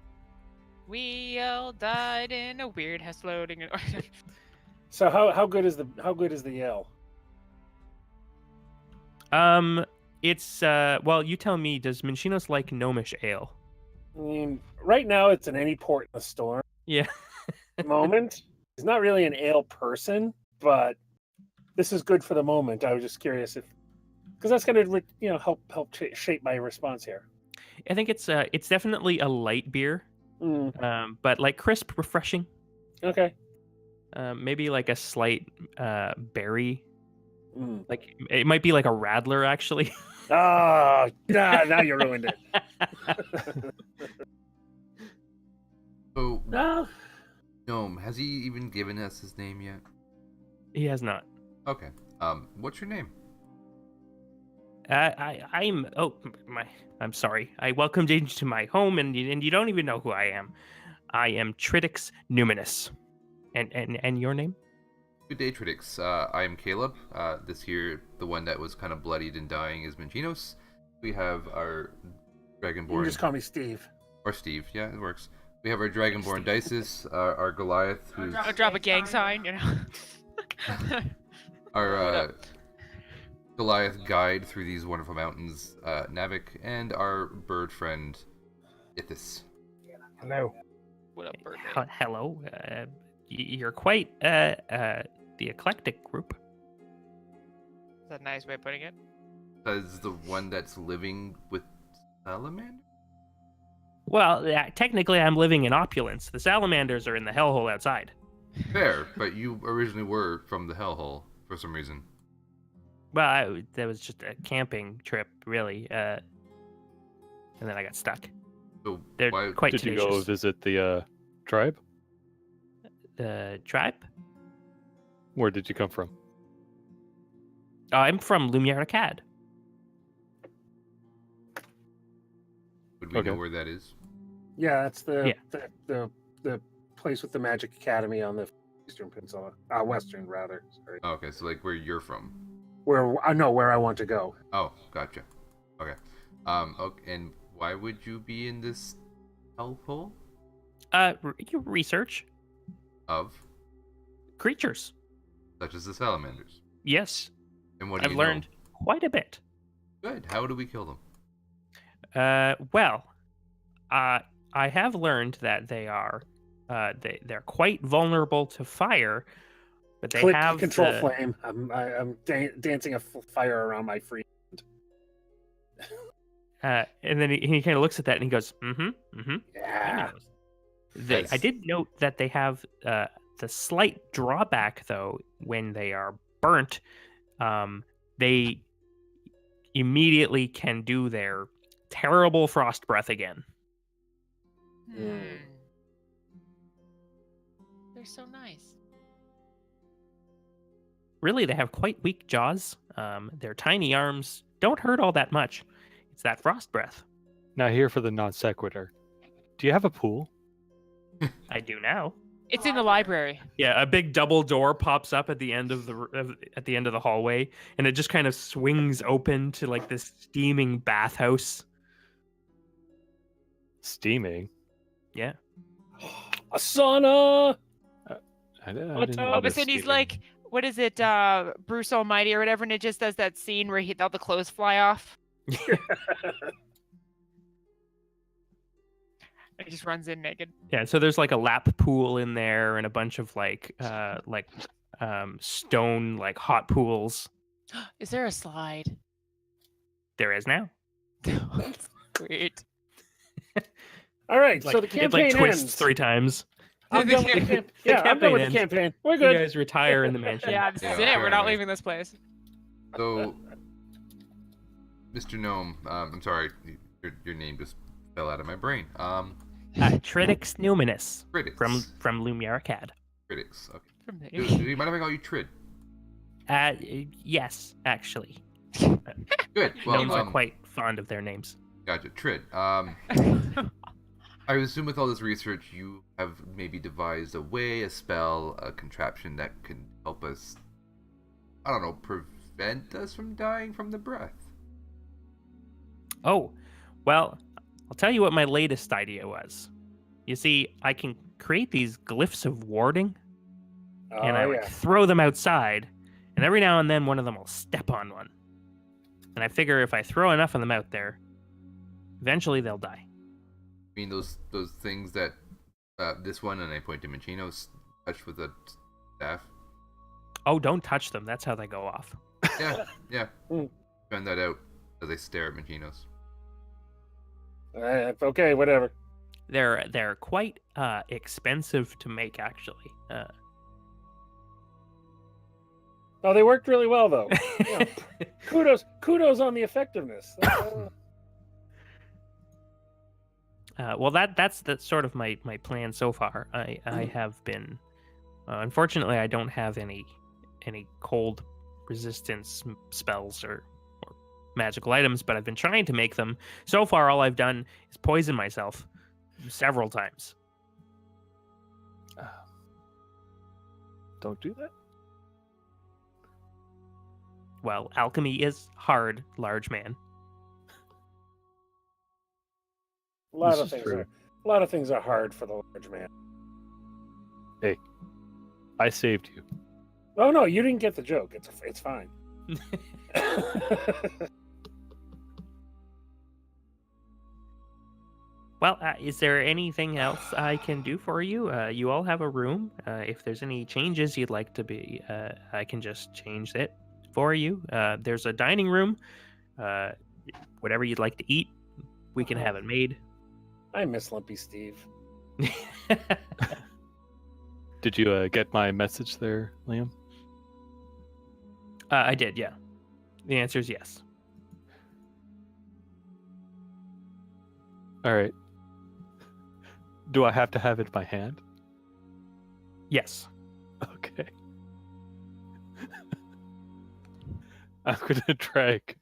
We all died in a weird house floating in. So how good is the ale? It's well, you tell me. Does Minchinos like gnomish ale? I mean, right now it's in any port in the storm. Yeah. Moment. He's not really an ale person, but this is good for the moment. I was just curious because that's going to help shape my response here. I think it's definitely a light beer, but like crisp, refreshing. Okay. Maybe like a slight berry. Like it might be like a Radler actually. Oh, now you ruined it. So, No. Gnome, has he even given us his name yet? He has not. Okay. What's your name? I'm sorry. I welcomed you to my home, and you don't even know who I am. I am Tritix Numinous. And your name? Good day, Tritix. I am Caleb. This here, the one that was kind of bloodied and dying, is Minchinos. We have our Dragonborn. You can just call me Steve. Or Steve, yeah, it works. We have our Dragonborn Dices, our Goliath, who's I'll drop a gang sign, our Goliath guide through these wonderful mountains, Navik, and our bird friend, Ithis. Hello. What up, bird? Hello. You're quite the eclectic group. Is that a nice way of putting it? As the one that's living with Salamander? Well, technically, I'm living in opulence. The salamanders are in the hellhole outside. Fair, but you originally were from the hellhole for some reason. Well, that was just a camping trip, really. And then I got stuck. So They're why quite Did you tenacious. go visit the tribe? The tribe? Where did you come from? I'm from Lumiere Cad. would we know Okay. where that is? Yeah, that's Yeah. the place with the Magic Academy on the Eastern Peninsula, Western rather. Sorry, Oh, okay, so like where you're from. where I know where I want to go. Oh, gotcha. Okay. Okay, and why would you be in this hellhole You research of creatures. such as the salamanders? Yes, And what do I've you learned quite a bit. know? Good. How do we kill them? Well, I have learned that they are, they're quite vulnerable to fire, but they Click have control the- flame. I'm dancing a fire around my free. and then he kind of looks at that and he goes, I Yeah. know. I Nice. did note that they have the slight drawback, though, when they are burnt, they immediately can do their terrible frost breath again. Mm. They're so nice. Really, they have quite weak jaws. Their tiny arms don't hurt all that much. It's that frost breath. Now here for the non sequitur. Do you have a pool? I do now. It's in the library. Yeah, a big double door pops up at the end of the hallway, and it just kind of swings open to like this steaming bathhouse. Steaming. Yeah. A sauna. I didn't All of notice a sudden he's steaming. like, what is it, Bruce Almighty or whatever, and it just does that scene where all the clothes fly off. He just runs in naked. Yeah, so there's like a lap pool in there and a bunch of stone like hot pools. Is there a slide? There is now. Sweet. All right, Like, so the it campaign like twists ends. 3 times. I'm done with the The yeah, I'm done with the campaign campaign. We're You good. guys retire in the mansion. Yeah, this is Yeah, it. We're not fair leaving this place. So, Mr. Gnome, I'm sorry, your name just fell out of my brain. Tridix Numinous Critics. from Lumiere Cad. Critics. Okay. From the- Do you mind if I call you Trid? Yes, actually. Good. Well, Gnomes are quite fond of their names. gotcha. Trid. I assume with all this research, you have maybe devised a way, a spell, a contraption that can help us, I don't know, prevent us from dying from the breath. Oh, well, I'll tell you what my latest idea was. You see, I can create these glyphs of warding, and I Oh would yeah. throw them outside, and every now and then one of them will step on one. And I figure if I throw enough of them out there, eventually they'll die. I mean, those things that this one, and I point to Machino's, touch with a staff. Oh, don't touch them. That's how they go off. Yeah, yeah. Hmm. Found that out as I stare at Machino's. Okay, whatever. They're quite expensive to make, actually. Oh, they worked really well though. Yeah. Kudos on the effectiveness. Well, that's sort of my plan so far. I have been, unfortunately, I don't have any cold resistance spells or magical items, but I've been trying to make them. So far, all I've done is poison myself several times. Don't do that. Well, alchemy is hard, large man. A lot This of is things true. are a lot of things are hard for the large man. I saved you. Oh no, you didn't get the joke. It's fine. Well, is there anything else I can do for you? You all have a room. If there's any changes you'd like to be, I can just change it for you. There's a dining room. Whatever you'd like to eat, we can have it made. I miss Lumpy Steve. Did you get my message there, Liam? I did, yeah. The answer is yes. All right. Do I have to have it in my hand? Yes. Okay. I'm gonna drag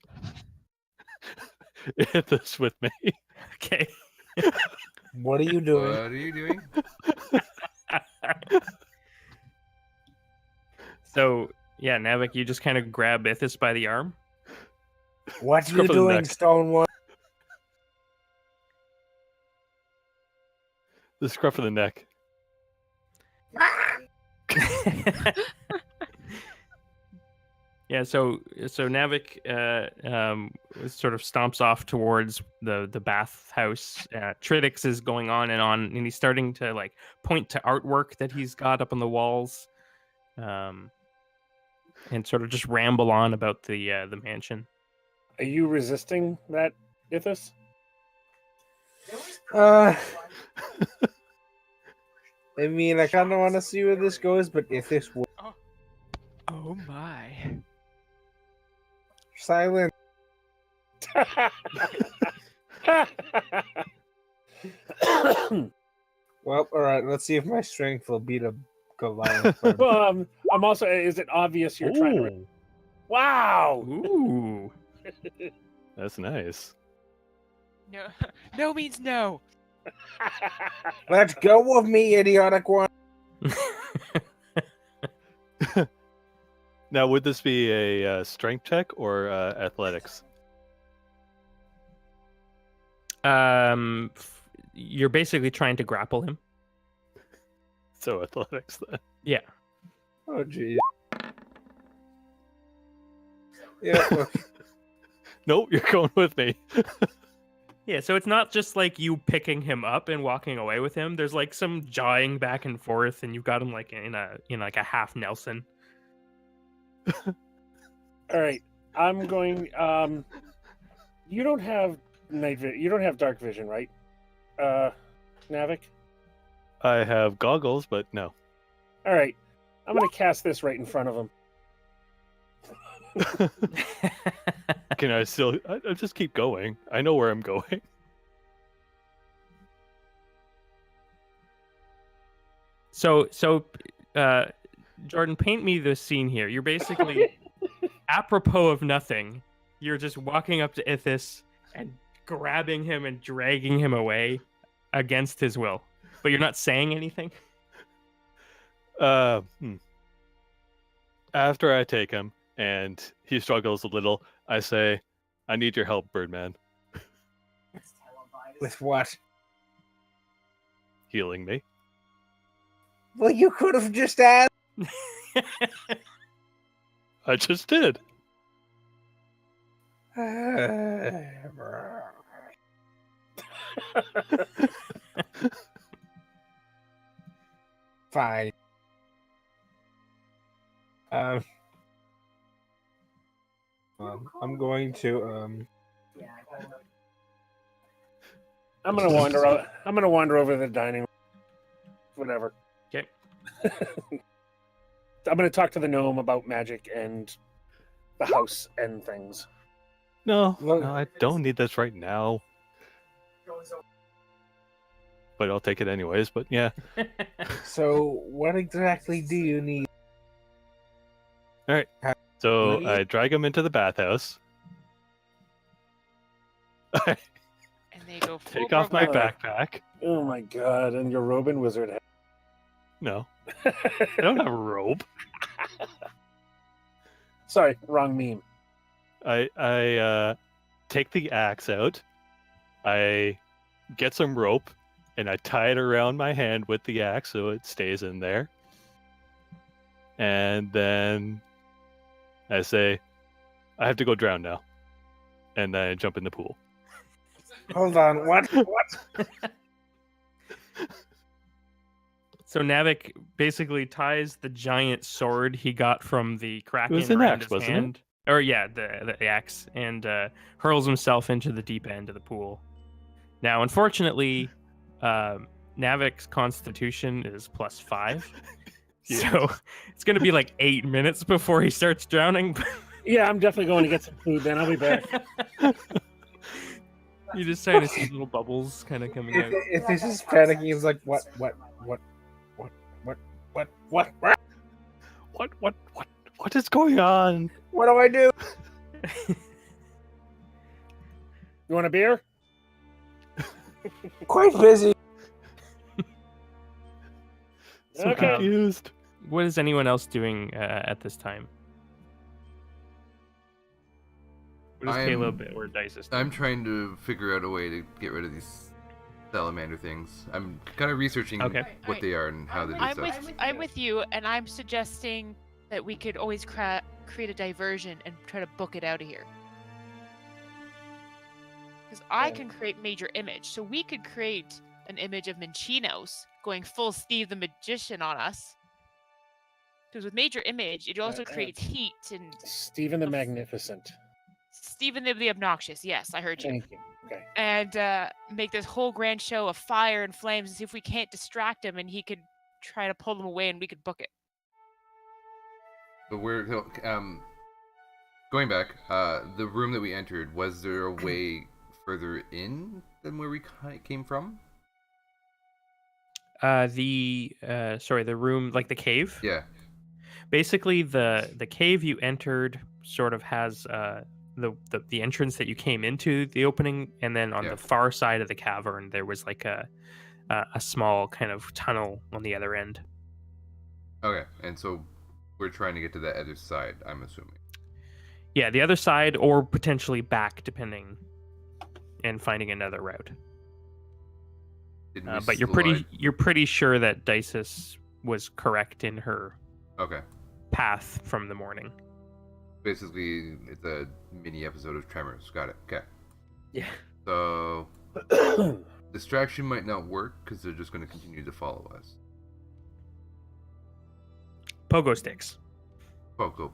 this with me. Okay. What are you doing? What are you doing? So, yeah, Navik, you just kind of grab Ithis by the arm. What are you Scruff of the doing, neck. Stonewall? The scruff of the neck. Yeah, so Navik sort of stomps off towards the bathhouse. Tridix is going on, and he's starting to like point to artwork that he's got up on the walls, and sort of just ramble on about the mansion. Are you resisting that, Ithis? I mean, I kind of want to see where this goes, but if this was Oh my. silent, well, all right. Let's see if my strength will beat a Goliath. Well, I'm also. Is it obvious you're trying to? Ooh, Wow. Ooh. that's nice. No, no means no. Let go of me, idiotic one. Now, would this be a strength check or athletics? You're basically trying to grapple him. So athletics then. Yeah. Oh, gee. Yeah. Look, Nope, you're going with me. Yeah, so it's not just like you picking him up and walking away with him. There's like some jawing back and forth, and you've got him like in like a half Nelson. All right. I'm going. You don't have you don't have dark vision, right? Navik. I have goggles, but no. All right. I'm going to cast this right in front of him. Can I still? I'll just keep going. I know where I'm going. So, Jordan, paint me the scene here. You're basically, apropos of nothing, you're just walking up to Ithis and grabbing him and dragging him away against his will, but you're not saying anything. After I take him and he struggles a little, I say, "I need your help, Birdman." with what? Healing me. Well, you could have just asked. I just did. Fine. I'm going to I'm going to wander out. I'm going to wander over to the dining room. Whatever. Okay. I'm going to talk to the gnome about magic and the house and things. No, Look- no, I don't need this right now. But I'll take it anyways. But yeah. So, what exactly do you need? So Really? I drag him into the bathhouse. I And they go full take off my broke backpack. Oh my god! And your Robin wizard hat. No, I don't have a robe. Sorry, wrong meme. I take the axe out. I get some rope and I tie it around my hand with the axe so it stays in there. And then I say, I have to go drown now, and then jump in the pool. Hold on. What? What? So Navik basically ties the giant sword he got from the Kraken was an around axe, his wasn't it? hand. Or yeah, the axe, and hurls himself into the deep end of the pool. Now, unfortunately, Navik's constitution is +5. Yeah. So it's going to be like 8 minutes before he starts drowning. Yeah, I'm definitely going to get some food. Then I'll be back. You just kind of see little bubbles kind of coming out. If he's just panicking, he's like, what? What is going on? What do I do? You want a beer? Quite busy. So, Okay. Confused. What is anyone else doing at this time? What is Caleb or Dices doing? I'm trying to figure out a way to get rid of these salamander things. I'm kind of researching Okay. what they are and how they do stuff. I'm with you, and I'm suggesting that we could always create a diversion and try to book it out of here. Because I can create major image, so we could create an image of Minchinos going full Steve the Magician on us. Because with major image, it also creates heat and Stephen the Magnificent. Stephen the Obnoxious. Yes, I heard you. Thank you. Okay. And make this whole grand show of fire and flames and see if we can't distract him and he could try to pull them away and we could book it. But we're going back. The room that we entered, was there a way further in than where we came from? The room, like the cave. Yeah. Basically, the cave you entered sort of has the entrance that you came into the opening, and then on the far side of the cavern there was like a small kind of tunnel on the other end. Okay, and so we're trying to get to the other side, I'm assuming. Yeah, the other side, or potentially back, depending, and finding another route. But you're pretty sure that Dices was correct in her path from the morning. Basically, it's a mini episode of Tremors. Got it. Okay. Yeah. So distraction might not work because they're just going to continue to follow us. Pogo sticks. Pogo.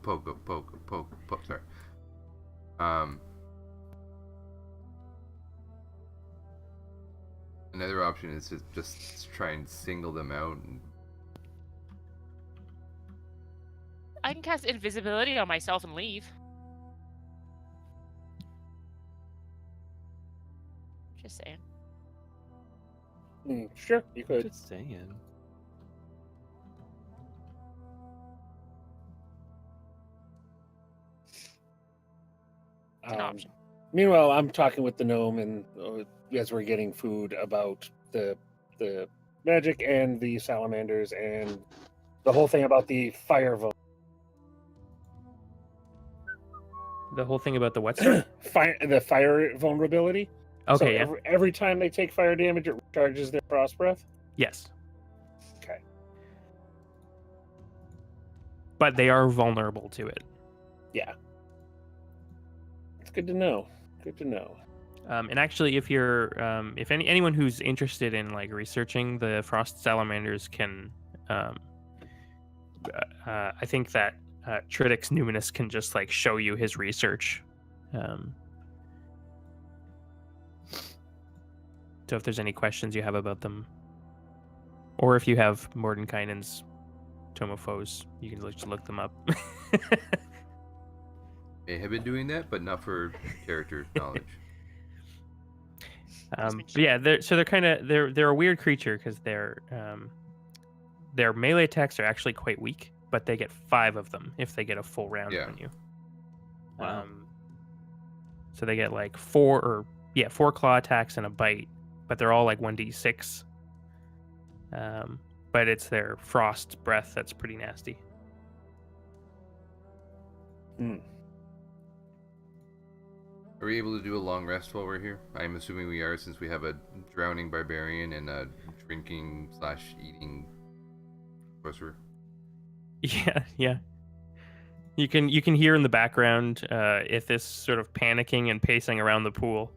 Sorry. Another option is to just try and single them out. I can cast invisibility on myself and leave. Just saying. Sure, you could. Just saying. It's an option. Meanwhile, I'm talking with the gnome, and as we're getting food, about the magic and the salamanders and the whole thing about the fire vote. The whole thing about the what? Sir? The fire vulnerability. Okay. So every time they take fire damage, it recharges their frost breath. Yes. Okay. But they are vulnerable to it. Yeah. It's good to know. Good to know. And actually, if you're, if anyone who's interested in like researching the frost salamanders can, I think that Tridix Numinous can just like show you his research. So if there's any questions you have about them, or if you have Mordenkainen's Tomophos, you can just look them up. May have been doing that, but not for character knowledge. But yeah, they're a weird creature because their melee attacks are actually quite weak, but they get 5 of them if they get a full round on you. Wow. So they get like 4 claw attacks and a bite, but they're all like 1d6. But it's their frost breath that's pretty nasty. Are we able to do a long rest while we're here? I'm assuming we are, since we have a drowning barbarian and a drinking/eating sorcerer. Yeah. You can hear in the background Ithis sort of panicking and pacing around the pool.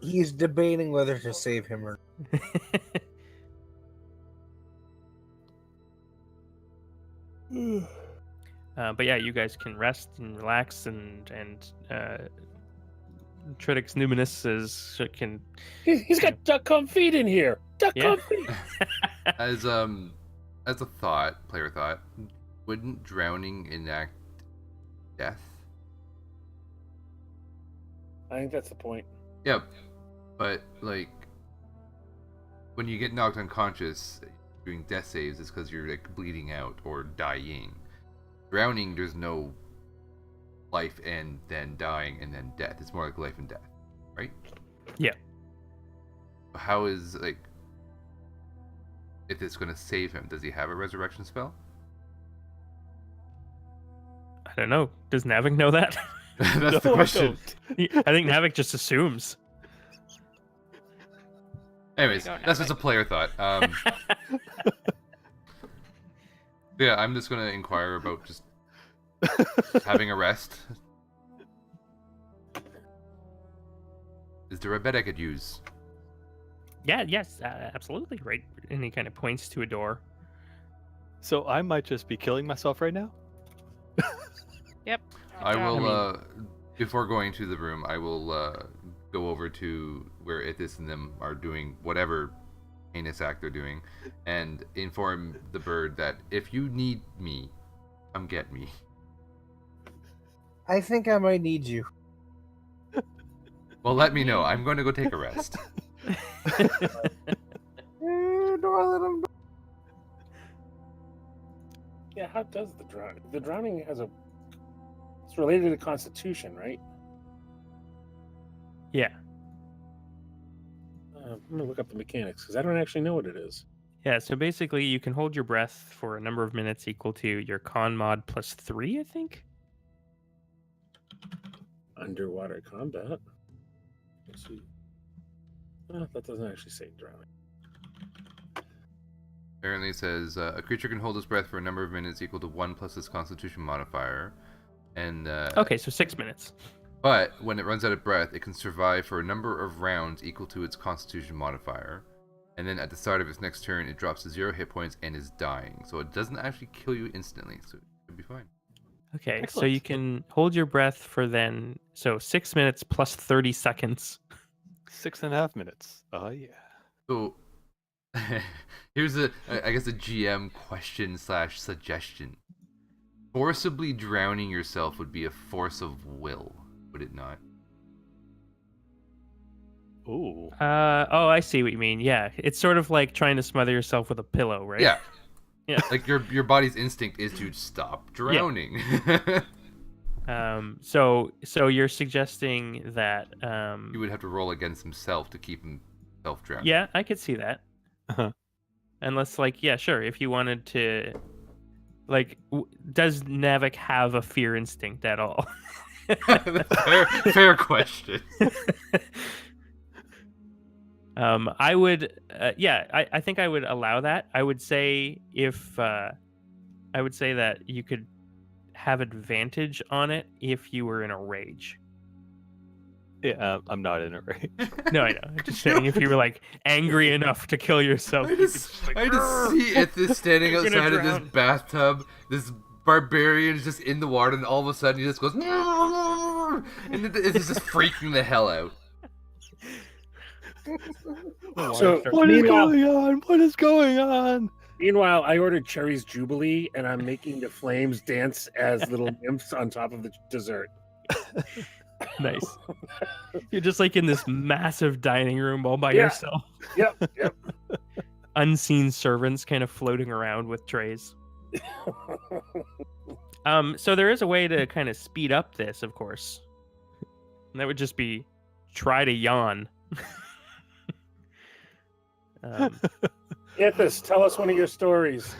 He's debating whether to save him or But yeah, you guys can rest and relax, and Tridix Numinous can. He's got duck-comb feet in here. Duck-comb feet. As a thought, player thought, wouldn't drowning enact death? I think that's the point. Yep. But like when you get knocked unconscious doing death saves, it's because you're like bleeding out or dying. Drowning, there's no life and then dying and then death. It's more like life and death, right? Yeah. How is like if it's going to save him? Does he have a resurrection spell? I don't know. Does Navik know that? That's the question. I think Navik just assumes. Anyways, that's just a player thought. Yeah, I'm just gonna inquire about just having a rest. Is there a bed I could use? Yeah, yes, absolutely. Right. And he kind of points to a door. So I might just be killing myself right now? Yep. I will, I before going to the room, I will go over to where Ithis and them are doing whatever heinous act they're doing, and inform the bird that if you need me, come get me. I think I might need you. Well, let me know. I'm going to go take a rest. Do I let him? Yeah, how does the drowning? The drowning has a. It's related to Constitution, right? Yeah. I'm gonna look up the mechanics because I don't actually know what it is. Yeah, so basically you can hold your breath for a number of minutes equal to your con mod plus 3, I think. Underwater combat. Let's see. That doesn't actually say drowning. Apparently it says a creature can hold its breath for a number of minutes equal to 1 plus its constitution modifier. And Okay, so 6 minutes. but when it runs out of breath, it can survive for a number of rounds equal to its constitution modifier. And then at the start of its next turn, it drops to 0 hit points and is dying. So it doesn't actually kill you instantly, so it should be fine. Okay, so Excellent. you can hold your breath for then 6 minutes plus 30 seconds. 6.5 minutes. Oh yeah. So here's I guess a GM question / suggestion. Forcibly drowning yourself would be a force of will, would it not? Ooh. Oh, I see what you mean. Yeah, it's sort of like trying to smother yourself with a pillow, right? Yeah. Yeah. Like your body's instinct is to stop drowning. So you're suggesting that He would have to roll against himself to keep himself drowned. yeah, I could see that. Uh-huh. Unless, like, yeah, sure. If you wanted to, like, does Navik have a fear instinct at all? fair question. I would, I think I would allow that. I would say I would say that you could have advantage on it if you were in a rage. Yeah, I'm not in a rage. No, I know. I'm just saying if you were like angry enough to kill yourself. I just see Ithis standing You're gonna outside of this drown. bathtub. This barbarian is just in the water, and all of a sudden he just goes, and it's just freaking the hell out. So What is meanwhile, going on? What is going on? meanwhile, I ordered Cherry's Jubilee, and I'm making the flames dance as little nymphs on top of the dessert. Nice. You're just like in this massive dining room all by Yeah. yourself. Yep. Unseen servants kind of floating around with trays. So there is a way to kind of speed up this, of course. And that would just be try to yawn. Ithis, tell us one of your stories.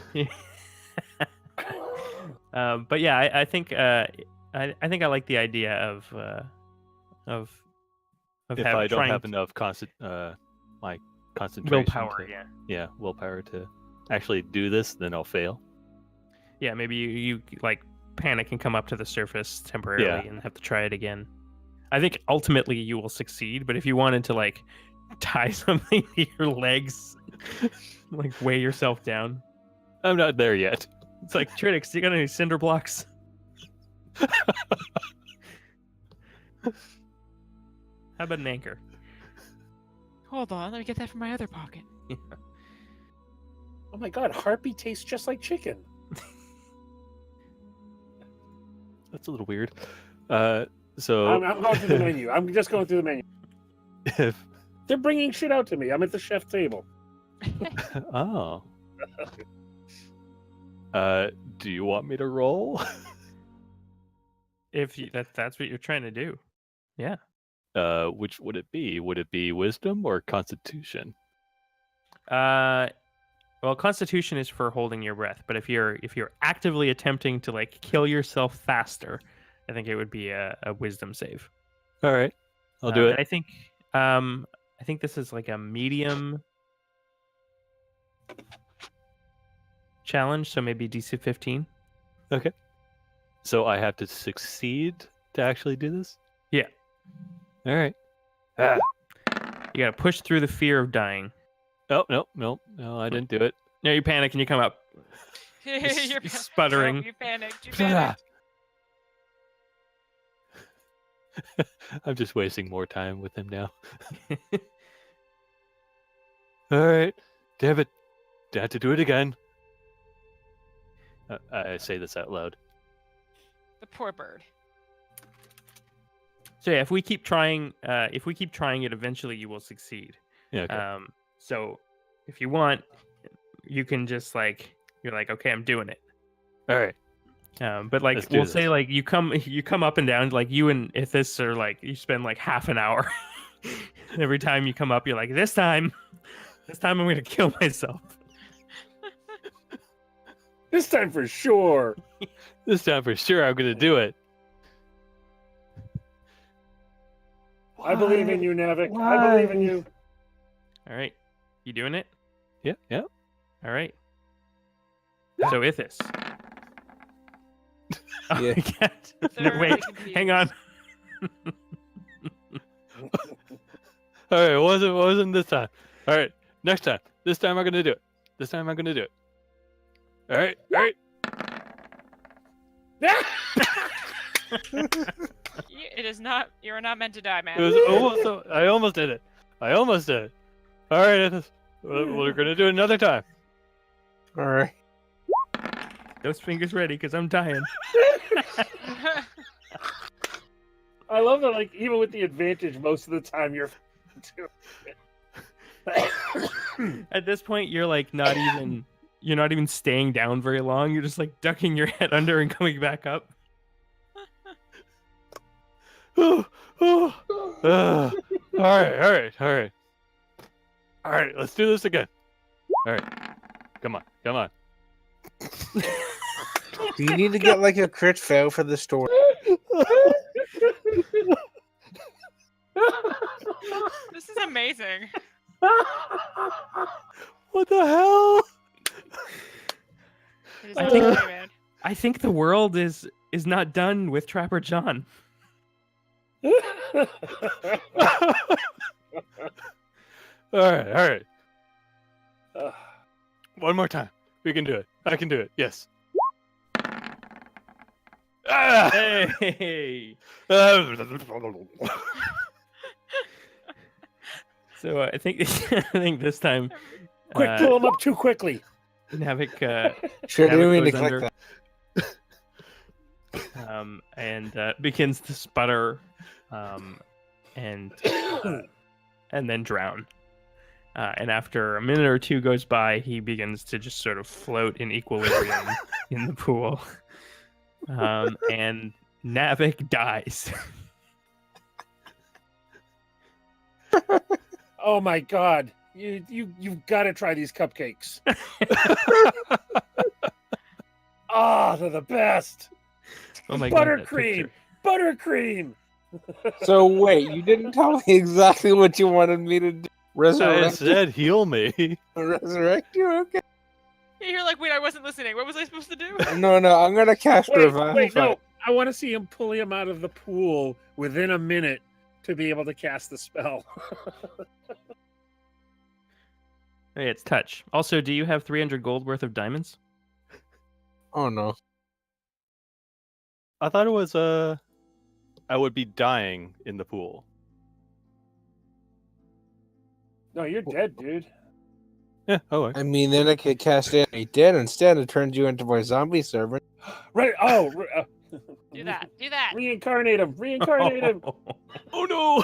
But yeah, I think I think I like the idea of If I don't trying have to- enough my concentration, willpower, to- yeah. yeah, willpower to actually do this, then I'll fail. Yeah, maybe you like panic and come up to the surface temporarily and have to try it again. I think ultimately you will succeed, but if you wanted to like tie something to your legs, like weigh yourself down. I'm not there yet. It's like, Trinix, you got any cinder blocks? How about an anchor? Hold on, let me get that from my other pocket. Oh my god, harpy tastes just like chicken. That's a little weird. So I'm going through the menu. I'm just going through the menu. if They're bringing shit out to me. I'm at the chef table. oh, do you want me to roll? If that's what you're trying to do. Yeah. Which would it be? Would it be wisdom or constitution? Well, Constitution is for holding your breath, but if you're actively attempting to like kill yourself faster, I think it would be a Wisdom save. All right, I'll do And it. I think this is like a medium challenge, so maybe DC 15. Okay. So I have to succeed to actually do this? Yeah. All right. You got to push through the fear of dying. Oh, no, I didn't do it. No, you panic and you come up. You're sputtering. Oh, you panicked. You panicked. I'm just wasting more time with him now. All right. Damn it. I have to do it again. I say this out loud. The poor bird. So yeah, if we keep trying it, eventually you will succeed. Yeah. Okay. So if you want, you can just like you're like, okay, I'm doing it. All right. But like Let's do we'll say this. like you come up and down, like you and Ithis are like you spend like half an hour. Every time you come up, you're like, this time I'm gonna kill myself. This time for sure. This time for sure, I'm gonna do it. I believe in you, Navik. I believe in you. All right, you doing it? Yeah. All right. So Ithis. Oh, Yeah. I can't. No, They're wait, really hang on. All right. What wasn't this time? All right. Next time. This time I'm gonna do it. All right. It is not. You are not meant to die, man. It was almost. I almost did it. All right. We're gonna do it another time. All right. Those fingers ready, because I'm dying. I love that, like, even with the advantage, most of the time you're At this point, you're like not even staying down very long. You're just like ducking your head under and coming back up. All right. Let's do this again. All right. Come on. Do you need to get like a crit fail for the story? This is amazing. What the hell? It is I not think- okay, man. I think the world is not done with Trapper John. All right. One more time. We can do it. I can do it. Yes. Ah! Hey. So I think this time quick, pull him up too quickly. Navik Sure, Navik didn't mean to goes click under. that. And begins to sputter, and then drown. And after a minute or two goes by, he begins to just sort of float in equilibrium in the pool. And Navik dies. Oh my god. You've got to try these cupcakes. Ah, they're the best. Oh my god! that Buttercream. picture. Buttercream. So wait, you didn't tell me exactly what you wanted me to do. I Resurrect you? said heal me. Resurrect you? Okay. You're like, wait, I wasn't listening. What was I supposed to do? No, I'm gonna cast revive. Wait, no. I want to see him pull him out of the pool within a minute to be able to cast the spell. Hey, it's touch. Also, do you have 300 gold worth of diamonds? Oh no. I thought it was I would be dying in the pool. No, you're dead, dude. Yeah. Oh. I mean, then I could cast Annie dead. Instead, it turns you into my zombie servant. Right. Oh. Do that. Do that. Reincarnate him. Reincarnate him. Oh no!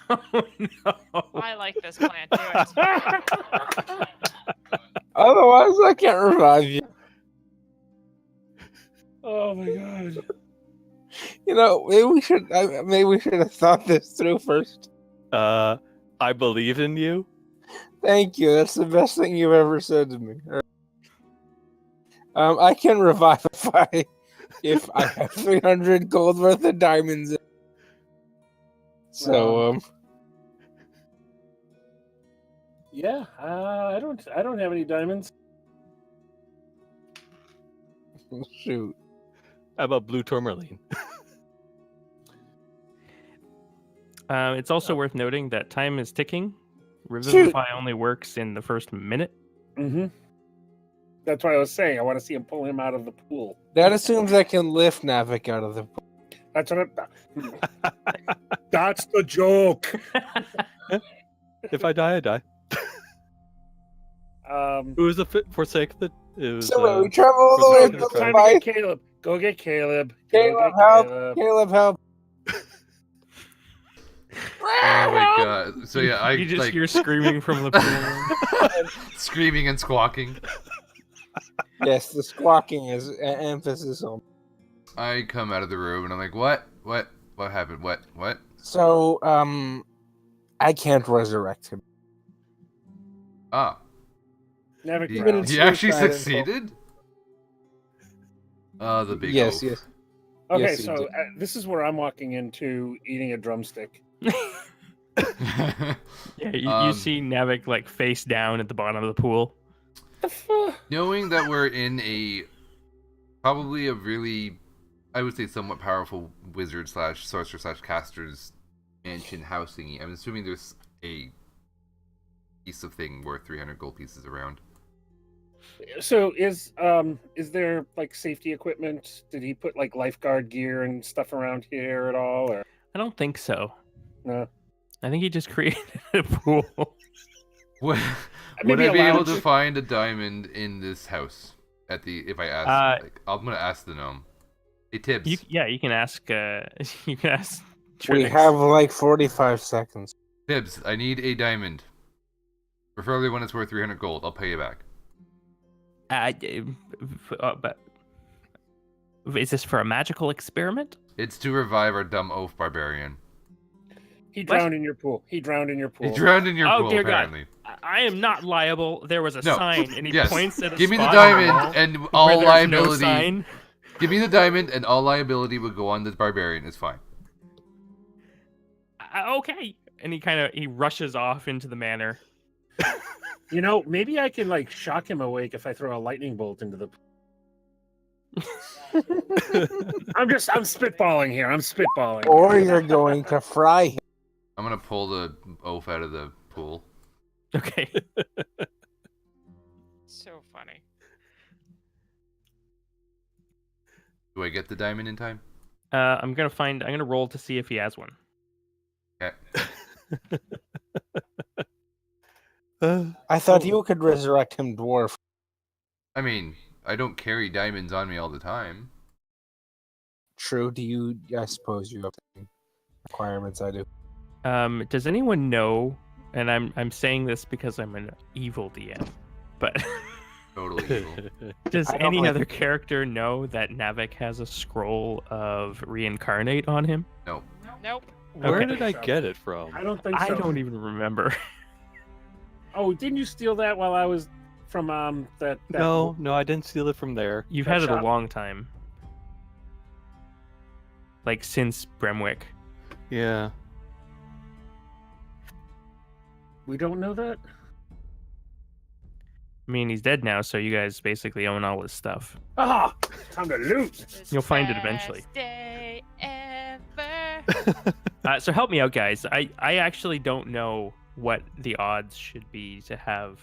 Oh no! I like this plan. Do it. Otherwise, I can't revive you. Oh my god. You know, maybe we should have thought this through first. I believe in you. Thank you. That's the best thing you've ever said to me. I can revive if I have 300 gold worth of diamonds. So Yeah. I don't have any diamonds. shoot. How about blue tourmaline? It's also worth noting that time is ticking. Revivify only works in the first minute. Mm-hmm. That's what I was saying. I want to see him pull him out of the pool. That assumes I can lift Navik out of the pool. That's what That's the joke. If I die, I die. It was forsake the. It was. So we travel all the way It's to It's the time to fight. get Caleb. Go get Caleb. Caleb, help! Caleb, help! Oh my god. So yeah, I You just like hear screaming from the pool. screaming and squawking. Yes, the squawking is an emphasis on. I come out of the room and I'm like, what happened? What? So, I can't resurrect him. Ah, Never he, crowds. he actually Suicide succeeded? The big Yes, oaf. yes. Okay, Yes, he so did. this is where I'm walking into eating a drumstick. Yeah, you Um, see Navik like face down at the bottom of the pool. The fuck? Knowing that we're in probably a really, I would say somewhat powerful wizard / sorcerer / caster's mansion house thingy, I'm assuming there's a piece of thing worth 300 gold pieces around. So is there like safety equipment? Did he put like lifeguard gear and stuff around here at all, or I don't think so. no? I think he just created a pool. Would Maybe I be a able lounge. to find a diamond in this house? If I ask, I'm gonna ask the gnome. Hey Tibbs. You can ask. You can ask. We Trinix. have like 45 seconds. Tibbs, I need a diamond. Preferably one that's worth 300 gold. I'll pay you back. But is this for a magical experiment? It's to revive our dumb oaf barbarian. He drowned in your pool. He drowned in your pool. He drowned in your Oh, pool, dear God. apparently. I am not liable. There was a No. sign, and he Yes. points at a Give me the spot on the diamond wall and where all there's no liability. sign. Give me the diamond and all liability would go on the barbarian. It's fine. Okay. And he rushes off into the manor. You know, maybe I can like shock him awake if I throw a lightning bolt into the. I'm spitballing here. I'm spitballing. Or you're going to fry him. I'm gonna pull the oaf out of the pool. Okay. So funny. Do I get the diamond in time? I'm gonna roll to see if he has one. Okay. I thought you could resurrect him, dwarf. I mean, I don't carry diamonds on me all the time. True. Do you? I suppose you have the requirements. I do. Does anyone know? And I'm saying this because I'm an evil DM, but Totally evil. does I don't any like other it. character know that Navik has a scroll of reincarnate on him? No. Nope. Where Okay. did I get it from? I don't think I so. don't even remember. Oh, didn't you steal that while I was from that? No, I didn't steal it from there. You've That had it a shop. long time. Like since Bremwick. Yeah. We don't know that. I mean, he's dead now, so you guys basically own all his stuff. Ah, time to loot. You'll find it eventually. Best day ever. So help me out, guys. I actually don't know what the odds should be to have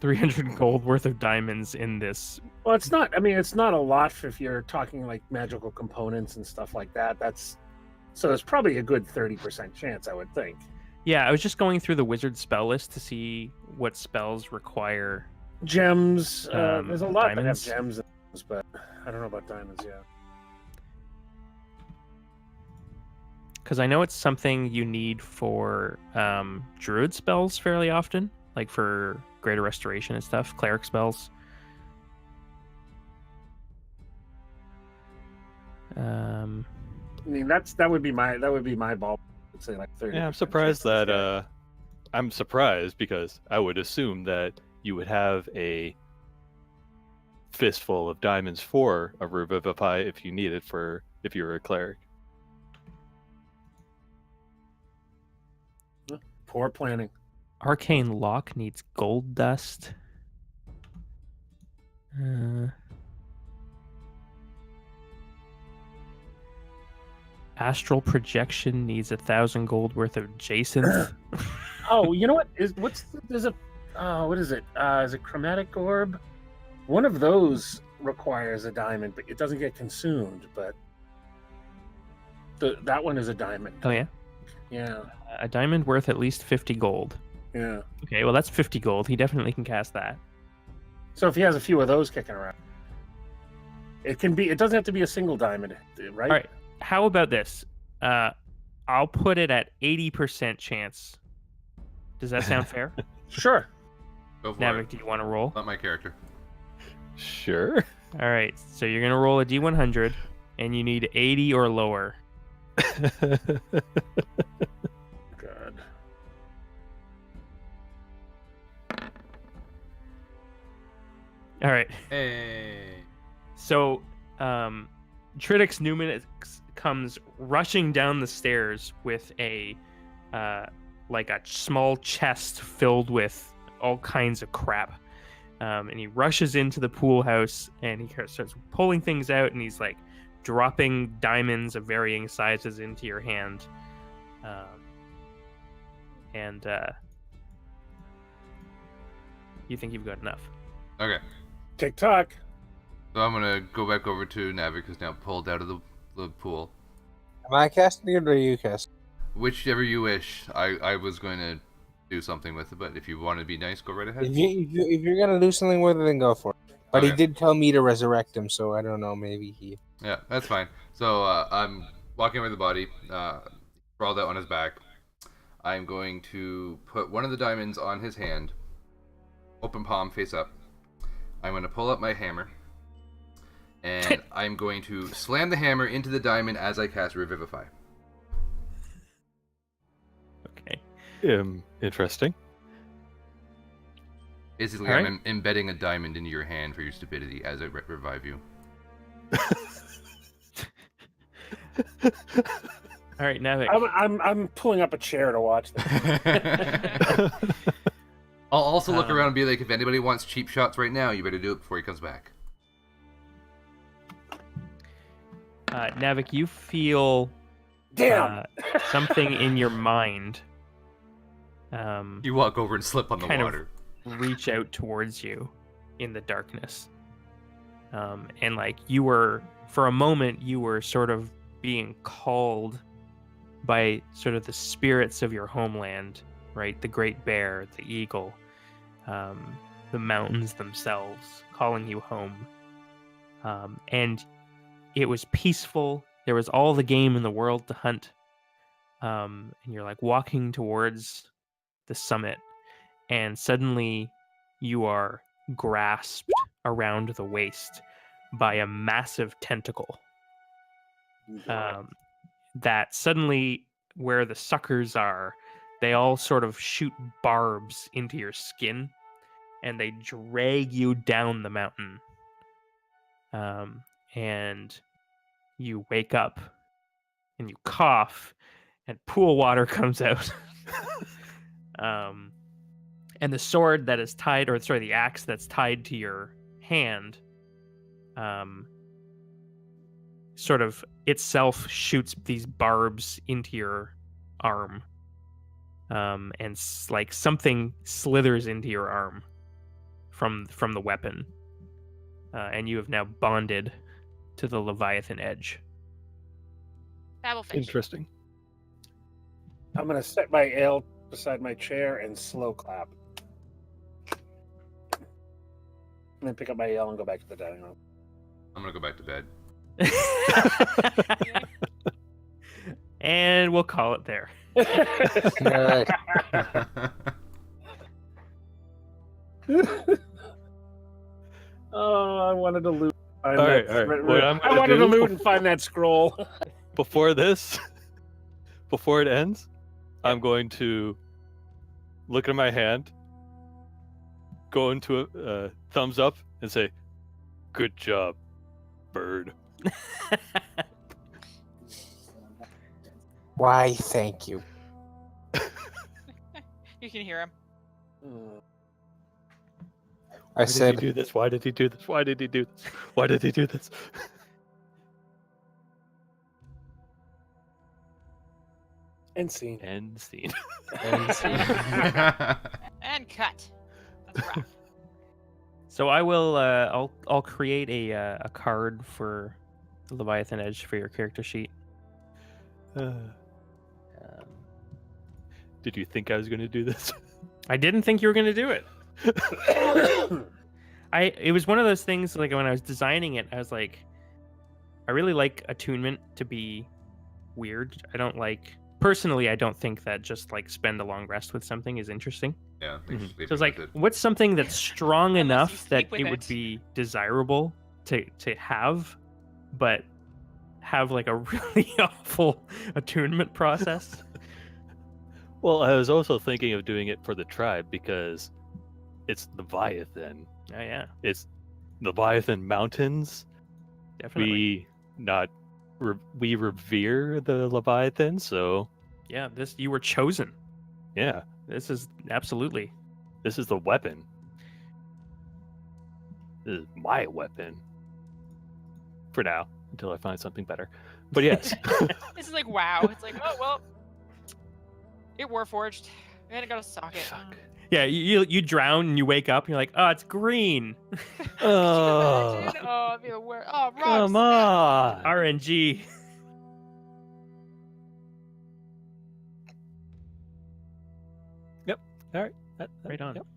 300 gold worth of diamonds in this. Well, it's not. I mean, it's not a lot if you're talking like magical components and stuff like that. So it's probably a good 30% chance, I would think. Yeah, I was just going through the wizard spell list to see what spells require Gems. There's a lot diamonds. that have gems, but I don't know about diamonds yet. Because I know it's something you need for druid spells fairly often, like for greater restoration and stuff, cleric spells. I mean, that would be my ball. I'd say like 30. Yeah, I'm surprised I'm surprised because I would assume that you would have a fistful of diamonds for a Revivify if you need it if you were a cleric. Poor planning. Arcane Lock needs gold dust. Astral Projection needs 1,000 gold worth of Jacinth. Oh, you know what? What is it? Is it Chromatic Orb? One of those requires a diamond, but it doesn't get consumed. But that one is a diamond. Oh, yeah? Yeah. A diamond worth at least 50 gold. Yeah. Okay, well, that's 50 gold. He definitely can cast that. So if he has a few of those kicking around, it doesn't have to be a single diamond, right? All right. How about this? I'll put it at 80% chance. Does that sound fair? Sure. Go for Navik, it. do you want to roll? Not my character. Sure. All right, so you're going to roll a D100, and you need 80 or lower. God. All right. Hey. So, Tridix Newman comes rushing down the stairs with a small chest filled with all kinds of crap, and he rushes into the pool house and he starts pulling things out, and he's like dropping diamonds of varying sizes into your hand, and you think you've got enough. Okay. TikTok. So I'm gonna go back over to Navik, who's now pulled out of the pool. Am I casting it or are you casting? Whichever you wish. I was going to do something with it, but if you want to be nice, go right ahead. If you're gonna do something with it, then go for it. But he Okay. did tell me to resurrect him, so I don't know. Maybe he. Yeah, that's fine. So I'm walking over the body, sprawled out on his back. I'm going to put one of the diamonds on his hand, open palm, face up. I'm going to pull up my hammer, and I'm going to slam the hammer into the diamond as I cast Revivify. Okay. Interesting. Basically, All right. I'm embedding a diamond into your hand for your stupidity as I revive you. All right, Navik. I'm pulling up a chair to watch this. I'll also look Um, around and be like, if anybody wants cheap shots right now, you better do it before he comes back. Navik, you feel Damn. something in your mind You walk over and slip on the kind of water. reach out towards you in the darkness. And like for a moment, you were sort of being called by sort of the spirits of your homeland, right? The great bear, the eagle, the mountains themselves calling you home. And it was peaceful. There was all the game in the world to hunt. And you're like walking towards the summit, and suddenly you are grasped around the waist by a massive tentacle. That suddenly, where the suckers are, they all sort of shoot barbs into your skin, and they drag you down the mountain. And you wake up, and you cough, and pool water comes out. And the sword that is tied, or sorry, the axe that's tied to your hand, sort of itself shoots these barbs into your arm, and like something slithers into your arm from the weapon, and you have now bonded to the Leviathan edge. Babblefish. Interesting. I'm gonna set my ale beside my chair and slow clap. And then pick up my ale and go back to the dining room. I'm gonna go back to bed. And we'll call it there. Alright. Oh, I wanted to loot. All right. What I'm I gonna wanted to do loot and find that scroll. before this, before it ends, I'm going to look at my hand, go into a thumbs up, and say, "Good job, bird." Why, thank you. You can hear him. I Why did he said, do this? Why did he do this? Why did he do this? Why did he do this? End scene. End scene. And cut. That's rough. So I will. I'll create a card for the Leviathan Edge for your character sheet. Did you think I was going to do this? I didn't think you were going to do it. It was one of those things, like when I was designing it, I was like, I really like attunement to be weird. I don't think that just like spend a long rest with something is interesting. Yeah. Mhm. Leave So it it's like, with it. what's something that's strong Unless you enough that sleep with it would it. be desirable to have, but have like a really awful attunement process? Well, I was also thinking of doing it for the tribe because it's Leviathan. Oh yeah, It's Leviathan Mountains. definitely. We revere the Leviathan, so Yeah, you were chosen. yeah, This is absolutely. this is the weapon. This is my weapon. For now, until I find something better. But yes. This is like wow. It's like, oh well. It warforged. And it got a socket. Fuck. Yeah, you drown and you wake up and you're like, oh, it's green. Oh, Imagine? Oh, it'd be the worst. Oh, rocks. come on. RNG. All right. Right on. Yep. So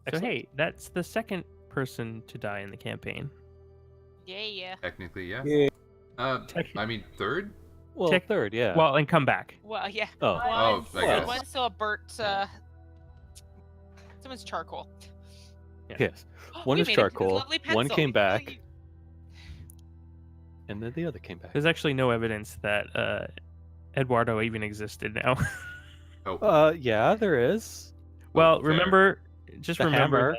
Excellent. hey, that's the second person to die in the campaign. Yeah. Technically, yeah. Yeah. I mean, third? Well, Check- third, yeah. Well, and come back. Well, yeah. Oh. Oh, I guess. One's still a burnt. Someone's charcoal. yes. One We is made it with this charcoal, lovely one pencil. came back, and then the other came back. There's actually no evidence that Eduardo even existed now. Oh, Yeah, there is. Well, fair. remember The remember hammer.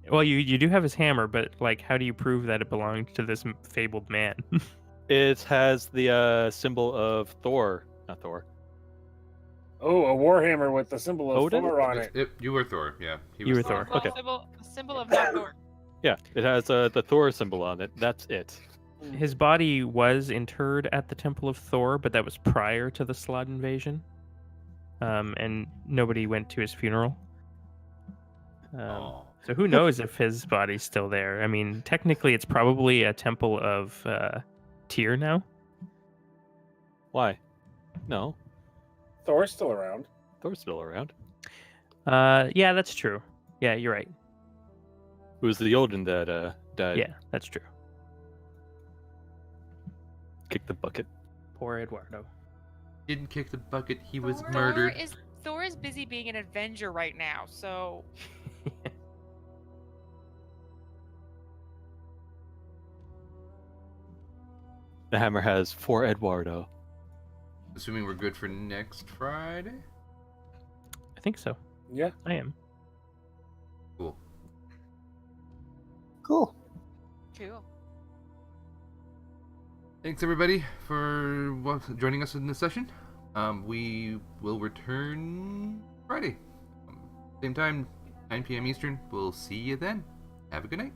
that. Well, you do have his hammer, but like, how do you prove that it belonged to this fabled man? It has the symbol of Thor, not Thor. Oh, a warhammer with the symbol of Odin? Thor on it. You were Thor, yeah. He You was were Thor. Well, Okay. symbol of not Thor. Yeah, it has the Thor symbol on it. That's it. His body was interred at the Temple of Thor, but that was prior to the Slod invasion. And nobody went to his funeral. Oh. So who knows if his body's still there? I mean, technically, it's probably a temple of Tyr now. Why? No, Thor's still around. Thor's still around. Yeah, that's true. Yeah, you're right. It was the Odin that died. Yeah, that's true. Kicked the bucket. Poor Eduardo. Didn't kick the bucket, he was Thor murdered. Thor is busy being an Avenger right now, so The hammer has for Eduardo. Assuming we're good for next Friday? I think so. Yeah. I am. Cool. Cool. cool. Thanks everybody for joining us in this session. We will return Friday. Same time, 9 p.m. Eastern. We'll see you then. Have a good night.